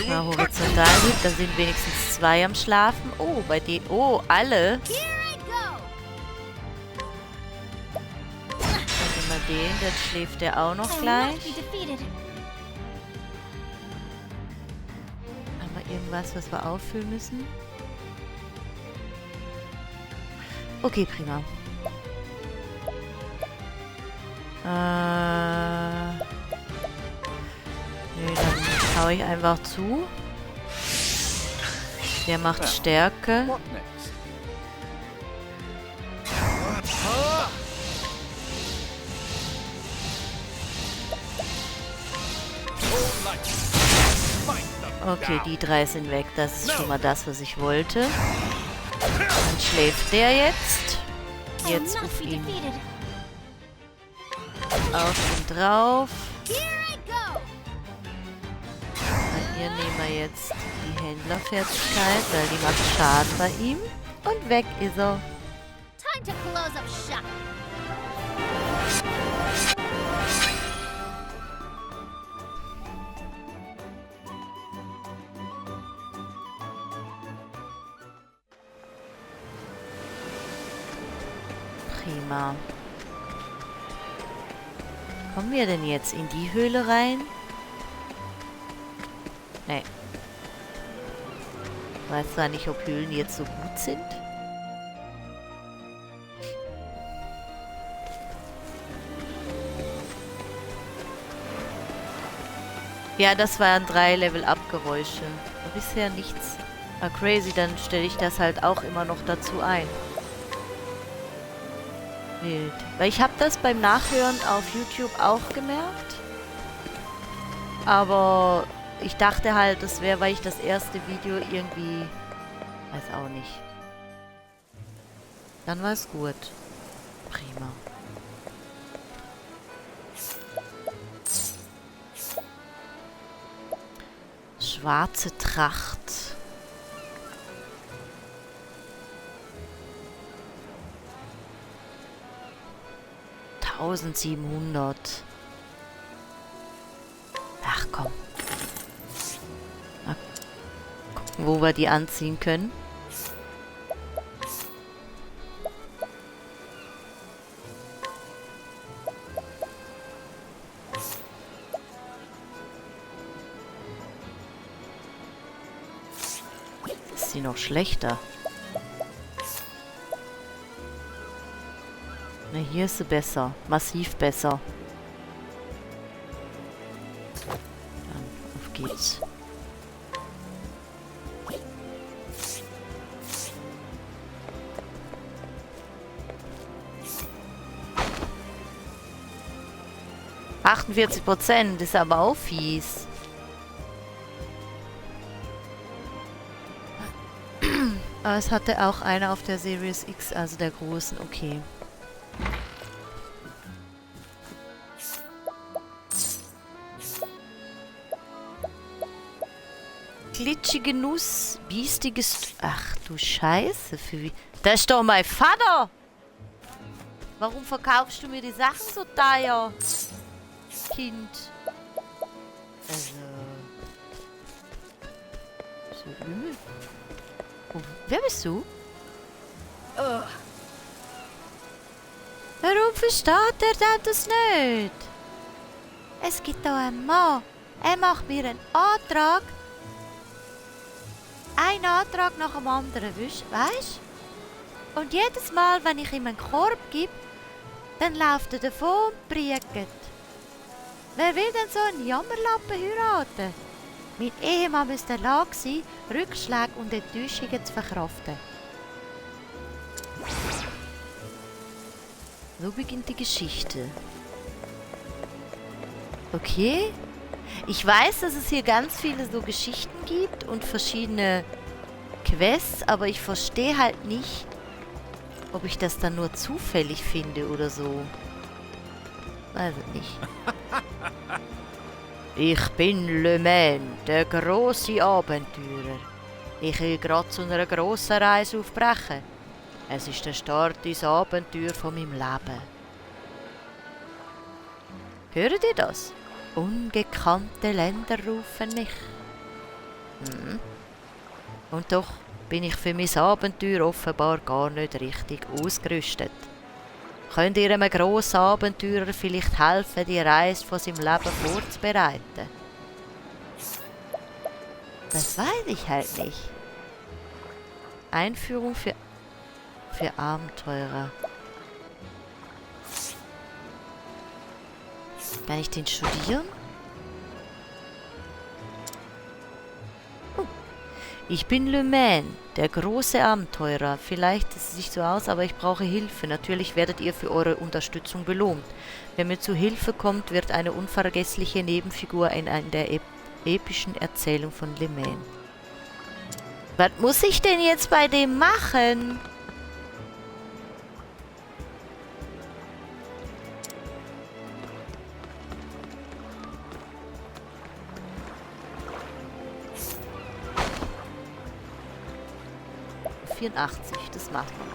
I Mal will cut horizontal gibt, da sind wenigstens 2 am Schlafen. Oh, bei denen. Oh, alle. Here I go. Warte mal den, dann schläft der auch noch I'll not gleich. be defeated. Haben wir irgendwas, was wir auffüllen müssen? Okay, prima. Nee, dann hau ich einfach zu. Der macht Stärke. What next? Okay, die 3 sind weg. Das ist schon mal das, was ich wollte. Dann schläft der jetzt. I'll Jetzt not auf be ihn. defeated. Auf ihn drauf. Here I go. Bei ihr nehmen wir jetzt die Händlerfertigkeit, weil die macht Schaden bei ihm. Und weg ist er. Time to close up shop. Prima. Kommen wir denn jetzt in die Höhle rein? Nee. Weiß zwar nicht, ob Höhlen jetzt so gut sind. Ja, das waren 3 Level-Up-Geräusche. Bisher nichts. Ah, crazy, dann stelle ich das halt auch immer noch dazu ein. Wild. Weil ich habe das beim Nachhören auf YouTube auch gemerkt. Aber ich dachte halt, das wäre, weil ich das erste Video irgendwie... Weiß auch nicht. Dann war es gut. Prima. Schwarze Tracht. $1700. Ach komm. Mal gucken, wo wir die anziehen können. Ist sie noch schlechter? Na, hier ist sie besser. Massiv besser. Dann auf geht's. %, ist aber auch fies. Aber es hatte auch einer auf der Series X, also der großen, okay. Glitschige Nuss, biestiges... Ach du Scheiße, für wie... Das ist doch mein Vater! Warum verkaufst du mir die Sachen so teuer? Kind. Also... So übel. Oh, wer bist du? Warum versteht er das nicht? Es gibt da einen Mann. Er macht mir einen Antrag. Ein Antrag nach dem anderen, weißt du? Und jedes Mal, wenn ich ihm einen Korb gebe, dann läuft er davon und prieket. Wer will denn so einen Jammerlappen heiraten? Mein Ehemann müsste in der Lage sein, Rückschläge und Enttäuschungen zu verkraften. So beginnt die Geschichte. Okay. Ich weiß, dass es hier ganz viele so Geschichten gibt und verschiedene Quests, aber ich verstehe halt nicht, ob ich das dann nur zufällig finde oder so. Weiß ich nicht. Ich bin Le Man, der grosse Abenteurer. Ich will gerade zu einer grossen Reise aufbrechen. Es ist der Start ins Abenteuer von meinem Leben. Hört ihr das? Ungekannte Länder rufen mich. Und doch bin ich für mein Abenteuer offenbar gar nicht richtig ausgerüstet. Könnt ihr einem grossen Abenteurer vielleicht helfen, die Reise von seinem Leben vorzubereiten? Das weiß ich halt nicht. Einführung für Abenteurer. Kann ich den studieren? Ich bin Le Man, der große Abenteurer. Vielleicht sieht es nicht so aus, aber ich brauche Hilfe. Natürlich werdet ihr für eure Unterstützung belohnt. Wer mir zu Hilfe kommt, wird eine unvergessliche Nebenfigur in der epischen Erzählung von Le Man. Was muss ich denn jetzt bei dem machen? Das macht man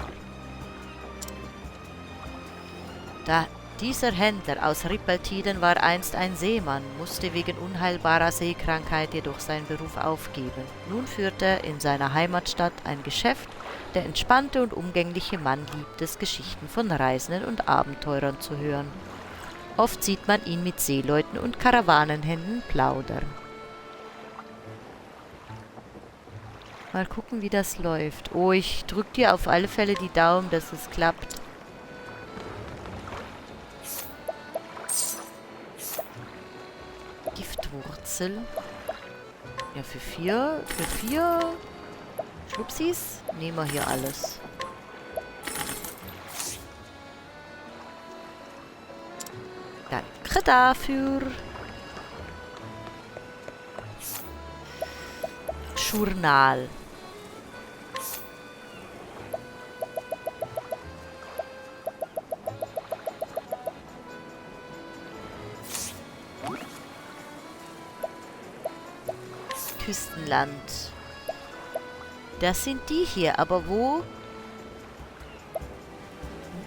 mal. Dieser Händler aus Rippeltiden war einst ein Seemann, musste wegen unheilbarer Seekrankheit jedoch seinen Beruf aufgeben. Nun führte er in seiner Heimatstadt ein Geschäft. Der entspannte und umgängliche Mann liebt es, Geschichten von Reisenden und Abenteurern zu hören. Oft sieht man ihn mit Seeleuten und Karawanenhändlern plaudern. Mal gucken, wie das läuft. Oh, ich drücke dir auf alle Fälle die Daumen, dass es klappt. Giftwurzel. Ja, für vier Schlupsis nehmen wir hier alles. Danke dafür. Journal. Küstenland. Das sind die hier, aber wo?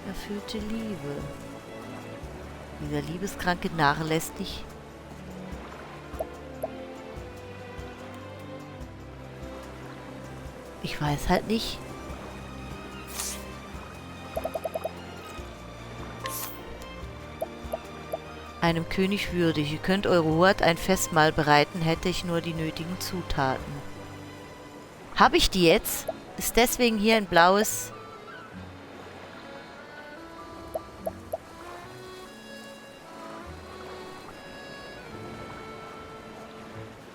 Unerfüllte Liebe. Dieser liebeskranke Narr lässt dich. Ich weiß halt nicht. Einem König würdig. Ihr könnt eure Hoheit ein Festmahl bereiten, hätte ich nur die nötigen Zutaten. Habe ich die jetzt? Ist deswegen hier ein blaues...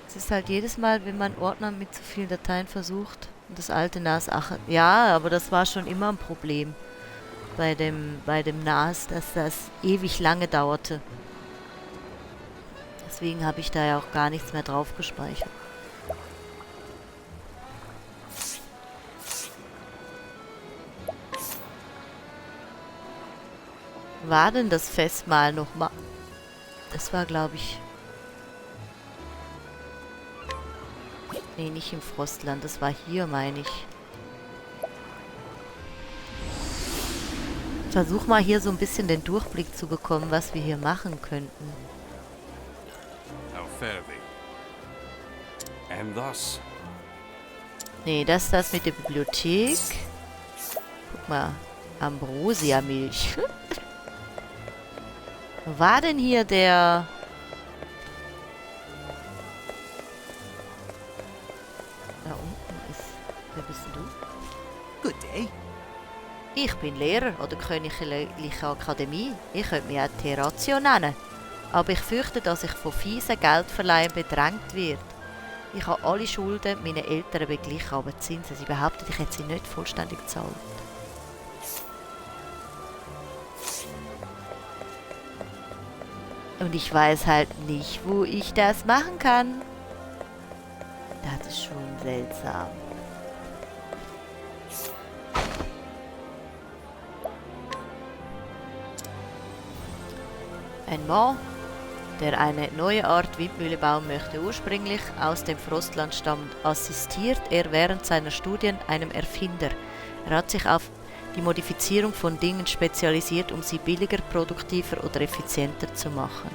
Es ist halt jedes Mal, wenn man Ordner mit zu vielen Dateien versucht und das alte NAS... Ach, ja, aber das war schon immer ein Problem bei dem NAS, dass das ewig lange dauerte. Deswegen habe ich da ja auch gar nichts mehr drauf gespeichert. War denn das Festmahl nochmal? Das war, glaube ich... Nee, nicht im Frostland. Das war hier, meine ich. Ich versuche mal hier so ein bisschen den Durchblick zu bekommen, was wir hier machen könnten. Nee, das ist das mit der Bibliothek. Guck mal. Ambrosia-Milch. War denn hier der... Da unten ist... Wer bist denn du? Good day. Ich bin Lehrer an der Königlichen Akademie. Ich könnte mich auch Terratio nennen. Aber ich fürchte, dass ich von fiesen Geldverleihern bedrängt werde. Ich habe alle Schulden meiner Eltern beglichen, aber die Zinsen, sie behaupten, ich hätte sie nicht vollständig gezahlt. Und ich weiß halt nicht, wo ich das machen kann. Das ist schon seltsam. Ein Mann, der eine neue Art Windmühle bauen möchte, ursprünglich aus dem Frostland stammt, assistiert er während seiner Studien einem Erfinder. Er hat sich auf die Modifizierung von Dingen spezialisiert, um sie billiger, produktiver oder effizienter zu machen.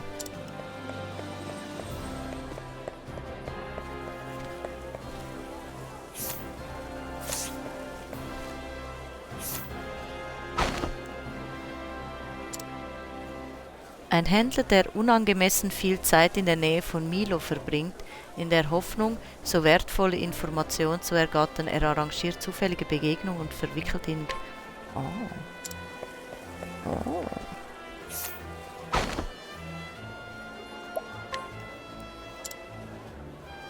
Ein Händler, der unangemessen viel Zeit in der Nähe von Milo verbringt, in der Hoffnung, so wertvolle Informationen zu ergattern. Er arrangiert zufällige Begegnungen und verwickelt ihn... Oh.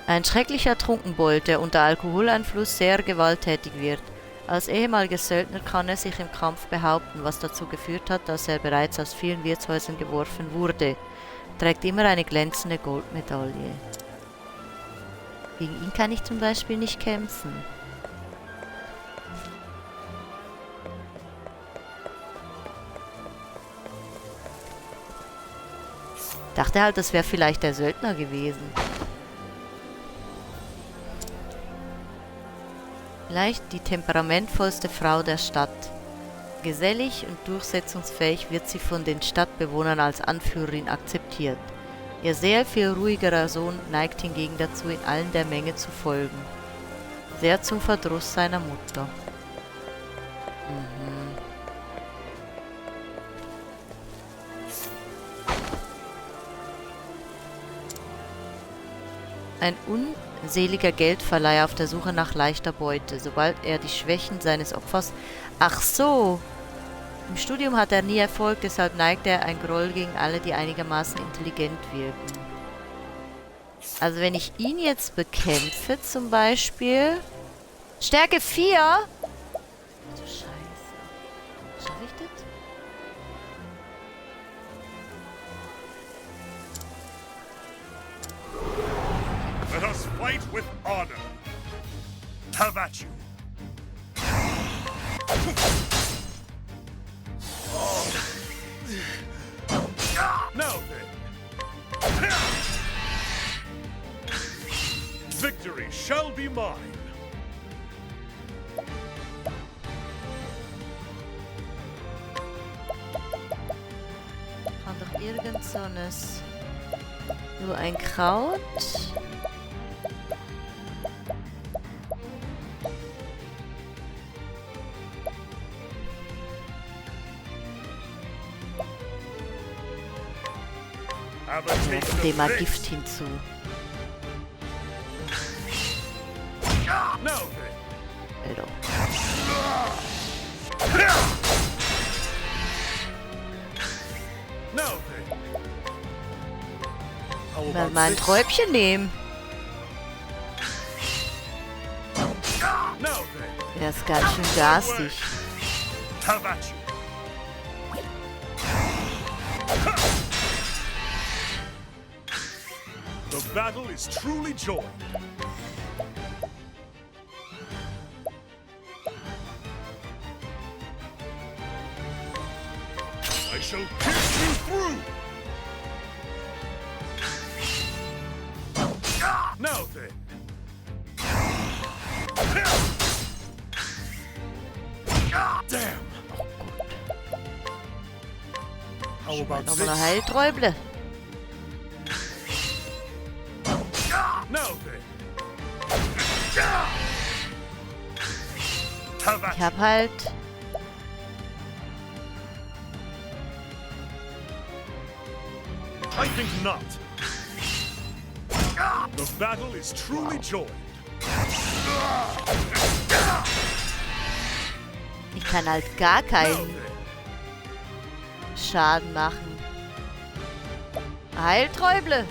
Ein schrecklicher Trunkenbold, der unter Alkoholeinfluss sehr gewalttätig wird. Als ehemaliger Söldner kann er sich im Kampf behaupten, was dazu geführt hat, dass er bereits aus vielen Wirtshäusern geworfen wurde. Trägt immer eine glänzende Goldmedaille. Gegen ihn kann ich zum Beispiel nicht kämpfen. Dachte halt, das wäre vielleicht der Söldner gewesen. Vielleicht die temperamentvollste Frau der Stadt. Gesellig und durchsetzungsfähig wird sie von den Stadtbewohnern als Anführerin akzeptiert. Ihr sehr viel ruhigerer Sohn neigt hingegen dazu, in allen der Menge zu folgen. Sehr zum Verdruss seiner Mutter. Ein unseliger Geldverleiher auf der Suche nach leichter Beute, sobald er die Schwächen seines Opfers... Ach so! Im Studium hat er nie Erfolg, deshalb neigt er ein Groll gegen alle, die einigermaßen intelligent wirken. Also wenn ich ihn jetzt bekämpfe zum Beispiel... Stärke 4? Du Scheiße. Schaffe ich das? Let us fight with honor. Have at you. Now then. Victory shall be mine. Kann doch irgend so nur ein Kraut. Have a taste of Dem mal this. Gift hinzu. Now then. Alter. Now then. Mal ein Träubchen nehmen. Now then. Der ist ganz schön garstig. Have at you. The battle is truly joined. I shall pierce you through. Now then. Damn. How about Nochmal eine Heilträuble. Now then. Have at Ich hab halt... I think not. The battle is truly joined. Ich kann halt gar Now keinen then. Schaden machen. Heilträuble.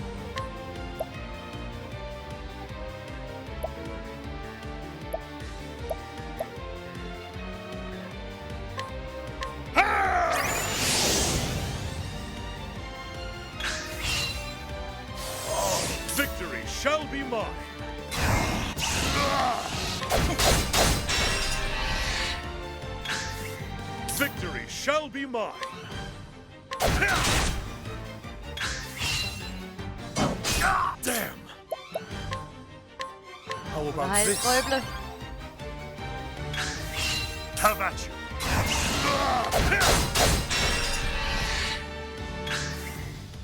Victory shall be mine. Victory shall be mine. Damn. How about this? Heilträuble. Have at you.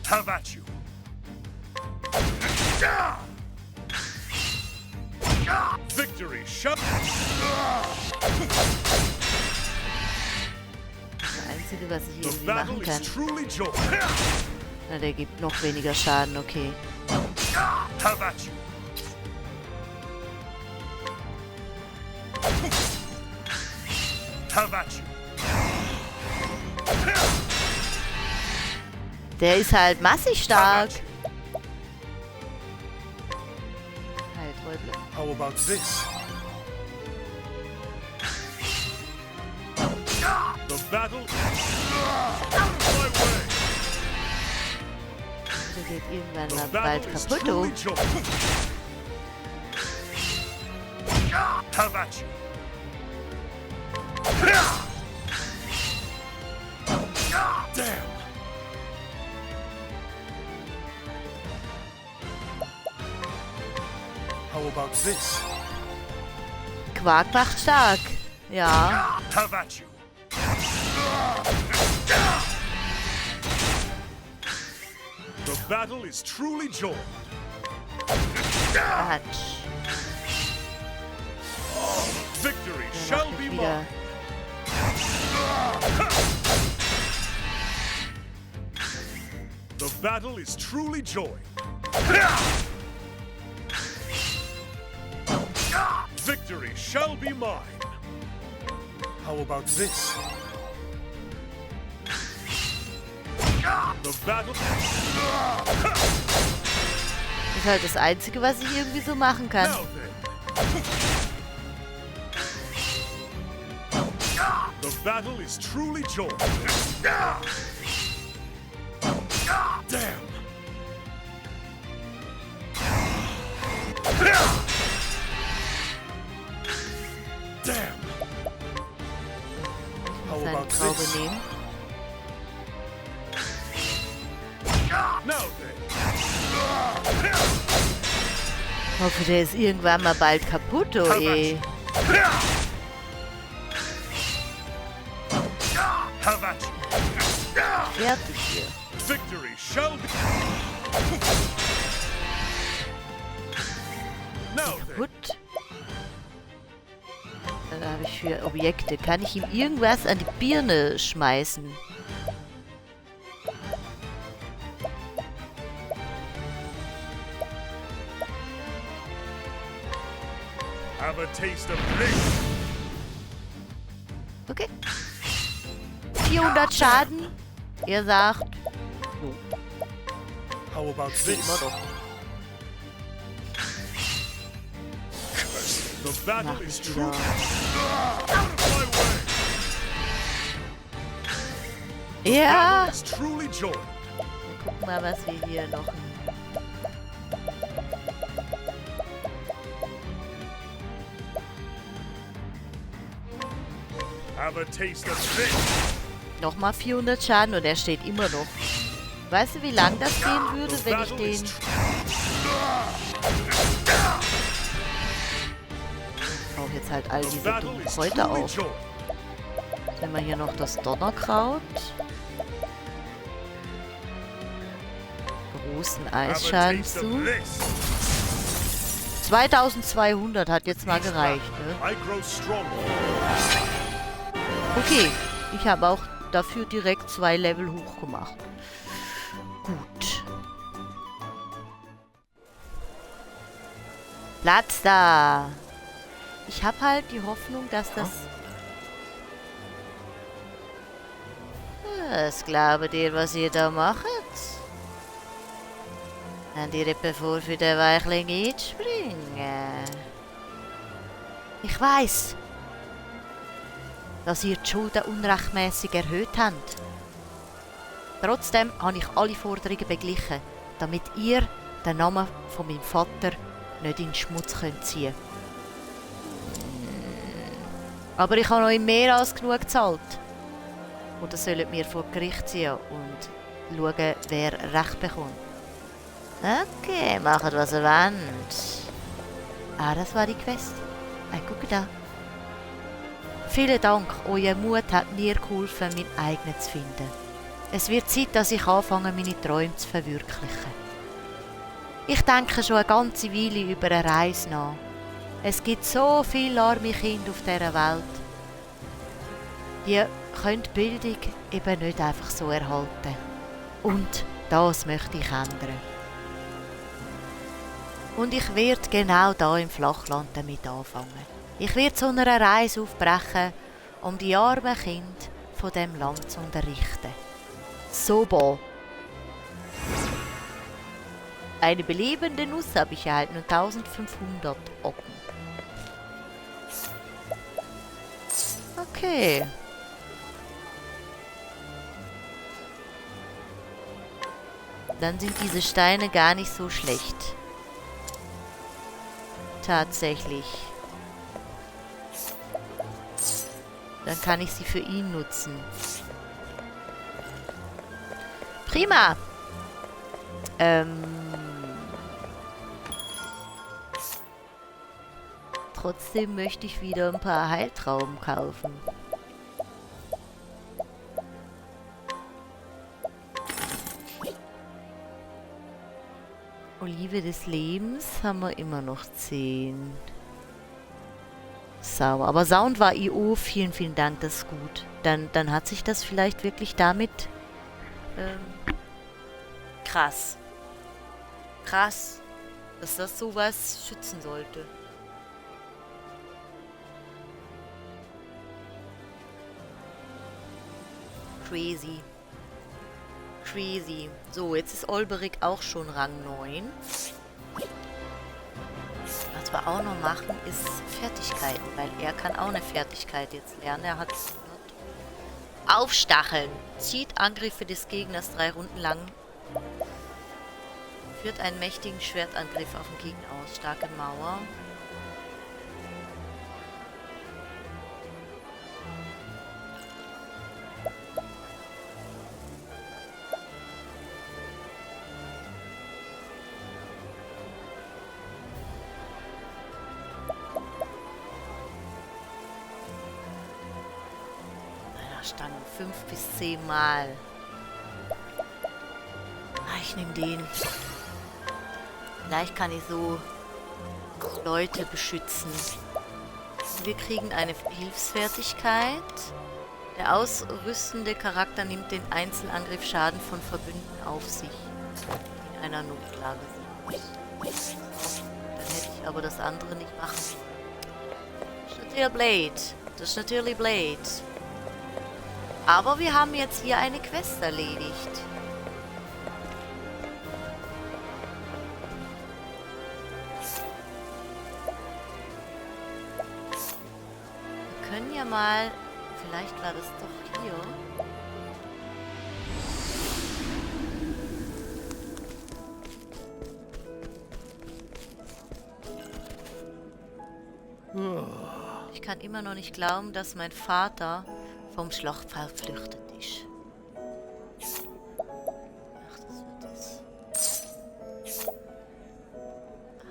Have at you. Victory shall. Das Einzige, was ich The irgendwie battle machen is kann. truly joined. Na, der gibt noch weniger Schaden, okay. Have at you. Have at you. Der ist halt massig stark. Heilträuble. How about this? The battle. Out of my way. Der geht irgendwann The mal battle bald is kaputt. truly joined. Have at you. Damn. How about this? Quark macht stark. Ja. Have at you. The battle is truly joined. Quatsch. Victory Der shall macht be mich mine. wieder. The battle is truly joined. Victory shall be mine. How about this? The battle. Das ist halt das Einzige, was ich irgendwie so machen kann. Now then. The battle is truly joined. Damn. Hoffe, der ist irgendwann mal bald kaputt, oh je. Fertig hier. Victory shall be. Now then. Gut. Dann habe ich für Objekte. Kann ich ihm irgendwas an die Birne schmeißen? Have a taste of this. Okay. 400 Schaden. Ihr sagt... How about Sehen wir this? doch. The battle Mach is ich true. wieder. Out of my way. Ja. Battle is truly joined. Gucken mal, was wir hier noch... Have a taste of this. Nochmal 400 Schaden und er steht immer noch. Weißt du, wie lang das gehen würde, The wenn ich battle is den... true. Ich brauche jetzt halt all The diese battle dummen is Kräuter truly auf. joined. Nehmen wir hier noch das Donnerkraut. Großen Have a Eisschaden taste zu. of this. 2200 hat jetzt mal gereicht, ne? I grow strong. Okay, ich habe auch dafür direkt 2 Level hoch gemacht. Gut. Platz da. Ich habe halt die Hoffnung, dass das... Was glaubt ihr, was ihr da macht? Habt ihr etwa vor, für den Weichling einzuspringen? Ich weiss, dass ihr die Schulden unrechtmäßig erhöht habt. Trotzdem habe ich alle Forderungen beglichen, damit ihr den Namen von meinem Vater nicht in den Schmutz ziehen könnt. Aber ich habe euch mehr als genug gezahlt. Oder sollt mir vor Gericht ziehen und schauen, wer Recht bekommt. Okay, macht was ihr wollt. Ah, das war die Quest. Hey, guck da. Vielen Dank, euer Mut hat mir geholfen, mein eigenen zu finden. Es wird Zeit, dass ich anfange, meine Träume zu verwirklichen. Ich denke schon eine ganze Weile über eine Reise nach. Es gibt so viele arme Kinder auf dieser Welt. Die können die Bildung eben nicht einfach so erhalten. Und das möchte ich ändern. Und ich werde genau da im Flachland damit anfangen. Ich werde zu einer Reise aufbrechen, um die armen Kinder von diesem Land zu unterrichten. Sobo. Eine belebende Nuss habe ich erhalten und 1500 Ocken. Okay. Dann sind diese Steine gar nicht so schlecht. Tatsächlich. Dann kann ich sie für ihn nutzen. Prima. Trotzdem möchte ich wieder ein paar Heiltrauben kaufen. Olive des Lebens haben wir immer noch 10. Sauber. Aber Sound war IO. Vielen, vielen Dank, das ist gut. Dann hat sich das vielleicht wirklich damit... krass. Krass, dass das sowas schützen sollte. Crazy. Crazy. So, jetzt ist Olberich auch schon Rang 9. Was wir auch noch machen, ist Fertigkeiten, weil er kann auch eine Fertigkeit jetzt lernen. Er hat Aufstacheln. Zieht Angriffe des Gegners 3 Runden lang. Führt einen mächtigen Schwertangriff auf den Gegner aus. Starke Mauer. Powerstangen 5 bis 10 Mal. Ich nehme den. Vielleicht kann ich so Leute beschützen. Wir kriegen eine Hilfsfertigkeit. Der ausrüstende Charakter nimmt den Einzelangriff Schaden von Verbündeten auf sich. In einer Notlage. Dann hätte ich aber das andere nicht machen sollen. Das ist natürlich Blade. Das ist natürlich Blade. Aber wir haben jetzt hier eine Quest erledigt. Wir können ja mal... Vielleicht war das doch hier. Ich kann immer noch nicht glauben, dass mein Vater vom Schlachtfeld geflüchtet ist. Ach, das wird das.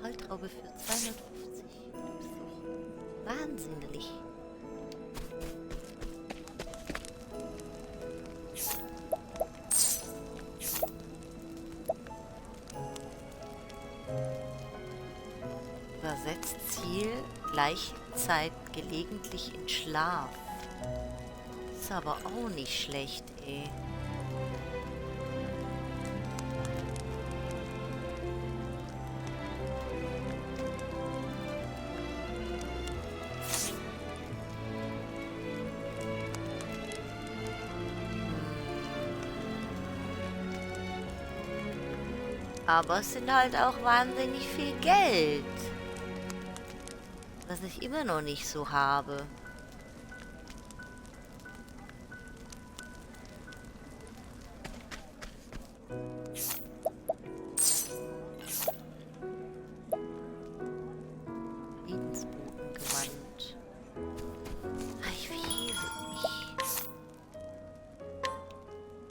Haltraube für 250. Das ist doch wahnsinnig. Übersetzt Ziel Gleichzeit gelegentlich in Schlaf. Ist aber auch nicht schlecht, ey. Aber es sind halt auch wahnsinnig viel Geld. Was ich immer noch nicht so habe. Friedensbotengewand. Ich will nicht.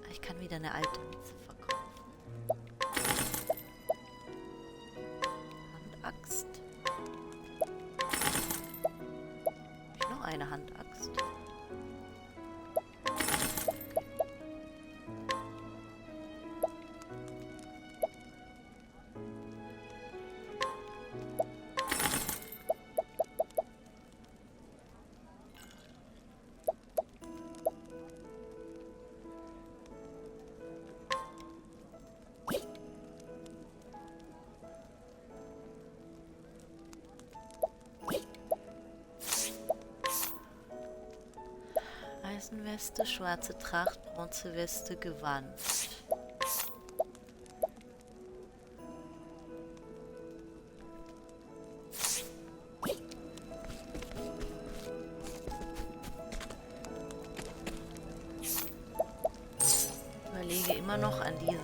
Ich kann wieder eine alte Mütze verkaufen. Handaxt. Noch eine Handaxt. Eisenweste, schwarze Tracht, Bronzeweste, Gewand. Ich überlege immer noch an diesen...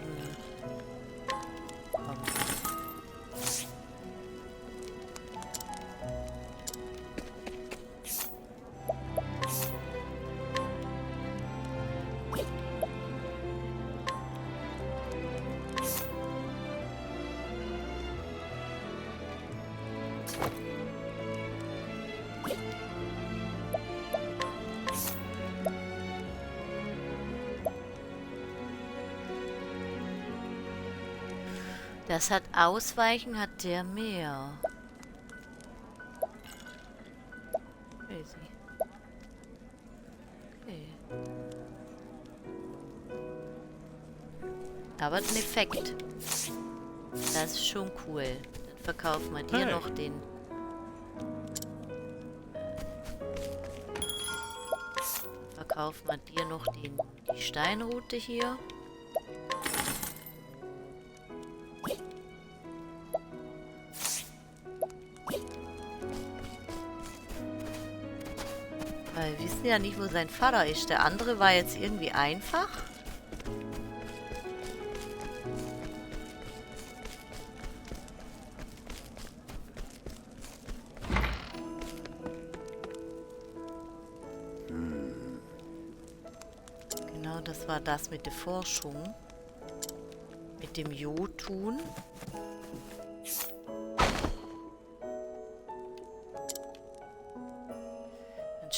Das hat Ausweichen, hat der mehr. Crazy. Okay. Aber ein Effekt. Das ist schon cool. Dann verkaufen wir dir noch den... Verkaufen wir dir noch die Steinrute hier. Weil wir wissen ja nicht, wo sein Vater ist. Der andere war jetzt irgendwie einfach. Genau, das war das mit der Forschung. Mit dem Jotun.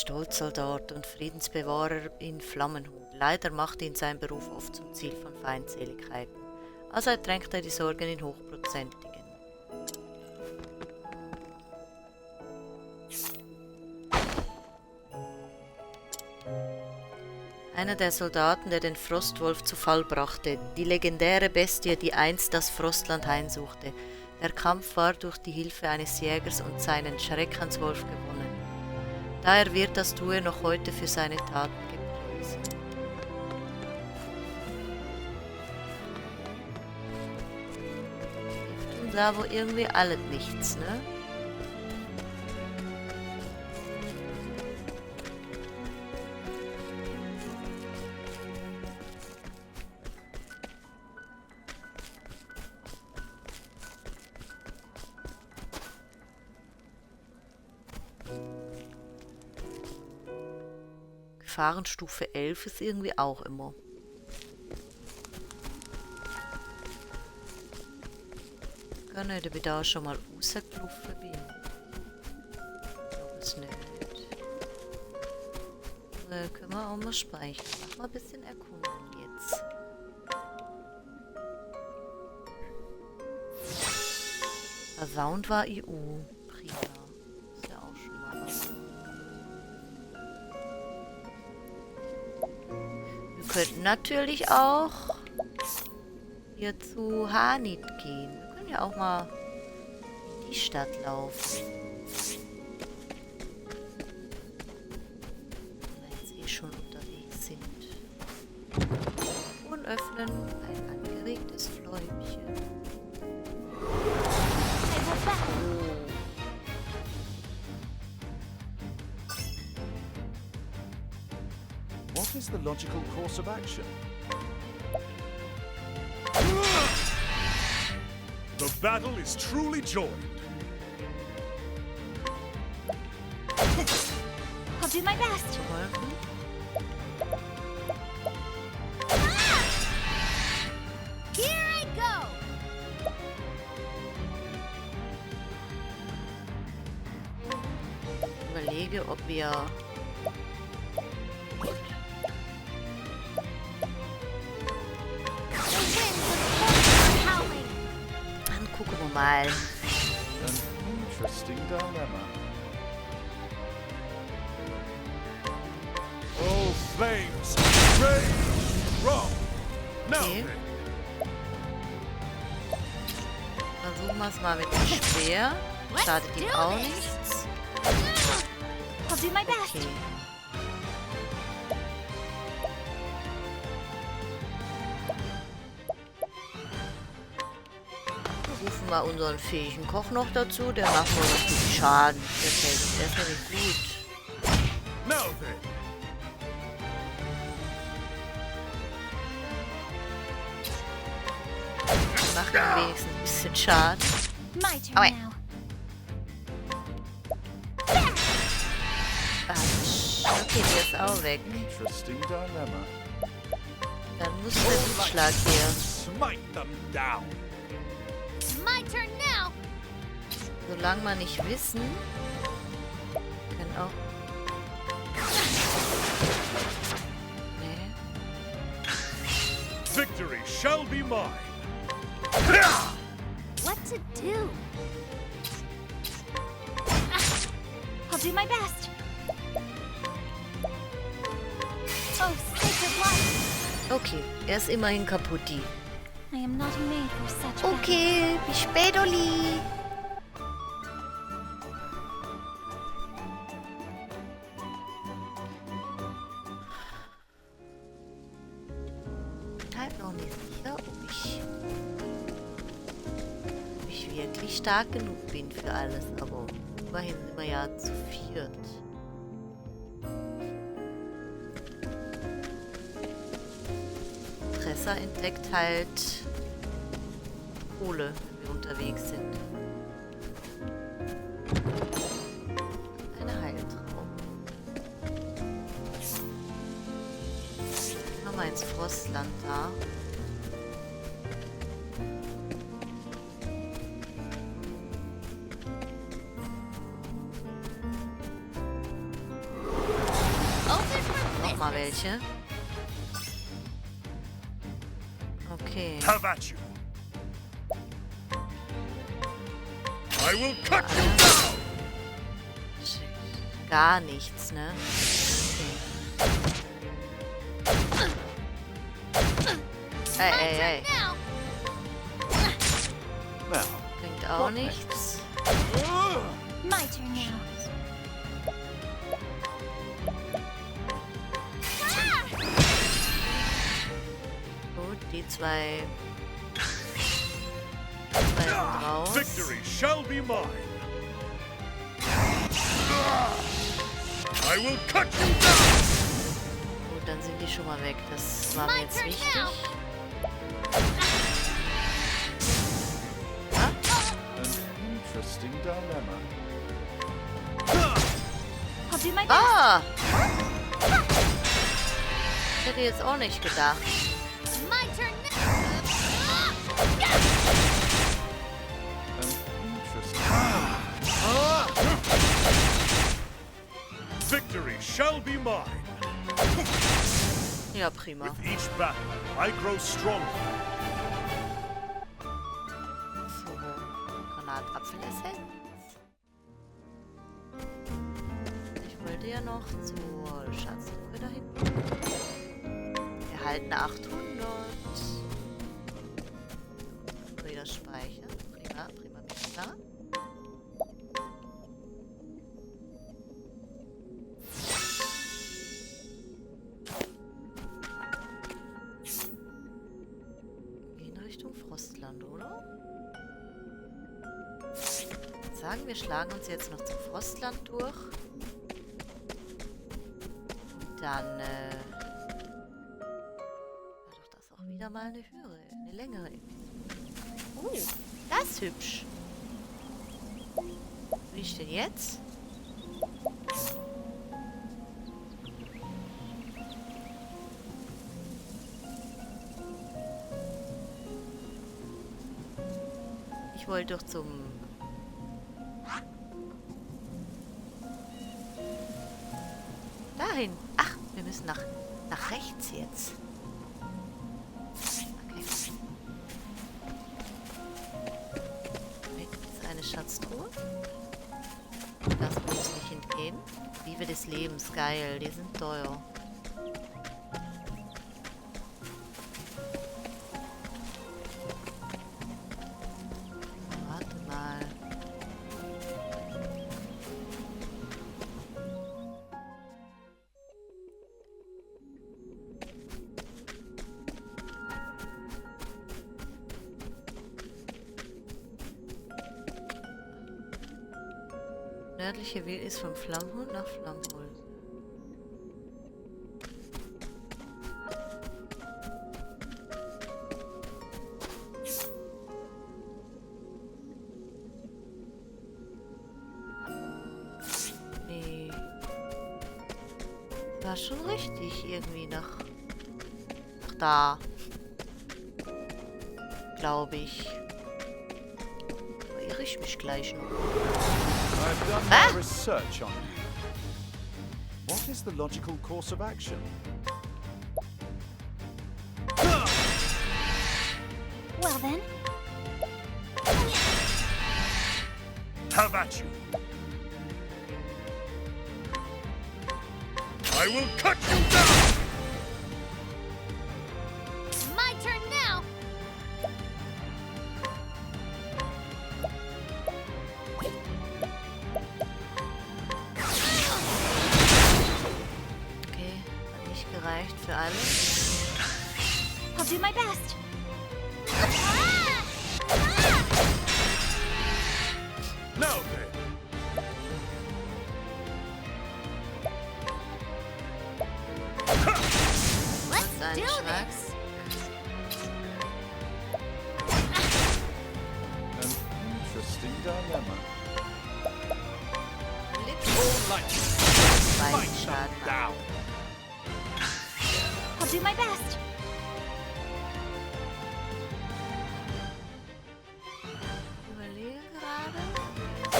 Stolzsoldat und Friedensbewahrer in Flammenhut. Leider macht ihn sein Beruf oft zum Ziel von Feindseligkeiten. Also ertränkt er die Sorgen in hochprozentigen. Einer der Soldaten, der den Frostwolf zu Fall brachte, die legendäre Bestie, die einst das Frostland heimsuchte. Der Kampf war durch die Hilfe eines Jägers und seinen Schreckenswolf gewonnen. Daher wird das Tue noch heute für seine Taten gepriesen. Hilft uns aber irgendwie alles nichts, ne? Gefahrenstufe 11 ist irgendwie auch immer. Gar nicht, ob ich da schon mal rausgelaufen bin. Ich glaube es nicht. Können wir auch mal speichern. Mach mal ein bisschen erkunden jetzt. Sound war EU. Prima. Ist ja auch schon mal was. Wir könnten natürlich auch hier zu Hanit gehen. Wir können ja auch mal in die Stadt laufen. Wenn wir jetzt eh schon unterwegs sind. Und öffnen ein angeregtes Fläumchen. What is the logical course of action? The battle is truly joined. I'll do my best. Here I go. Überlege, ob wir dann gucken wir mal. An interesting dilemma. Oh, flames, rage, strong. Now Okay. then. Versuchen wir es mal mit dem Speer. Schadet ihm auch nichts. I'll do my best. Okay. Rufen wir unseren fähigen Koch noch dazu. Der macht wohl noch viel Schaden. Der ist nämlich gut. Now then. Macht am wenigsten ein bisschen Schaden. My turn Aua. now. Okay, der ist auch weg. Interesting dilemma. Dann muss der Blutschlag her. Smite them down. My turn now. Solange wir nicht wissen, können auch... Nee. Victory shall be mine. What to do? I'll do my best. Oh, sacred light. Okay, er ist immerhin kaputti. I am not made for such battle. Okay, bis späterli. Halt noch nicht sicher, ob ich wirklich stark genug bin für alles, aber immerhin sind wir ja zu viert. Tresser entdeckt halt Kohle, wenn wir unterwegs sind. Eine Heiltraube. Haben wir ins Frostland da. welche. Okay. Have at you. I will cut you down. Gar nichts, ne? Okay. Ey. Now, Bringt auch nichts. My turn now. Gut, die zwei sind raus. Victory shall be mine. I will cut you down. Gut, dann sind die schon mal weg. Das war mir jetzt wichtig. An interesting dilemma. I'll do my best. Ah! Ich hätte jetzt auch nicht gedacht. My turn Victory shall be mine. Ja, prima. With each battle, I grow stronger. So, Granatapfelessenz. Ich wollte ja noch zur Schatztruhe da hinten. Erhaltene 800. Wieder speichern. Prima. Frostland, oder? Ich sagen, wir schlagen uns jetzt noch zum Frostland durch. Und dann, war doch das auch wieder mal eine längere. Oh, das ist hübsch. Wie ist denn jetzt? Ich wollte doch zum... Dahin. Ach, wir müssen nach rechts jetzt. Okay. Weg ist eine Schatztruhe. Lassen wir uns nicht entgehen. Liebe des Lebens, geil. Die sind teuer. Nördliche Weg ist vom Flammhut nach Flammhut. Nee. War schon richtig irgendwie nach da. Glaube ich. Da irre ich mich gleich noch. I've done my research on you. What is the logical course of action? Well then. Have at you. I will cut you down. My turn now. Okay, hat nicht gereicht für alle. I'll do my best. Now then. Let's Ein do Schlag. this. An interesting dilemma. Zwei Schaden. Down. I'll do my best. Ich überlege gerade.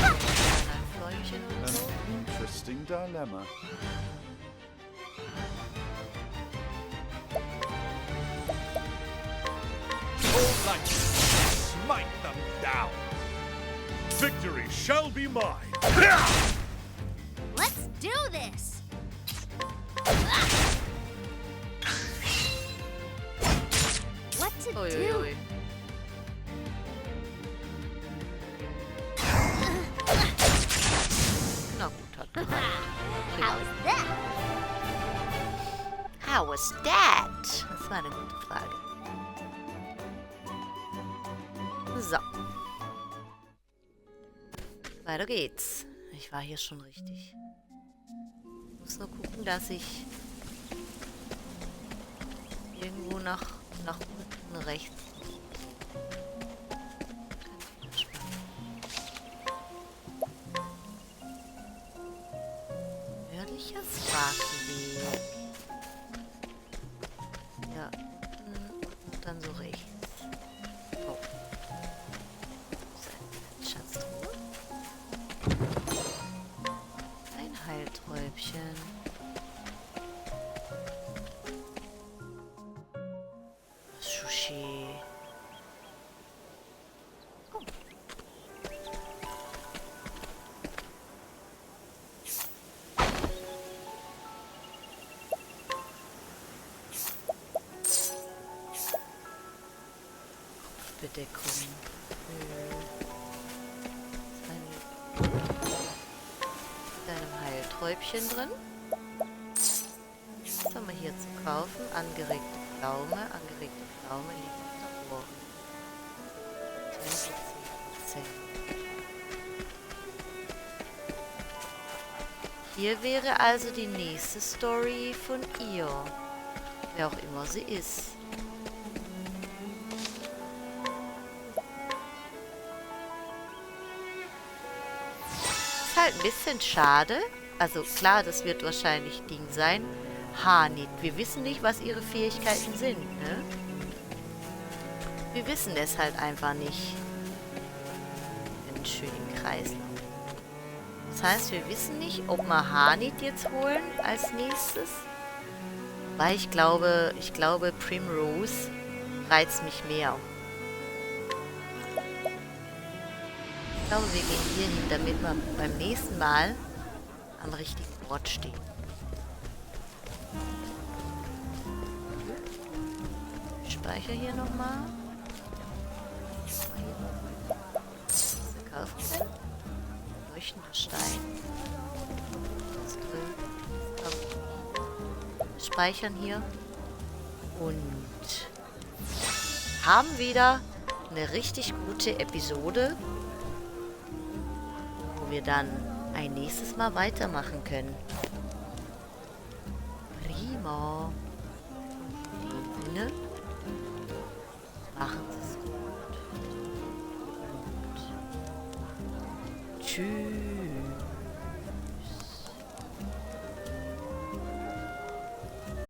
Ein Fläumchen und An so. interesting dilemma. like to smite them down. Victory shall be mine. Let's do this! What to do? Uiuiui. Na gut, hat gereicht. How's that? How was that? Das war eine gute Frage. So. Weiter geht's. Ich war hier schon richtig. Muss nur gucken, dass ich irgendwo nach unten rechts. Nördlicher Sparkenweg. Ja. Und dann so rechts. Oh. Schatztruhe. Ein Heilträubchen. Sushi. Oh. Bedeckung. Mit einem Heilträubchen drin. Was haben wir hier zu kaufen? Angeregte Pflaume. Angeregte Pflaume liegt auf der Ohren. 10%. Hier wäre also die nächste Story von ihr. Wer auch immer sie ist. Halt ein bisschen schade. Also klar, das wird wahrscheinlich Ding sein. Hanit. Wir wissen nicht, was ihre Fähigkeiten sind, ne? Wir wissen es halt einfach nicht. Einen schönen Kreislauf. Das heißt, wir wissen nicht, ob wir Hanit jetzt holen als nächstes. Weil ich glaube, Primrose reizt mich mehr. Ich glaube, wir gehen hier hin, damit wir beim nächsten Mal am richtigen Ort stehen. Ich speichere hier nochmal. Was wir kaufen können. Leuchtender Stein. Das ist drin. Wir speichern hier. Und haben wieder eine richtig gute Episode, wo wir dann ein nächstes Mal weitermachen können. Prima. In dem Sinne, machen Sie es gut. Und tschüss.